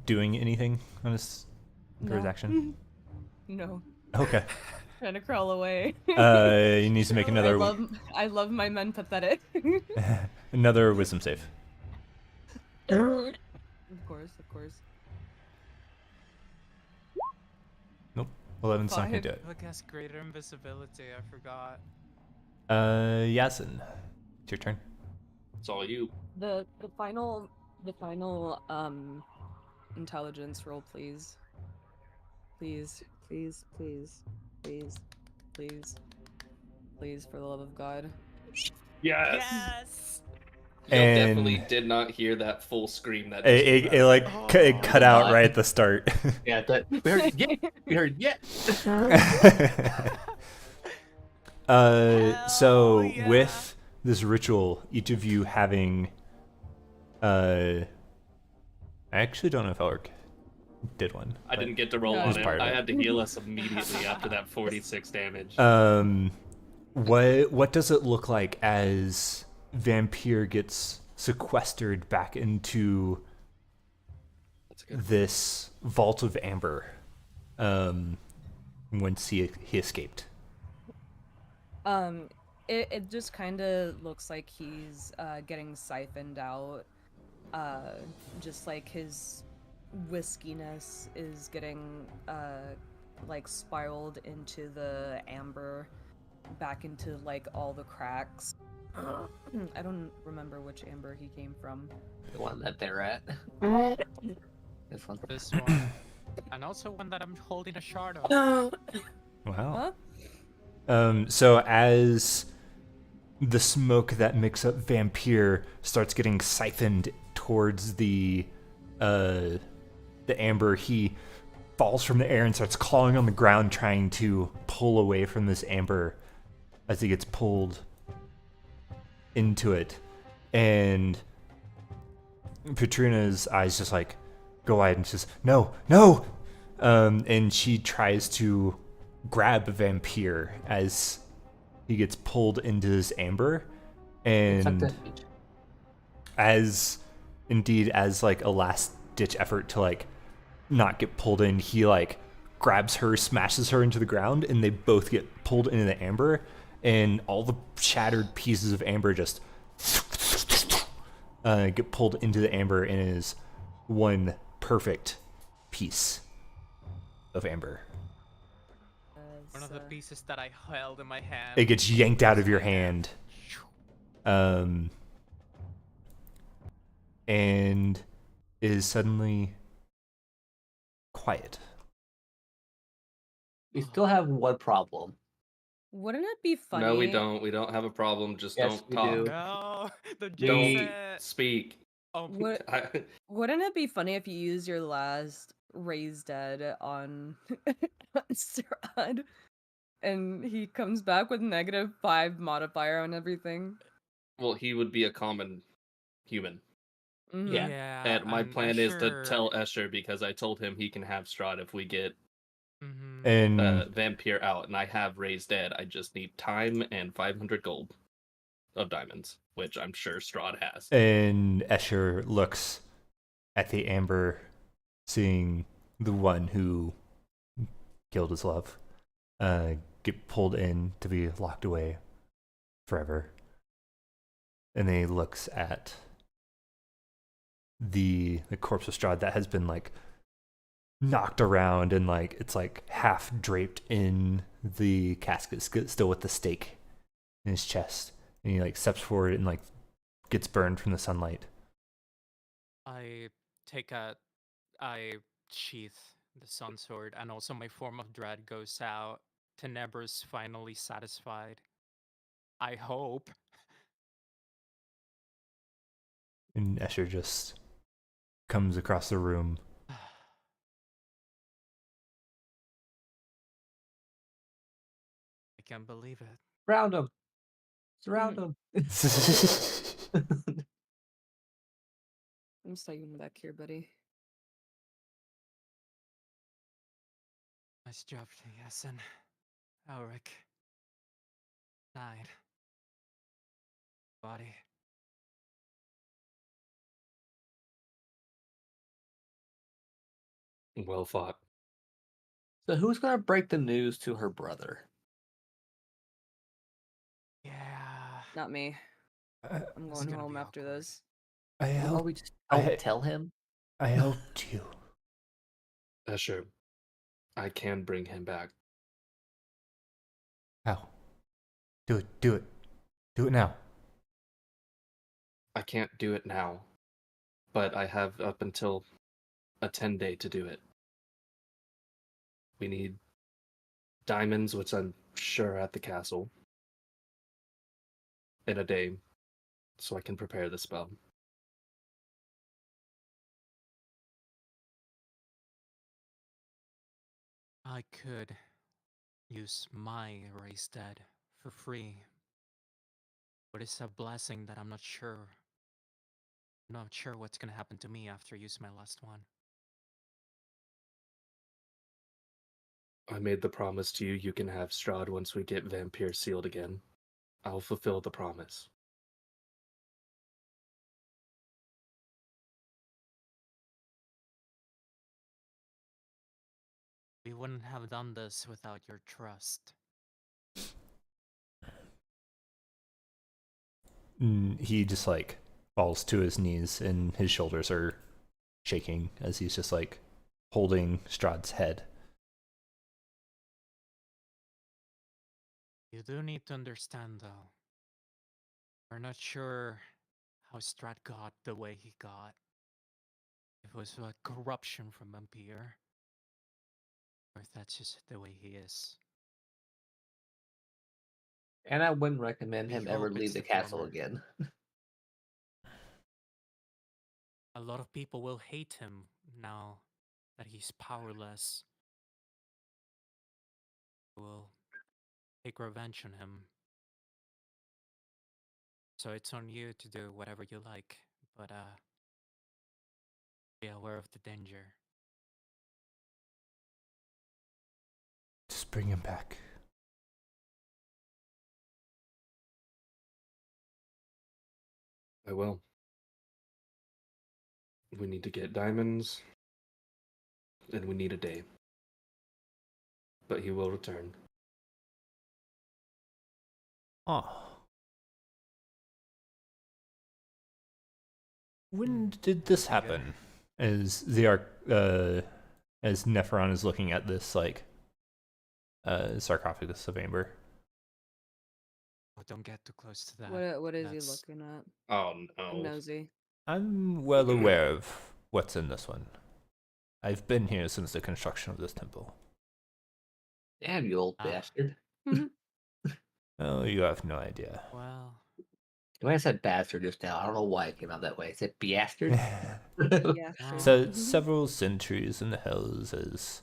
Speaker 3: doing anything on his for his
Speaker 4: No.
Speaker 3: action?
Speaker 4: No,
Speaker 3: Okay.
Speaker 4: trying to crawl away.
Speaker 3: He needs to make
Speaker 4: I
Speaker 3: another
Speaker 4: love my men pathetic.
Speaker 3: another wisdom save.
Speaker 4: Of course.
Speaker 3: 11's not gonna
Speaker 4: Five.
Speaker 3: do it.
Speaker 2: Look, has greater invisibility, I forgot.
Speaker 3: Yasin, it's your turn.
Speaker 1: It's all you.
Speaker 4: The final intelligence roll, please. Please, for the love of God.
Speaker 2: Yes!
Speaker 1: You
Speaker 3: And-
Speaker 1: definitely did not hear that full scream that
Speaker 3: It it cut out right at the start.
Speaker 5: Yeah, that we heard. Yeah, we heard. Yeah.
Speaker 3: So
Speaker 2: yeah.
Speaker 3: with this ritual, each of you having, I actually don't know if Elric did one.
Speaker 1: I
Speaker 3: but-
Speaker 1: didn't get to roll
Speaker 4: No,
Speaker 1: on
Speaker 3: was
Speaker 1: it.
Speaker 3: part of
Speaker 1: I
Speaker 3: it.
Speaker 1: had to heal us immediately after that 46 damage.
Speaker 3: What does it look like as Vampyr gets sequestered back into
Speaker 1: That's good.
Speaker 3: this vault of amber? Once he escaped.
Speaker 4: It just kind of looks like he's getting siphoned out. Just like his whiskiness is getting like spiraled into the amber, back into like all the cracks. I don't remember which amber he came from.
Speaker 5: The one that they're at. This one.
Speaker 2: This one. And also one that I'm holding a shard of.
Speaker 3: Wow.
Speaker 4: Huh?
Speaker 3: So as the smoke that makes up Vampyr starts getting siphoned towards the amber, he falls from the air and starts clawing on the ground, trying to pull away from this amber as he gets pulled into it. And Petrina's eyes just like go wide and she's no. And she tries to grab Vampyr as he gets pulled into this amber,
Speaker 5: It's like
Speaker 3: And
Speaker 5: that beach.
Speaker 3: as like a last ditch effort to like not get pulled in, he like grabs her, smashes her into the ground, and they both get pulled into the amber, and all the shattered pieces of amber just get pulled into the amber, and it is one perfect piece of amber.
Speaker 2: One of the pieces that I held in my hand.
Speaker 3: It gets yanked out of your
Speaker 2: my hand.
Speaker 3: hand, and is suddenly quiet.
Speaker 5: We still have one problem.
Speaker 4: Wouldn't it be funny?
Speaker 1: No, we don't. We don't have a problem. Just
Speaker 5: Yes,
Speaker 1: don't
Speaker 5: we
Speaker 1: talk.
Speaker 5: do.
Speaker 2: No, the
Speaker 1: Don't
Speaker 2: jinx.
Speaker 1: speak.
Speaker 2: Oh,
Speaker 4: What,
Speaker 1: I,
Speaker 4: wouldn't it be funny if you used your last raise dead on Strahd and he comes back with -5 modifier on everything?
Speaker 1: well, he would be a common human.
Speaker 4: Mhm.
Speaker 5: Yeah.
Speaker 2: yeah.
Speaker 1: And my
Speaker 2: I'm
Speaker 1: plan is to
Speaker 2: sure.
Speaker 1: tell Escher because I told him he can have Strahd if we get
Speaker 2: Mhm.
Speaker 3: And
Speaker 1: Vampyr out, and I have raised dead. I just need time and 500 gold of diamonds, which I'm sure Strahd has.
Speaker 3: And Escher looks at the amber, seeing the one who killed his love get pulled in to be locked away forever. And then he looks at the corpse of Strahd that has been like knocked around, and like it's like half draped in the casket, still with the stake in his chest. And he like steps forward and like gets burned from the sunlight.
Speaker 2: I sheath the sun sword, and also my form of dread goes out. Tenebra's finally satisfied. I hope.
Speaker 3: And Escher just comes across the room.
Speaker 2: I can't believe it.
Speaker 5: Surround him. Surround him.
Speaker 4: I'm staying back here, buddy.
Speaker 2: Nice job, Yasin. Elric. Died. Body.
Speaker 1: Well fought.
Speaker 5: So who's gonna break the news to her brother?
Speaker 2: Yeah.
Speaker 4: Not me.
Speaker 3: I,
Speaker 4: I'm
Speaker 2: This is
Speaker 4: going
Speaker 2: gonna
Speaker 4: home
Speaker 2: be
Speaker 4: after
Speaker 2: awkward.
Speaker 4: this.
Speaker 3: I
Speaker 5: Or
Speaker 3: helped.
Speaker 5: we just
Speaker 3: I-
Speaker 5: tell him?
Speaker 3: I helped you.
Speaker 1: Escher, I can bring him back.
Speaker 3: How? Do it. Do it. Do it now.
Speaker 1: I can't do it now, but I have up until a 10-day to do it. We need diamonds, which I'm sure are at the castle, in a day, so I can prepare the spell.
Speaker 2: I could use my race dead for free. But it's a blessing that I'm not sure. I'm not sure what's gonna happen to me after I use my last one.
Speaker 1: I made the promise to you. You can have Strahd once we get Vampyr sealed again. I'll fulfill the promise.
Speaker 2: We wouldn't have done this without your trust.
Speaker 3: He just like falls to his knees, and his shoulders are shaking as he's just like holding Strahd's head.
Speaker 2: You do need to understand, though. We're not sure how Strahd got the way he got. If it was like corruption from Vampyr, or if that's just the way he is.
Speaker 5: And I wouldn't recommend
Speaker 2: We
Speaker 5: him ever
Speaker 2: hope it's
Speaker 5: leave the
Speaker 2: the
Speaker 5: castle
Speaker 2: former.
Speaker 5: again.
Speaker 2: A lot of people will hate him now that he's powerless. Will take revenge on him. So it's on you to do whatever you like, but be aware of the danger.
Speaker 3: Just bring him back.
Speaker 1: I will. We need to get diamonds, and we need a day. But he will return.
Speaker 3: Oh. When did this happen? As as Nephron is looking at this like sarcophagus of amber.
Speaker 2: Oh, don't get too close to that.
Speaker 4: What is he
Speaker 2: That's-
Speaker 4: looking at?
Speaker 1: Oh
Speaker 4: I'm
Speaker 1: no.
Speaker 4: nosy.
Speaker 3: I'm well aware of what's in this one. I've been here since the construction of this temple.
Speaker 5: Damn you, old
Speaker 2: Ah.
Speaker 5: bastard.
Speaker 3: Oh, you have no idea.
Speaker 2: Well,
Speaker 5: When I said bastard just now, I don't know why it came out that way. I said bastard.
Speaker 4: Yeah,
Speaker 2: Ah.
Speaker 4: sure.
Speaker 3: So several centuries in the hills as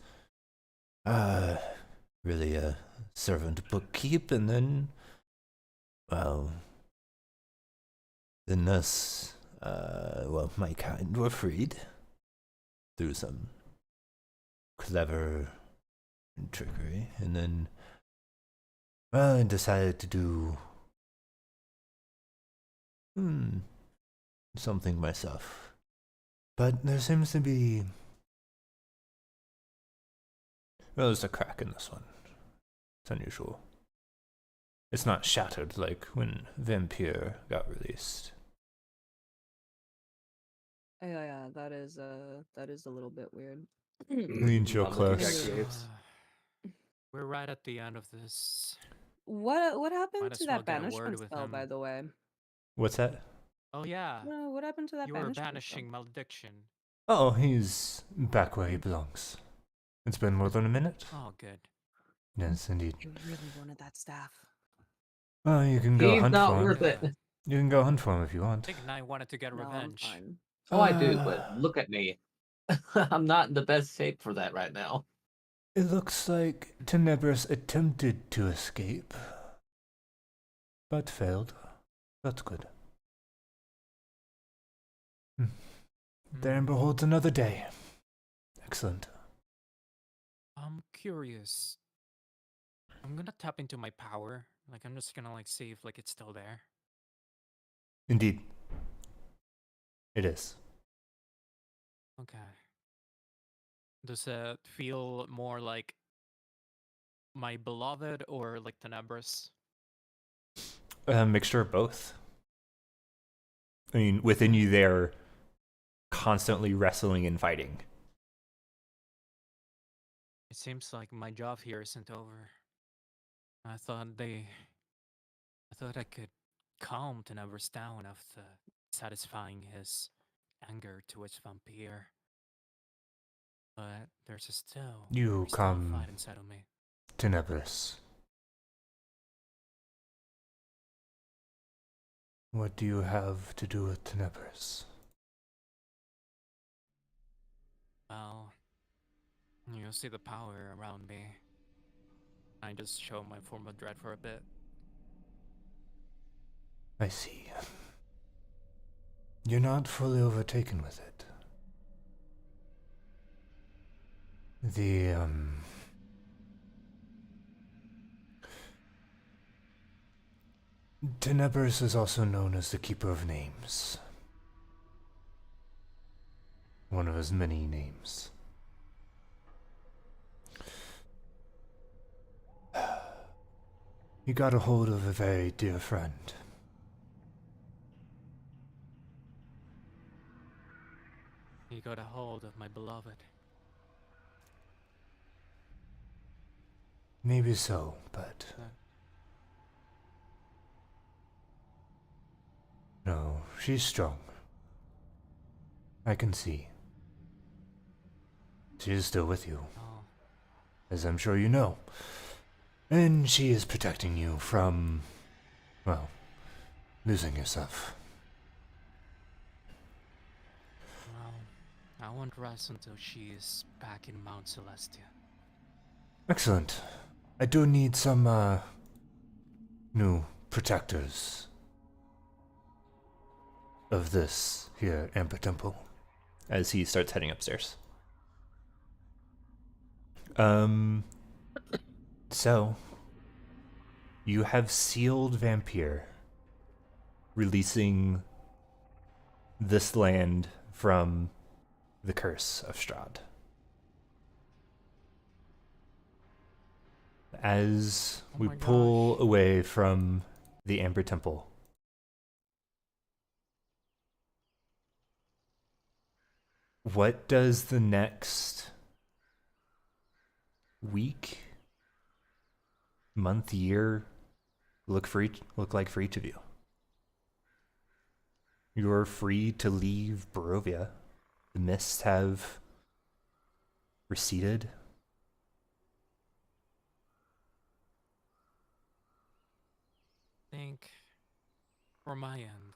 Speaker 3: really a servant bookkeep, and then well, then us my kind were freed through some clever trickery, and then I decided to do something myself. But there seems to be there's a crack in this one. It's unusual. It's not shattered like when Vampyr got released.
Speaker 4: Yeah, that is a little bit weird.
Speaker 3: Lean your
Speaker 1: Not looking
Speaker 3: close.
Speaker 1: at Graves.
Speaker 2: we're right at the end of this.
Speaker 4: What happened
Speaker 2: Might
Speaker 4: to
Speaker 2: as well
Speaker 4: that
Speaker 2: get a word
Speaker 4: banishment
Speaker 2: with
Speaker 4: spell,
Speaker 2: him.
Speaker 4: by the way?
Speaker 3: What's that?
Speaker 2: Oh yeah,
Speaker 4: No, what happened to that
Speaker 2: you were
Speaker 4: banishment
Speaker 2: banishing malediction.
Speaker 3: Oh, he's back where he belongs. It's been more than a minute.
Speaker 2: Oh, good.
Speaker 3: Yes, indeed.
Speaker 4: spell? I really wanted that staff.
Speaker 3: Well, you can go
Speaker 5: He's
Speaker 3: hunt
Speaker 5: not
Speaker 3: for him.
Speaker 5: worth it.
Speaker 3: You can go hunt for him if you
Speaker 2: I
Speaker 3: want.
Speaker 2: think I wanted to get
Speaker 4: No, I'm
Speaker 2: revenge.
Speaker 4: fine.
Speaker 5: Oh, I do, but look at me. I'm not in the best shape for that right now.
Speaker 3: It looks like Tenebris attempted to escape, but failed. That's good. There beholds another day. Excellent.
Speaker 2: I'm curious. I'm gonna tap into my power. Like I'm just gonna like see if like it's still there.
Speaker 3: Indeed. It is.
Speaker 2: Okay. Does it feel more like my beloved or like Tenebris?
Speaker 3: A mixture of both. I mean, within you, they're constantly wrestling and fighting.
Speaker 2: It seems like my job here isn't over. I thought I could calm Tenebris down after satisfying his anger towards Vampyr. But there's still a fight inside of me.
Speaker 3: Tenebris. What do you have to do with Tenebris?
Speaker 2: Well, you see the power around me. I just show my form of dread for a bit.
Speaker 3: I see. You're not fully overtaken with it. Tenebris is also known as the Keeper of Names. One of his many names. He got a hold of a very dear friend.
Speaker 2: He got a hold of my beloved.
Speaker 3: Maybe so, but no, she's strong. I can see. She is still with you,
Speaker 2: Oh,
Speaker 3: as I'm sure you know. And she is protecting you from, well, losing yourself.
Speaker 2: well, I won't rest until she is back in Mount Celestia.
Speaker 3: Excellent. I do need some, new protectors of this here Amber Temple. As he starts heading upstairs. So, you have sealed Vampyr, releasing this land from the curse of Strahd. As
Speaker 2: Oh
Speaker 3: we
Speaker 2: my
Speaker 3: pull
Speaker 2: gosh.
Speaker 3: away from the Amber Temple, what does the next week, month, year look like for each of you? You're free to leave Barovia. The mists have receded.
Speaker 2: Think from my end,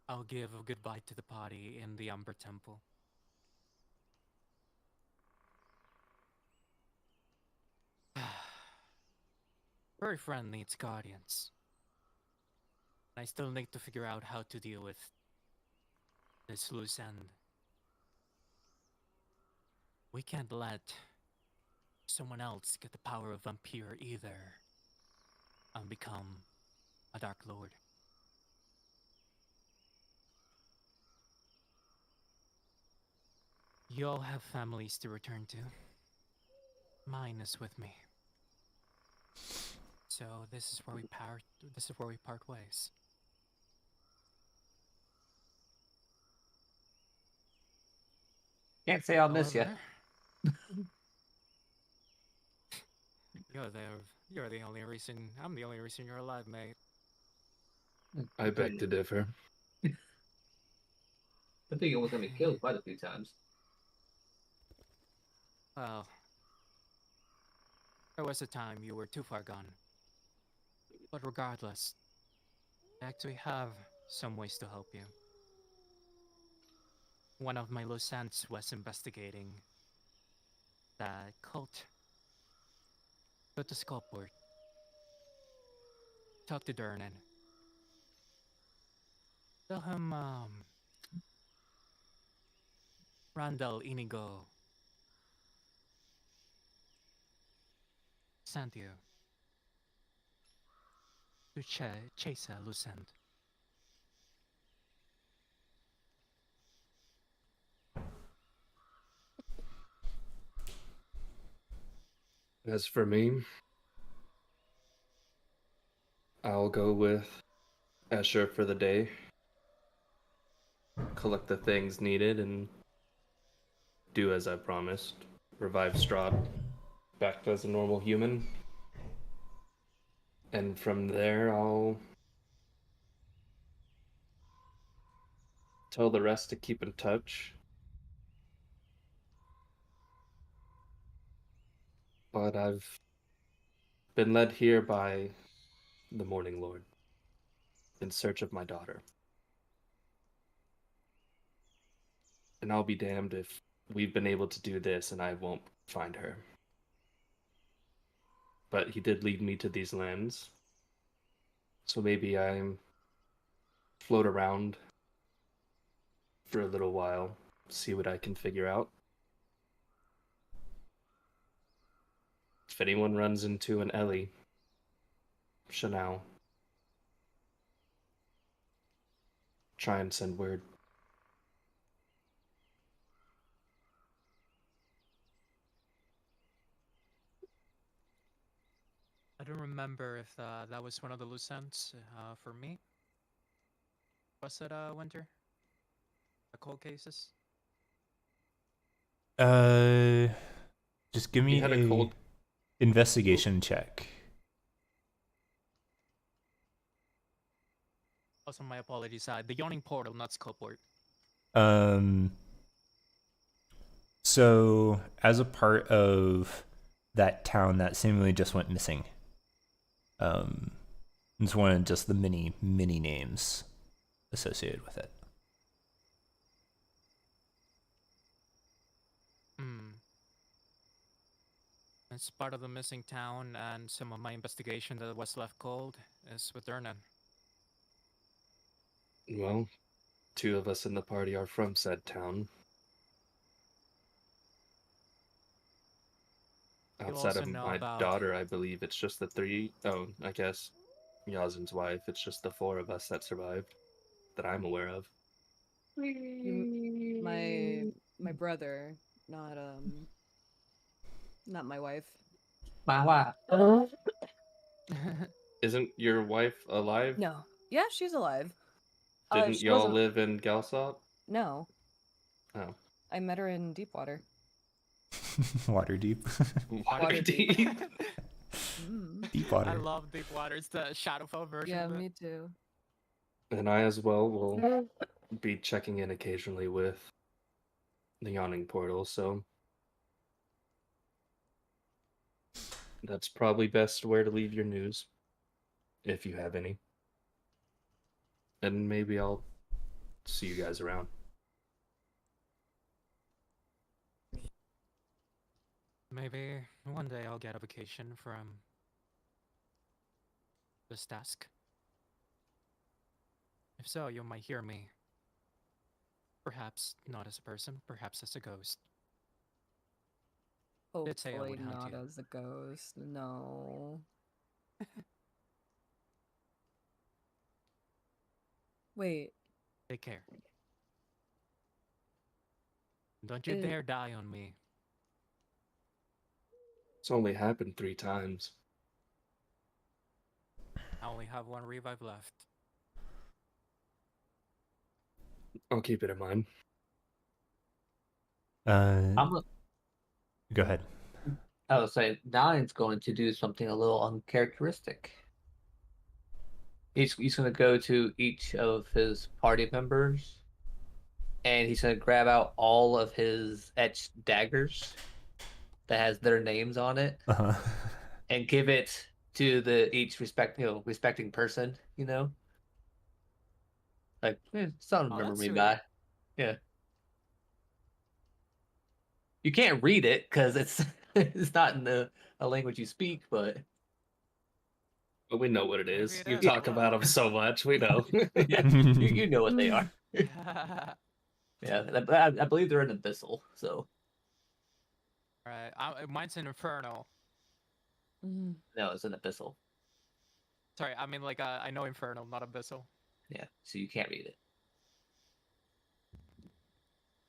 Speaker 2: I'll give a goodbye to the party in the Umber Temple. Every friend needs guardians. I still need to figure out how to deal with this loose end. We can't let someone else get the power of Vampyr either and become a Dark Lord. You all have families to return to. Mine is with me. So this is where we part ways.
Speaker 6: Can't say I'll miss you.
Speaker 2: However, you're there. You're the only reason. I'm the only reason you're alive, mate.
Speaker 1: I beg to differ.
Speaker 6: I think it was gonna be killed quite a few times.
Speaker 2: Well, there was a time you were too far gone. But regardless, I actually have some ways to help you. One of my loose ends was investigating the cult. Go to Skullport. Talk to Durnan. Tell him, Randall Inigo sent you to chase a loose end.
Speaker 1: As for me, I'll go with Escher for the day. Collect the things needed and do as I promised. Revive Strahd back as a normal human. And from there, I'll tell the rest to keep in touch. But I've been led here by the Morning Lord in search of my daughter. And I'll be damned if we've been able to do this and I won't find her. But he did lead me to these lands. So maybe I float around for a little while, see what I can figure out. If anyone runs into an Ellie, Chanel, try and send word.
Speaker 2: I don't remember if that was one of the loose ends for me. Was it Winter? The cold cases?
Speaker 3: Just give
Speaker 1: He
Speaker 3: me
Speaker 1: had a
Speaker 3: a
Speaker 1: cold.
Speaker 3: investigation check.
Speaker 2: Also, my apologies. The yawning portal, not Skullport.
Speaker 3: Um, so as a part of that town that seemingly just went missing, it's one of just the many names associated with it.
Speaker 2: It's part of the missing town, and some of my investigation that was left cold is with Durnan.
Speaker 1: Well, two of us in the party are from said town.
Speaker 2: You'll
Speaker 1: Outside
Speaker 2: also
Speaker 1: of
Speaker 2: know
Speaker 1: my
Speaker 2: about.
Speaker 1: daughter, I believe it's just the three. Oh, I guess Yazin's wife. It's just the four of us that survived, that I'm aware of.
Speaker 4: My brother, not my wife.
Speaker 6: Wow.
Speaker 1: Isn't your wife alive?
Speaker 4: No. Yeah, she's alive.
Speaker 1: Didn't
Speaker 4: She
Speaker 1: y'all
Speaker 4: wasn't.
Speaker 1: live in Galsop?
Speaker 4: No,
Speaker 1: Oh.
Speaker 4: I met her in Deepwater.
Speaker 3: Water deep.
Speaker 1: Water deep.
Speaker 3: Deep
Speaker 2: I
Speaker 3: water.
Speaker 2: love Deep Water. It's the Shadowfell version
Speaker 4: Yeah,
Speaker 2: of it.
Speaker 4: me too.
Speaker 1: And I as well will be checking in occasionally with the Yawning Portal, so that's probably best where to leave your news, if you have any. And maybe I'll see you guys around.
Speaker 2: Maybe one day I'll get a vacation from this task. If so, you might hear me. Perhaps not as a person, perhaps as a ghost. Did say I
Speaker 4: Hopefully
Speaker 2: would hunt
Speaker 4: not
Speaker 2: you.
Speaker 4: as a ghost. No. Wait.
Speaker 2: Take care. Don't you
Speaker 4: Is-
Speaker 2: dare die on me.
Speaker 1: It's only happened 3 times.
Speaker 2: I only have one revive left.
Speaker 1: I'll keep it in mind.
Speaker 3: Go ahead.
Speaker 6: I was saying, Nine's going to do something a little uncharacteristic. He's going to go to each of his party members, and he's going to grab out all of his etched daggers that has their names on it,
Speaker 3: Uh-huh.
Speaker 6: and give it to the each respecting person. Like, something to
Speaker 2: Oh,
Speaker 6: remember
Speaker 2: that's
Speaker 6: me
Speaker 2: sweet.
Speaker 6: by. Yeah. You can't read it because it's it's not in a language you speak, but
Speaker 1: But we know what it
Speaker 2: Maybe
Speaker 1: is.
Speaker 2: it
Speaker 1: You
Speaker 2: is,
Speaker 1: talk
Speaker 2: yeah.
Speaker 1: about them so much, we know.
Speaker 6: yeah, you know what they are. Yeah, I believe they're an abyssal. So
Speaker 2: Right. Mine's an Inferno.
Speaker 4: Mm.
Speaker 6: no, it's an abyssal.
Speaker 2: Sorry, I mean like I know Infernal, not Abyssal.
Speaker 6: Yeah, so you can't read it.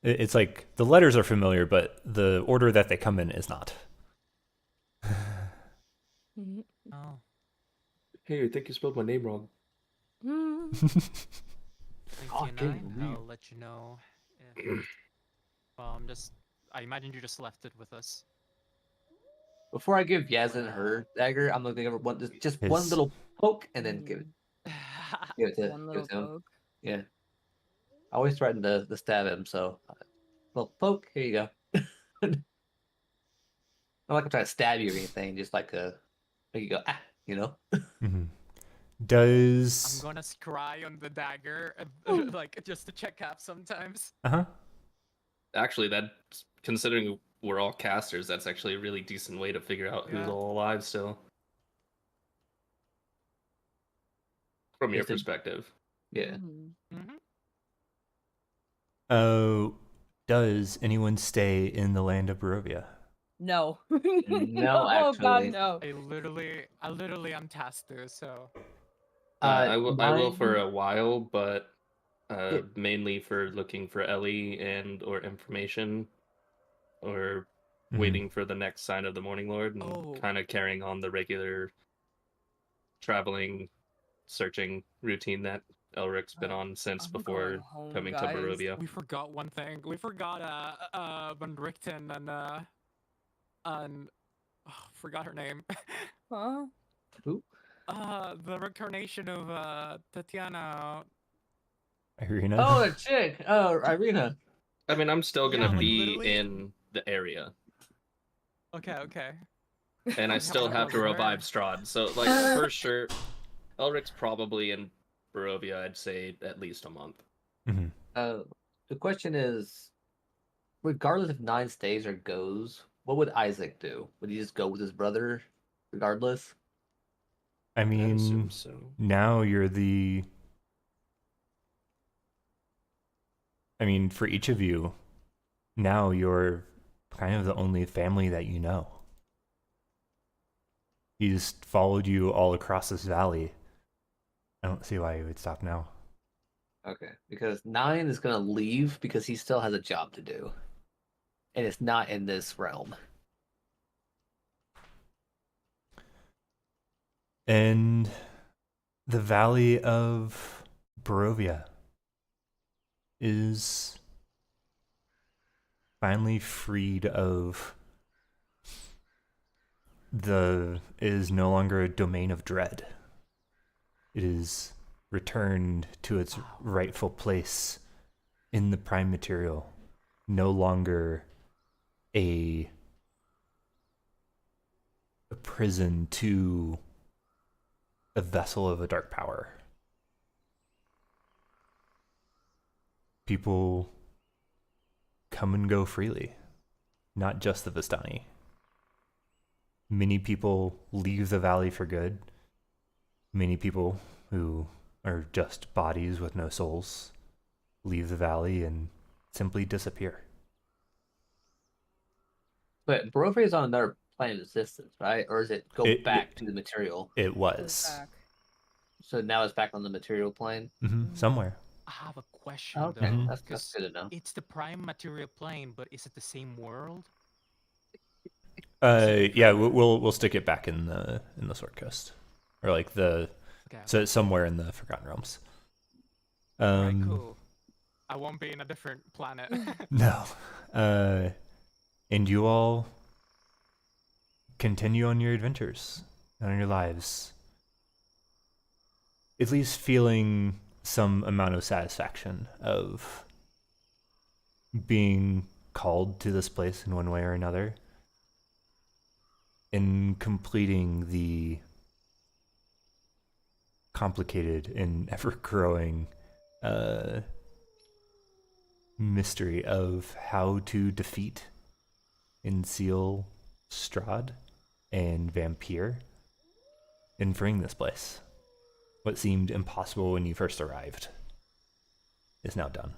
Speaker 3: It's like the letters are familiar, but the order that they come in is not.
Speaker 2: Oh.
Speaker 1: Hey, I think you spelled my name wrong.
Speaker 2: Thank
Speaker 6: Oh,
Speaker 2: you,
Speaker 6: can
Speaker 2: Nine.
Speaker 6: you read?
Speaker 2: I'll let you know if... Well, I imagine you just left it with us.
Speaker 6: Before I give Yazin her dagger, I'm gonna give her just one
Speaker 3: His-
Speaker 6: little poke and then give it to
Speaker 4: One
Speaker 6: give
Speaker 4: little
Speaker 6: it to him.
Speaker 4: poke.
Speaker 6: Yeah, I always threaten to stab him, so little poke. Here you go. I'm not gonna try to stab you or anything. Just like make you go
Speaker 3: Mhm.
Speaker 2: I'm
Speaker 3: Does
Speaker 2: gonna scry on the dagger, like just to check up sometimes.
Speaker 3: uh-huh.
Speaker 1: Actually, that's considering we're all casters, that's actually a really decent way to figure out who's
Speaker 2: Yeah.
Speaker 1: all alive still. From your
Speaker 6: Just to-
Speaker 1: perspective.
Speaker 6: Yeah.
Speaker 2: Mm-hmm.
Speaker 3: Does anyone stay in the land of Barovia?
Speaker 4: No.
Speaker 6: No,
Speaker 4: Oh God,
Speaker 6: actually.
Speaker 4: no.
Speaker 2: I literally am tasked to, so
Speaker 1: I will for
Speaker 6: mine-
Speaker 1: a while, but
Speaker 6: Yeah.
Speaker 1: mainly for looking for Ellie and or information, or
Speaker 3: Mhm.
Speaker 1: waiting for the next sign of the Morning Lord, and
Speaker 2: Oh.
Speaker 1: kind of carrying on the regular traveling, searching routine that Elric's been on since
Speaker 4: I'm
Speaker 1: before
Speaker 4: going home,
Speaker 1: coming
Speaker 4: guys.
Speaker 1: to Barovia.
Speaker 2: we forgot one thing. We forgot Van Richten and forgot her name.
Speaker 4: Huh?
Speaker 6: Who?
Speaker 2: The reincarnation of Tatiana.
Speaker 3: Irina?
Speaker 6: Oh, the chick. Oh, Irina.
Speaker 1: I mean, I'm still gonna
Speaker 2: Yeah, like,
Speaker 1: be
Speaker 2: literally-
Speaker 1: in the area,
Speaker 2: Okay.
Speaker 1: and I
Speaker 2: Yeah,
Speaker 1: still
Speaker 2: but
Speaker 1: have to
Speaker 2: where?
Speaker 1: revive Strahd. So, like, for sure, Elric's probably in Barovia. I'd say at least a month.
Speaker 3: Mhm.
Speaker 6: The question is, regardless if Nine stays or goes, what would Isaac do? Would he just go with his brother, regardless?
Speaker 3: I
Speaker 1: I'd
Speaker 3: mean,
Speaker 1: assume so.
Speaker 3: now you're the. I mean, for each of you, now you're kind of the only family that you know. He's followed you all across this valley. I don't see why he would stop now.
Speaker 6: Okay, because 9 is gonna leave because he still has a job to do, and it's not in this realm.
Speaker 3: And the Valley of Barovia is finally freed of is no longer a domain of dread. It is returned to its rightful place in the prime material, no longer a prison to a vessel of a dark power. People come and go freely, not just the Vistani. Many people leave the valley for good. Many people who are just bodies with no souls leave the valley and simply disappear.
Speaker 6: But Barovia is on another plane of existence, right? Or is it go back to the material?
Speaker 3: It
Speaker 4: Goes
Speaker 3: was.
Speaker 4: back.
Speaker 6: So now it's back on the material plane.
Speaker 3: Somewhere.
Speaker 2: I have a question
Speaker 6: Okay,
Speaker 2: though.
Speaker 6: that's
Speaker 2: 'Cause
Speaker 6: good to know.
Speaker 2: it's the prime material plane, but is it the same world?
Speaker 3: Yeah, we'll stick it back in the Sword Coast, or like
Speaker 2: Okay.
Speaker 3: so somewhere in the Forgotten Realms.
Speaker 2: Right, cool. I won't be in a different planet.
Speaker 3: No, and you all continue on your adventures, on your lives, at least feeling some amount of satisfaction of being called to this place in one way or another, in completing the complicated and ever-growing mystery of how to defeat and seal Strahd and Vampyr and freeing this place. What seemed impossible when you first arrived is now done.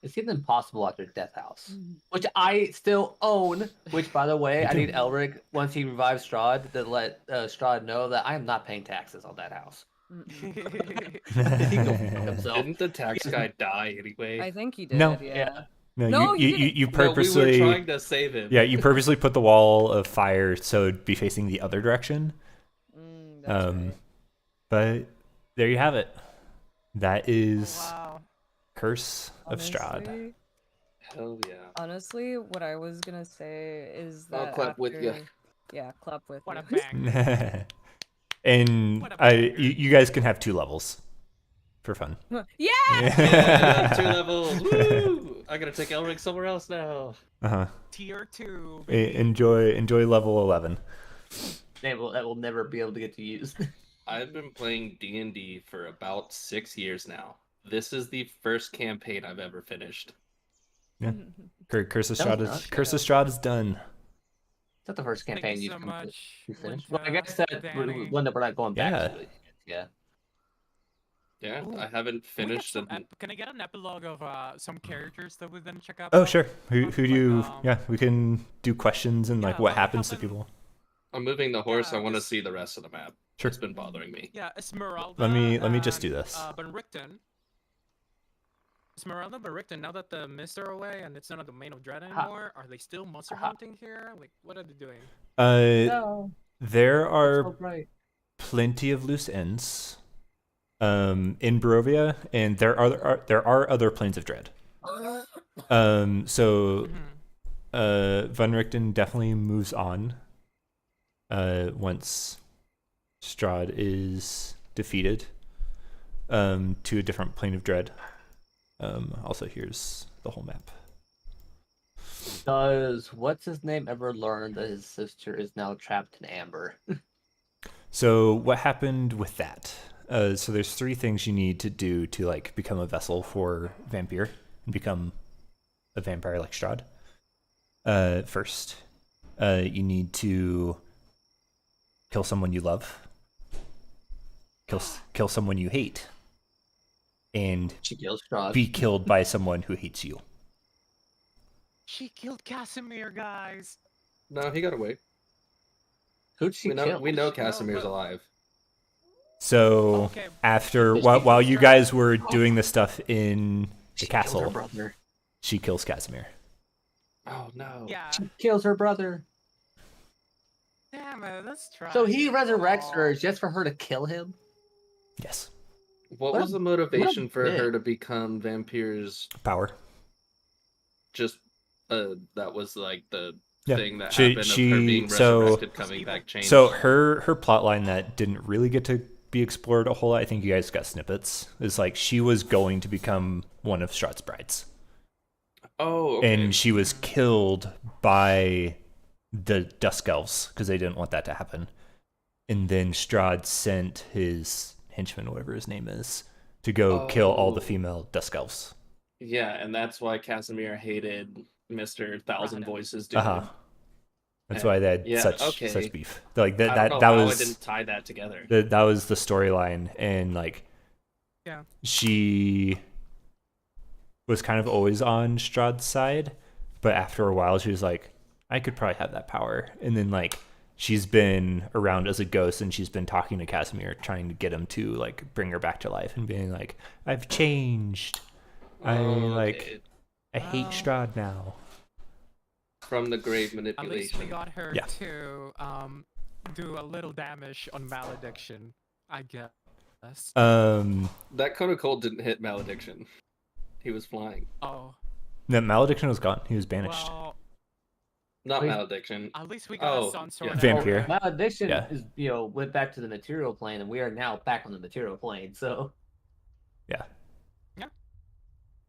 Speaker 6: It seemed impossible after Death House, which I still own. Which, by the way, I need Elric, once he revives Strahd, to let Strahd know that I am not paying taxes on that house. He can fuck himself.
Speaker 1: Didn't the tax guy die anyway?
Speaker 4: I think he did.
Speaker 3: No.
Speaker 4: Yeah.
Speaker 3: No,
Speaker 4: No,
Speaker 3: you,
Speaker 4: he
Speaker 3: you,
Speaker 4: didn't.
Speaker 3: you
Speaker 1: No, we
Speaker 3: purposely
Speaker 1: were trying to save him.
Speaker 3: Yeah, you purposely put the wall of fire so it'd be facing the other direction.
Speaker 4: That's right.
Speaker 3: But there you have it. That is
Speaker 2: Wow.
Speaker 3: Curse of Strahd.
Speaker 4: Honestly-
Speaker 1: Hell yeah.
Speaker 4: Honestly, what I was gonna say is
Speaker 1: I'll
Speaker 4: that
Speaker 1: clap with ya.
Speaker 4: Yeah, clap with
Speaker 2: What
Speaker 4: you.
Speaker 2: a bang.
Speaker 3: And
Speaker 2: What a banger.
Speaker 3: you guys can have 2 levels for fun.
Speaker 4: Yeah.
Speaker 1: Yeah, 2 levels. Woo! I gotta take Elric somewhere else now.
Speaker 3: Uh-huh.
Speaker 2: Tier 2.
Speaker 3: Enjoy level 11.
Speaker 6: That will never be able to get to use.
Speaker 1: I've been playing D&D for about 6 years now. This is the first campaign I've ever finished.
Speaker 3: Yeah. Curse of
Speaker 6: That
Speaker 3: Strahd
Speaker 6: was
Speaker 3: is
Speaker 6: nice.
Speaker 3: Curse of Strahd is done.
Speaker 6: Is that the first
Speaker 2: Thank
Speaker 6: campaign
Speaker 2: you
Speaker 6: you've
Speaker 2: so much,
Speaker 6: finished?
Speaker 2: Winja,
Speaker 6: Well, I guess that
Speaker 2: Danny.
Speaker 6: one that we're not going back
Speaker 3: Yeah.
Speaker 6: to it. Yeah.
Speaker 1: Yeah,
Speaker 2: Ooh,
Speaker 1: I haven't
Speaker 2: Can we get
Speaker 1: finished
Speaker 2: some
Speaker 1: it.
Speaker 2: can I get an epilogue of some characters that we didn't check out?
Speaker 3: Oh, sure. Who
Speaker 2: Like,
Speaker 3: do you
Speaker 2: um,
Speaker 3: yeah, we can do questions and like
Speaker 2: yeah,
Speaker 3: what
Speaker 2: like
Speaker 3: happens to
Speaker 2: having-
Speaker 3: people.
Speaker 1: I'm moving the horse.
Speaker 2: Yeah,
Speaker 1: I want to
Speaker 2: 'cause-
Speaker 1: see the rest of the map.
Speaker 3: Sure.
Speaker 1: It's been bothering me.
Speaker 2: Yeah, Esmeralda.
Speaker 3: Let me just
Speaker 2: and,
Speaker 3: do this.
Speaker 2: Van Richten. Esmeralda, Van Richten. Now that the mists are away and it's not a domain of dread anymore, are they still monster hunting here? Like, what are they doing?
Speaker 6: No.
Speaker 3: There
Speaker 6: So
Speaker 3: are
Speaker 6: bright.
Speaker 3: plenty of loose ends in Barovia, and there are other planes of dread. So Van Richten definitely moves on once Strahd is defeated to a different plane of dread. Also, here's the whole map.
Speaker 6: Does what's his name ever learn that his sister is now trapped in amber?
Speaker 3: So what happened with that? So there's 3 things you need to do to like become a vessel for Vampyr and become a vampire like Strahd. First, you need to kill someone you love, kill someone you hate, and
Speaker 6: She kills Strahd.
Speaker 3: be killed by someone who hates you.
Speaker 2: She killed Casimir, guys.
Speaker 1: No, he got away.
Speaker 6: Who'd she
Speaker 1: We know,
Speaker 6: kill?
Speaker 1: we know
Speaker 2: No,
Speaker 1: Casimir's
Speaker 2: but-
Speaker 1: alive.
Speaker 3: So
Speaker 2: Okay.
Speaker 3: after
Speaker 6: Did she
Speaker 3: while
Speaker 6: kill
Speaker 3: you
Speaker 6: her?
Speaker 3: guys were doing the stuff in the
Speaker 6: She killed her
Speaker 3: castle,
Speaker 6: brother.
Speaker 3: she kills Casimir.
Speaker 1: Oh no.
Speaker 2: Yeah.
Speaker 6: She kills her brother.
Speaker 2: Damn it, that's tragic.
Speaker 6: So he resurrects her
Speaker 2: Aw.
Speaker 6: just for her to kill him.
Speaker 3: Yes,
Speaker 1: What
Speaker 6: What
Speaker 1: was
Speaker 6: a-
Speaker 1: the motivation
Speaker 6: what a
Speaker 1: for her
Speaker 6: bitch.
Speaker 1: to become Vampyr's?
Speaker 3: power.
Speaker 1: Just that was like the
Speaker 3: Yeah,
Speaker 1: thing that
Speaker 3: she
Speaker 1: happened of her being
Speaker 3: so
Speaker 1: resurrected, coming back, changed.
Speaker 3: so her plot line that didn't really get to be explored a whole lot. I think you guys got snippets. Is like she was going to become one of Strahd's brides,
Speaker 1: Oh, okay.
Speaker 3: and she was killed by the Dusk Elves because they didn't want that to happen. And then Strahd sent his henchman, whatever his name is, to go kill all the
Speaker 1: Oh.
Speaker 3: female Dusk Elves.
Speaker 1: Yeah, and that's why Casimir hated Mr. Thousand
Speaker 2: Right.
Speaker 1: Voices dude.
Speaker 3: Uh huh. That's why they had
Speaker 1: Yeah,
Speaker 3: such
Speaker 1: okay.
Speaker 3: beef. Like
Speaker 1: I don't know
Speaker 3: that
Speaker 1: how
Speaker 3: was
Speaker 1: I didn't tie that together.
Speaker 3: that was the storyline, and like
Speaker 2: Yeah.
Speaker 3: she was kind of always on Strahd's side, but after a while she was like, I could probably have that power. And then like she's been around as a ghost, and she's been talking to Casimir, trying to get him to like bring her back to life, and being like, I've changed. I
Speaker 1: Okay.
Speaker 3: I hate
Speaker 2: Well-
Speaker 3: Strahd now.
Speaker 1: From the grave
Speaker 2: At least we
Speaker 1: manipulation.
Speaker 2: got her
Speaker 3: Yeah.
Speaker 2: to do a little damage on malediction, I guess.
Speaker 1: That cone of cold didn't hit malediction. He was flying.
Speaker 2: Oh,
Speaker 3: The malediction was gone. He was banished.
Speaker 2: well,
Speaker 1: Not
Speaker 6: Wait.
Speaker 1: malediction.
Speaker 2: at least we got
Speaker 1: Oh,
Speaker 2: some sort
Speaker 1: yeah.
Speaker 2: of
Speaker 3: Vampyr.
Speaker 6: Malediction
Speaker 3: Yeah.
Speaker 6: is, went back to the material plane, and we are now back on the material plane. So
Speaker 3: Yeah.
Speaker 2: Yeah.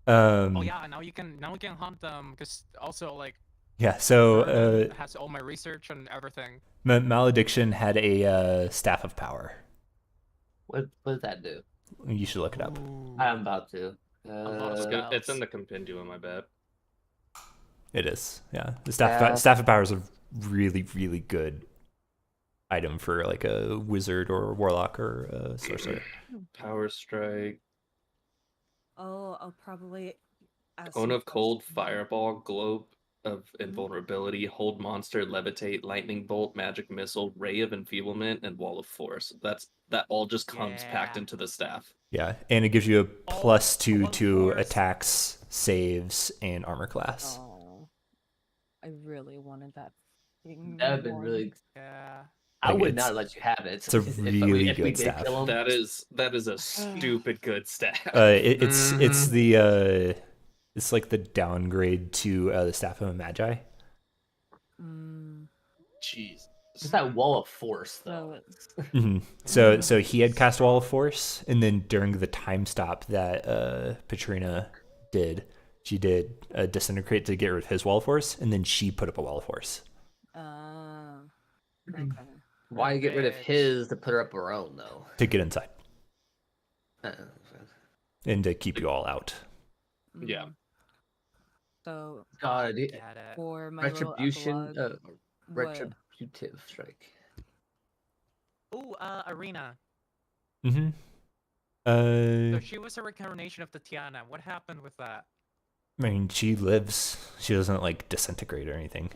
Speaker 3: Um,
Speaker 2: Oh yeah, now we can hunt them because also like
Speaker 3: yeah. So
Speaker 2: Vernon has all my research and everything.
Speaker 3: malediction had a staff of power.
Speaker 6: what does that do?
Speaker 3: You should look it up.
Speaker 2: Ooh.
Speaker 6: I'm about to.
Speaker 2: lot of
Speaker 1: It's,
Speaker 2: stuff.
Speaker 1: it's in the compendium, I bet.
Speaker 3: It is. Yeah. The
Speaker 6: Yeah.
Speaker 3: staff of power is a really really good item for like a wizard or a warlock or a sorcerer.
Speaker 1: Power strike.
Speaker 4: Oh, I'll probably ask
Speaker 1: Cone
Speaker 4: some
Speaker 1: of cold,
Speaker 4: questions.
Speaker 1: fireball, globe of invulnerability, hold monster, levitate, lightning bolt, magic missile, ray of enfeeblement, and wall of force. That all just comes packed
Speaker 2: Yeah.
Speaker 1: into the staff.
Speaker 3: Yeah, and it gives you a +2
Speaker 2: all
Speaker 3: to
Speaker 2: force.
Speaker 3: attacks, saves, and armor class.
Speaker 4: Oh, I really wanted that thing.
Speaker 6: That would been
Speaker 4: one.
Speaker 6: really.
Speaker 2: Yeah.
Speaker 6: I
Speaker 3: Like,
Speaker 6: would
Speaker 3: it's-
Speaker 6: not let you have it.
Speaker 3: it's a really good staff.
Speaker 6: Kill him.
Speaker 1: That is a stupid good staff.
Speaker 3: It's the it's like the downgrade to the staff of a magi.
Speaker 4: Mm,
Speaker 1: Jeez.
Speaker 6: Just that wall of force,
Speaker 4: so
Speaker 6: though.
Speaker 4: it's
Speaker 3: So he had cast Wall of Force, and then during the time stop that Patrina did, she did Disintegrate to get rid of his Wall of Force, and then she put up a Wall of Force.
Speaker 4: okay.
Speaker 6: Why get rid of
Speaker 2: Bitch.
Speaker 6: his to put up her own, though?
Speaker 3: To get inside
Speaker 6: Uh,
Speaker 3: and to keep you all out.
Speaker 1: Yeah.
Speaker 4: Mm. So
Speaker 6: God,
Speaker 2: Get it.
Speaker 4: for my
Speaker 6: retribution,
Speaker 4: little epilogue, what-
Speaker 6: retributive strike.
Speaker 2: Ooh, Arena.
Speaker 3: Mm-hmm.
Speaker 2: So she was a reincarnation of Tatiana. What happened with that?
Speaker 3: I mean, she lives. She doesn't like disintegrate or anything.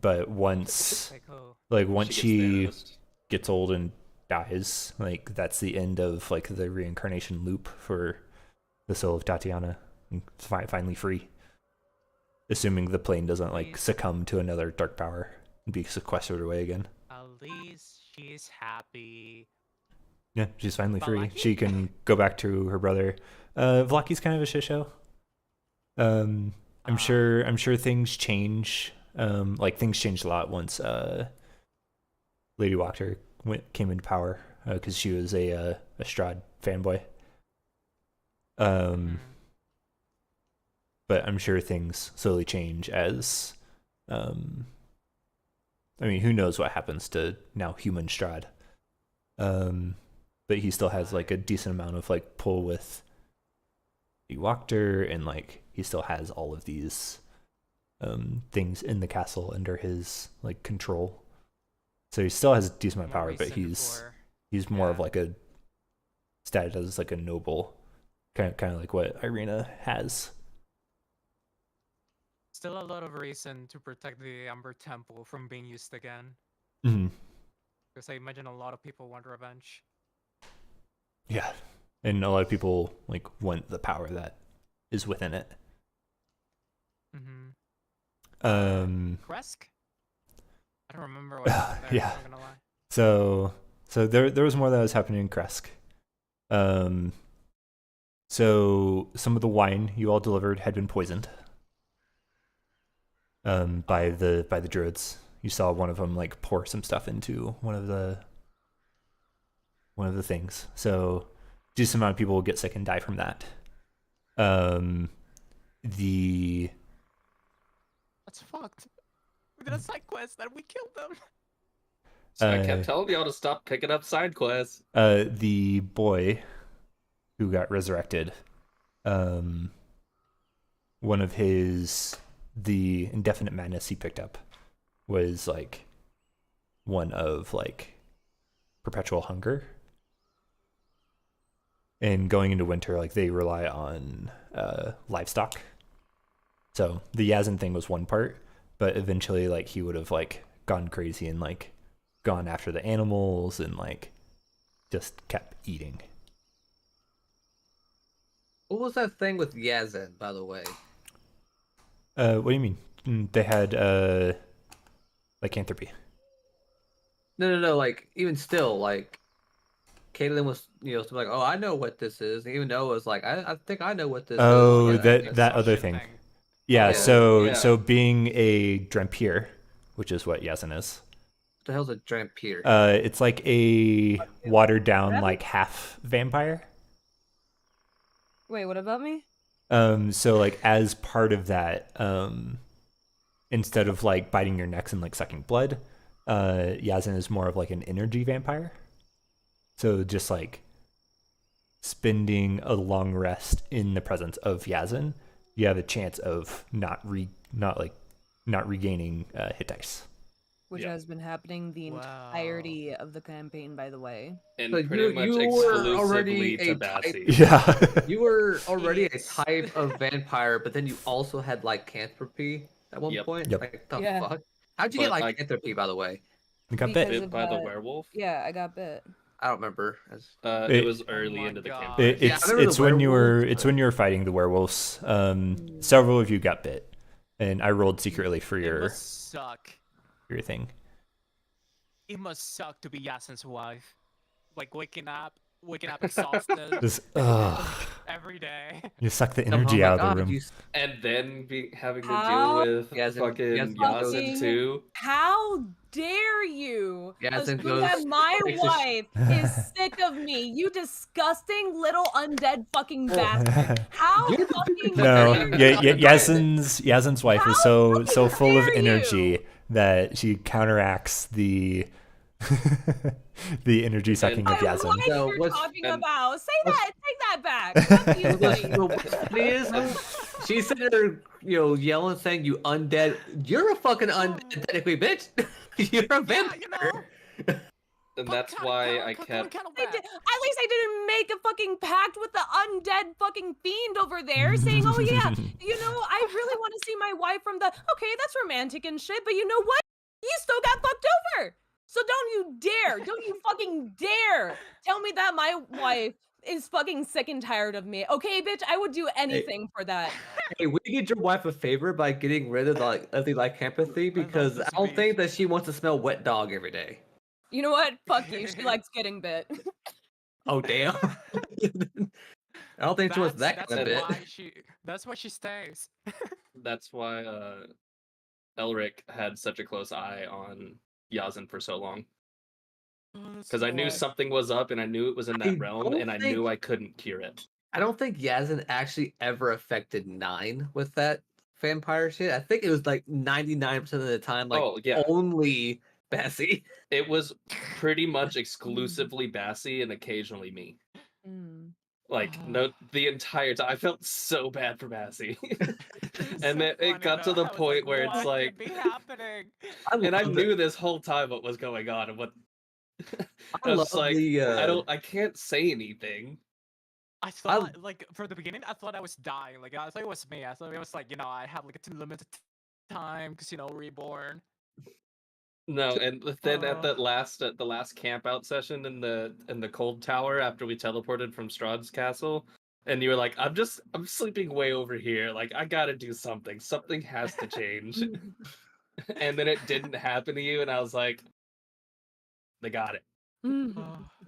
Speaker 3: But once,
Speaker 2: Like, oh,
Speaker 3: once
Speaker 1: She
Speaker 3: she
Speaker 1: gets Thanos.
Speaker 3: gets old and dies, like that's the end of like the reincarnation loop for the soul of Tatiana. And it's finally free, assuming the plane doesn't like
Speaker 2: Please.
Speaker 3: succumb to another dark power and be sequestered away again.
Speaker 2: at least she's happy.
Speaker 3: Yeah, she's finally free.
Speaker 2: Vlaki?
Speaker 3: She can go back to her brother. Vlaki's kind of a shit show. I'm
Speaker 2: Ah.
Speaker 3: sure things change. Like things changed a lot once Lady Wachter came into power because she was a Strahd fanboy.
Speaker 2: Hmm.
Speaker 3: But I'm sure things slowly change as I mean, who knows what happens to now human Strahd. But he still has like a decent amount of like pull with Wachter, and like he still has all of these things in the castle under his like control. So he still has a decent amount of
Speaker 2: More
Speaker 3: power, but
Speaker 2: reason
Speaker 3: he's more of
Speaker 2: yeah.
Speaker 3: like a status as like a noble, kind of like what Irina has.
Speaker 2: Still a lot of reason to protect the Amber Temple from being used again.
Speaker 3: Mm-hmm.
Speaker 2: Because I imagine a lot of people want revenge.
Speaker 3: Yeah, and a lot of people like want the power that is within it.
Speaker 2: Kresk? I don't remember what happened there.
Speaker 3: Yeah.
Speaker 2: I'm not gonna lie.
Speaker 3: So there was more that was happening in Kresk. So some of the wine you all delivered had been poisoned. By the druids. You saw one of them like pour some stuff into one of the things. So decent amount of people will get sick and die from that. The
Speaker 2: That's fucked. We did a side quest and we killed them.
Speaker 1: So I kept telling y'all to stop picking up side quests.
Speaker 3: The boy who got resurrected, one of the indefinite madness he picked up was like one of like perpetual hunger. And going into winter, like they rely on livestock. So the Yazan thing was one part, but eventually like he would have like gone crazy and like gone after the animals and like just kept eating.
Speaker 6: What was that thing with Yazan, by the way?
Speaker 3: What do you mean? They had lycanthropy.
Speaker 6: No. Like even still, like Caitlin was, like, oh, I know what this is. And even Noah was like, I think I know what this
Speaker 3: Oh,
Speaker 6: is.
Speaker 3: that other
Speaker 2: Assumption
Speaker 3: thing. Yeah.
Speaker 6: Yeah.
Speaker 3: So being a Vampyr, which is what Yazan is.
Speaker 6: What the hell's a Vampyr?
Speaker 3: It's like a watered down like half vampire.
Speaker 4: Wait, what about me?
Speaker 3: So like as part of that, instead of like biting your necks and like sucking blood, Yazan is more of like an energy vampire. So just like spending a long rest in the presence of Yazan, you have a chance of not regaining hit dice.
Speaker 4: Which has been happening the entirety of the campaign, by the way.
Speaker 1: And
Speaker 6: Like,
Speaker 1: pretty much
Speaker 6: you were
Speaker 1: exclusively
Speaker 6: already
Speaker 1: to
Speaker 6: a type-
Speaker 1: Bassie.
Speaker 3: Yeah.
Speaker 6: You were already a
Speaker 2: Yes.
Speaker 6: type of vampire, but then you also had lycanthropy at one
Speaker 1: Yep.
Speaker 6: point.
Speaker 3: Yep.
Speaker 6: Like the
Speaker 4: Yeah.
Speaker 6: fuck? How'd you get
Speaker 1: But, like-
Speaker 6: lycanthropy, by the way?
Speaker 3: You got
Speaker 4: Because
Speaker 3: bit.
Speaker 4: of,
Speaker 1: Bit by the werewolf?
Speaker 4: Yeah, I got bit.
Speaker 6: I don't remember.
Speaker 1: It was
Speaker 2: Oh
Speaker 1: early
Speaker 2: my
Speaker 1: into the
Speaker 2: God.
Speaker 1: campaign.
Speaker 6: Yeah, I remember
Speaker 3: It's
Speaker 6: the
Speaker 3: when you were
Speaker 6: werewolves,
Speaker 3: when you were fighting the werewolves. Several of you got bit, and I rolled secretly for
Speaker 2: It
Speaker 3: your
Speaker 2: must suck.
Speaker 3: thing.
Speaker 2: It must suck to be Yasin's wife. Like waking up exhausted
Speaker 3: Just
Speaker 2: every day.
Speaker 3: you suck the
Speaker 6: Oh
Speaker 3: energy
Speaker 6: my
Speaker 3: out of
Speaker 6: God,
Speaker 3: the room.
Speaker 6: you
Speaker 1: And then having to
Speaker 4: How?
Speaker 1: deal with
Speaker 6: Yazan-
Speaker 1: fucking
Speaker 6: Yazan
Speaker 1: Yazan
Speaker 4: goes-
Speaker 1: too.
Speaker 4: How dare you
Speaker 6: Yazan
Speaker 4: assume
Speaker 6: goes-
Speaker 4: that my
Speaker 6: takes a sh-
Speaker 4: wife is sick of me? You disgusting little undead fucking bastard. How
Speaker 6: You're the
Speaker 4: fucking
Speaker 3: No,
Speaker 4: dare you?
Speaker 3: Yazan's wife is so
Speaker 4: fucking
Speaker 3: full of
Speaker 4: dare
Speaker 3: energy
Speaker 4: you?
Speaker 3: that she counteracts the the energy sucking of
Speaker 4: My
Speaker 3: Yazan.
Speaker 4: wife
Speaker 6: So
Speaker 4: you're
Speaker 6: what's-
Speaker 4: talking
Speaker 1: and-
Speaker 4: about. Say that. Take that back. Fuck you, buddy.
Speaker 6: What's funny is she's sitting there, yelling, saying, "You undead! You're a fucking undead, technically, bitch. You're a vampire."
Speaker 1: And that's why I kept.
Speaker 4: At least I didn't make a fucking pact with the undead fucking fiend over there saying, oh yeah, I really want to see my wife from the, okay, that's romantic and shit, but you know what? You still got fucked over. So don't you fucking dare tell me that my wife is fucking sick and tired of me. Okay, bitch, I would do anything for that.
Speaker 6: Hey, we did your wife a favor by getting rid of the lycanthropy because
Speaker 2: this
Speaker 6: I don't
Speaker 2: beef.
Speaker 6: think that she wants to smell wet dog every day.
Speaker 4: You know what? Fuck you. She likes getting bit.
Speaker 6: Oh damn! I don't think she wants that kind of bit.
Speaker 2: That's why she stays.
Speaker 1: That's why Elric had such a close eye on Yazan for so long. Because I knew something was up and I knew it was in
Speaker 6: I
Speaker 1: that realm
Speaker 6: don't
Speaker 1: and I
Speaker 6: think-
Speaker 1: knew I couldn't cure it.
Speaker 6: I don't think Yazan actually ever affected 9 with that vampire shit. I think it was like 99% of the time, like
Speaker 1: Oh, yeah.
Speaker 6: only Bessie.
Speaker 1: It was pretty much exclusively Bassie and occasionally me.
Speaker 4: Mm.
Speaker 1: Like, no, the entire time. I felt so bad for Bassie. And then it got to the point where it's like.
Speaker 2: Be happening?
Speaker 1: And I
Speaker 6: love
Speaker 1: knew this whole time what was going on and what. I was
Speaker 6: love
Speaker 1: just like, I can't say anything.
Speaker 2: I thought, like, for the beginning, I thought I was dying. Like, I thought it was me. I thought it was like, I have like a limited time because reborn.
Speaker 1: No, and then at the last camp out session in the cold tower after we teleported from Strahd's castle, and you were like, I'm sleeping way over here. Like I gotta do something. Something has to change. And then it didn't happen to you, and I was like, they got it.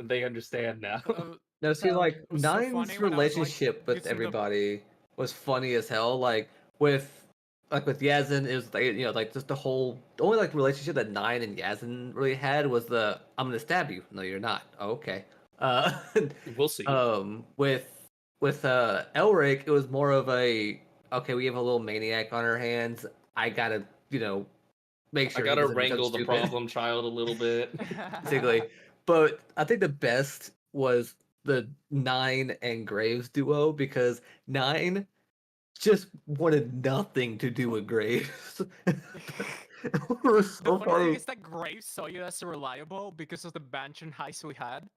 Speaker 1: They understand now.
Speaker 6: No, see,
Speaker 4: So-
Speaker 6: like
Speaker 2: It was so funny
Speaker 6: Nine's
Speaker 2: when I was, like,
Speaker 6: relationship with
Speaker 2: using the-
Speaker 6: everybody was funny as hell. Like with Yazin, it was like like just the only like relationship that Nine and Yazin really had was the I'm gonna stab you. No, you're not. Oh, okay. Uh,
Speaker 1: We'll see.
Speaker 6: with Elric, it was more of a okay. We have a little maniac on our hands. I gotta make
Speaker 1: I
Speaker 6: sure he
Speaker 1: gotta
Speaker 6: doesn't do
Speaker 1: wrangle
Speaker 6: something
Speaker 1: the
Speaker 6: stupid.
Speaker 1: problem child a little bit.
Speaker 6: Basically. But I think the best was the Nine and Graves duo because Nine just wanted nothing to do with Graves. It was
Speaker 2: The
Speaker 6: so
Speaker 2: funny thing
Speaker 6: funny.
Speaker 2: is that Graves saw you as reliable because of the mansion heist we had.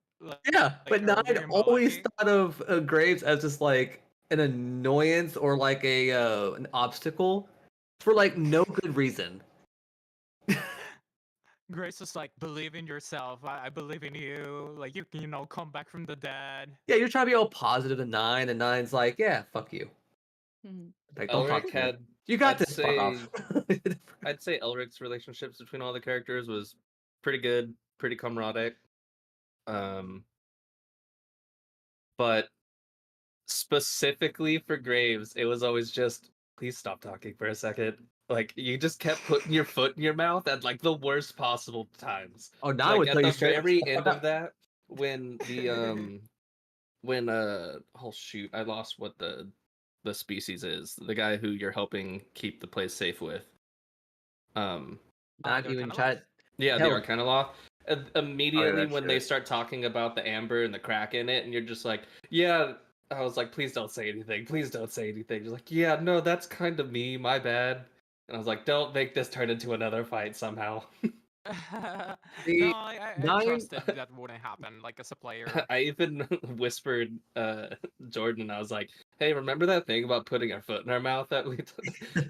Speaker 6: Yeah, but
Speaker 2: earlier
Speaker 6: Nine
Speaker 2: in
Speaker 6: always
Speaker 2: Balaki.
Speaker 6: thought of Graves as just like an annoyance or like an obstacle for like no good reason.
Speaker 2: Grace was like, believe in yourself. I believe in you. Like you can, come back from the dead.
Speaker 6: Yeah, you're trying to be all positive to Nine, and Nine's like, yeah, fuck you. Like, don't talk
Speaker 1: Elric
Speaker 6: to me.
Speaker 1: had
Speaker 6: You got
Speaker 1: I'd
Speaker 6: this. Fuck off.
Speaker 1: I'd say Elric's relationships between all the characters was pretty good, pretty camaraderie. But specifically for Graves, it was always just, please stop talking for a second. Like you just kept putting your foot in your mouth at like the worst possible times.
Speaker 6: Oh, now I
Speaker 1: Like
Speaker 6: would
Speaker 1: at
Speaker 6: tell you
Speaker 1: the
Speaker 6: straight up.
Speaker 1: very
Speaker 6: shut the
Speaker 1: end
Speaker 6: fuck
Speaker 1: of
Speaker 6: up.
Speaker 1: that, when oh shoot, I lost what the species is. The guy who you're helping keep the place safe with.
Speaker 6: Not
Speaker 2: the
Speaker 6: even
Speaker 2: Arcana
Speaker 6: try.
Speaker 1: Yeah, the
Speaker 6: Hell,
Speaker 1: Arcana Law. Immediately
Speaker 6: that
Speaker 1: when they
Speaker 6: shit.
Speaker 1: start talking about the amber and the crack in it, and you're just like, yeah. I was like, please don't say anything. Please don't say anything. You're like, yeah, no, that's kind of me. My bad. And I was like, don't make this turn into another fight somehow.
Speaker 2: no,
Speaker 6: The
Speaker 2: I
Speaker 6: Nine.
Speaker 2: trusted that wouldn't happen. Like as a player.
Speaker 1: I even whispered Jordan. I was like, hey, remember that thing about putting our foot in our mouth that we?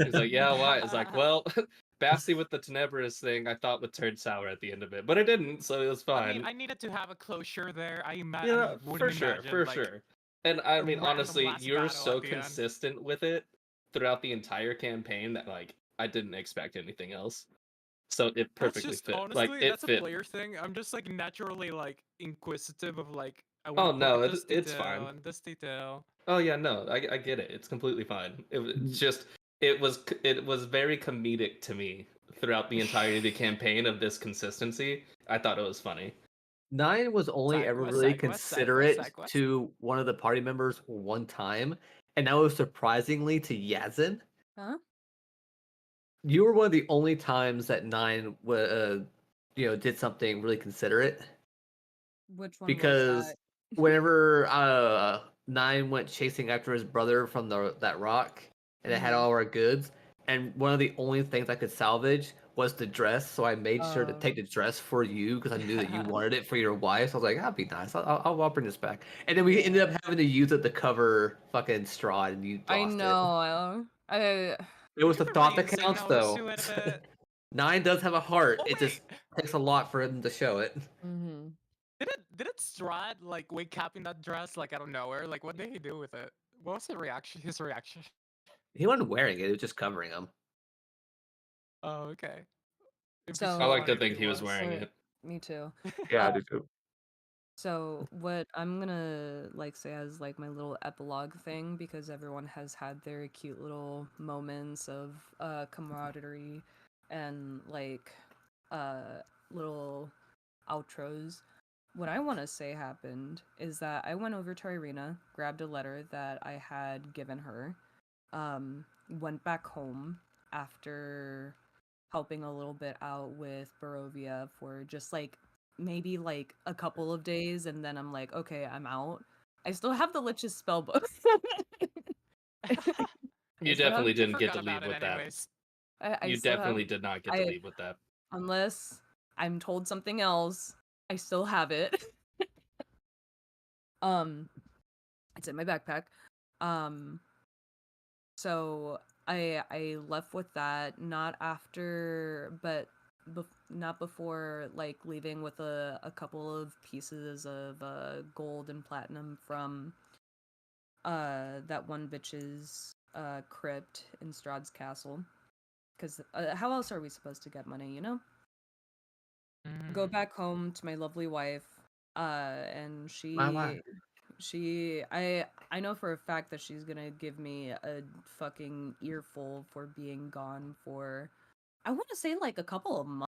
Speaker 1: He's like, yeah, why? It's like, well, Basti with the Tenebris thing, I thought would turn sour at the end of it, but it didn't, so it was
Speaker 2: I mean,
Speaker 1: fine.
Speaker 2: I needed to have a closure there. I
Speaker 1: Yeah,
Speaker 2: wouldn't
Speaker 1: for sure,
Speaker 2: imagine
Speaker 1: for
Speaker 2: like
Speaker 1: sure. And I
Speaker 2: a
Speaker 1: mean,
Speaker 2: random
Speaker 1: honestly,
Speaker 2: last
Speaker 1: you were
Speaker 2: battle
Speaker 1: so
Speaker 2: at the end.
Speaker 1: consistent with it throughout the entire campaign that like I didn't expect anything else. So it
Speaker 2: That's
Speaker 1: perfectly
Speaker 2: just
Speaker 1: fit.
Speaker 2: honestly,
Speaker 1: Like it
Speaker 2: that's a
Speaker 1: fit.
Speaker 2: player thing. I'm just like naturally like inquisitive of like I
Speaker 1: Oh
Speaker 2: want to poke
Speaker 1: no,
Speaker 2: at this
Speaker 1: it's
Speaker 2: detail
Speaker 1: fine.
Speaker 2: and this detail.
Speaker 1: Oh yeah, no, I get it. It's completely fine. It's just it was very comedic to me throughout the entirety of the campaign of this consistency. I thought it was funny.
Speaker 6: Nine was only
Speaker 2: Side
Speaker 6: ever
Speaker 2: quest,
Speaker 6: really
Speaker 2: side quest, side quest,
Speaker 6: considerate
Speaker 2: side quest.
Speaker 6: to one of the party members one time, and that was surprisingly to Yazin.
Speaker 4: Huh?
Speaker 6: You were one of the only times that Nine, did something really considerate.
Speaker 4: Which one
Speaker 6: Because
Speaker 4: was that?
Speaker 6: whenever Nine went chasing after his brother from that rock, and it had
Speaker 4: Mhm.
Speaker 6: all our goods, and one of the only things I could salvage was the dress, so I made sure to
Speaker 4: Oh.
Speaker 6: take the dress for you because I knew that you wanted it for your wife. So I was like, that'd be nice. I'll bring this back. And then we ended up having to use it to cover fucking Strahd, and you
Speaker 4: I
Speaker 6: lost it.
Speaker 4: know.
Speaker 6: It was the
Speaker 2: You're
Speaker 6: thought that
Speaker 2: raising
Speaker 6: counts,
Speaker 2: notes
Speaker 6: though.
Speaker 2: to it a bit.
Speaker 6: Nine does have a heart.
Speaker 2: Oh
Speaker 6: It just takes a lot for him to show it.
Speaker 4: Mhm.
Speaker 2: Did it Strahd like wake up in that dress like out of nowhere? Like what did he do with it? What was the reaction? His reaction?
Speaker 6: He wasn't wearing it; it was just covering him.
Speaker 2: Oh, okay. It'd be
Speaker 4: So-
Speaker 1: I
Speaker 2: so
Speaker 1: like
Speaker 2: funny
Speaker 1: to
Speaker 2: if
Speaker 1: think he was wearing
Speaker 4: Wait,
Speaker 1: it.
Speaker 4: Me too.
Speaker 6: Yeah,
Speaker 4: Uh,
Speaker 6: I do too.
Speaker 4: So what I'm gonna like say as like my little epilogue thing, because everyone has had their cute little moments of camaraderie and like little outros. What I want to say happened is that I went over to Irina, grabbed a letter that I had given her, went back home after helping a little bit out with Barovia for just like maybe like a couple of days, and then I'm like, okay, I'm out. I still have the Lich's spell book.
Speaker 1: You
Speaker 4: still have-
Speaker 1: definitely
Speaker 2: You
Speaker 1: didn't get
Speaker 2: forgot
Speaker 1: to leave
Speaker 2: about it
Speaker 1: with that.
Speaker 2: anyways.
Speaker 4: I
Speaker 1: You
Speaker 4: still have,
Speaker 1: definitely did not get to
Speaker 4: I-
Speaker 1: leave with that.
Speaker 4: unless I'm told something else, I still have it. It's in my backpack. So I left with that, not after, but not before like leaving with a couple of pieces of gold and platinum from that one bitch's crypt in Strahd's castle. Because how else are we supposed to get money, you know? Go back home to my lovely wife, and
Speaker 6: My.
Speaker 4: I know for a fact that she's gonna give me a fucking earful for being gone for, I want to say like a couple of months.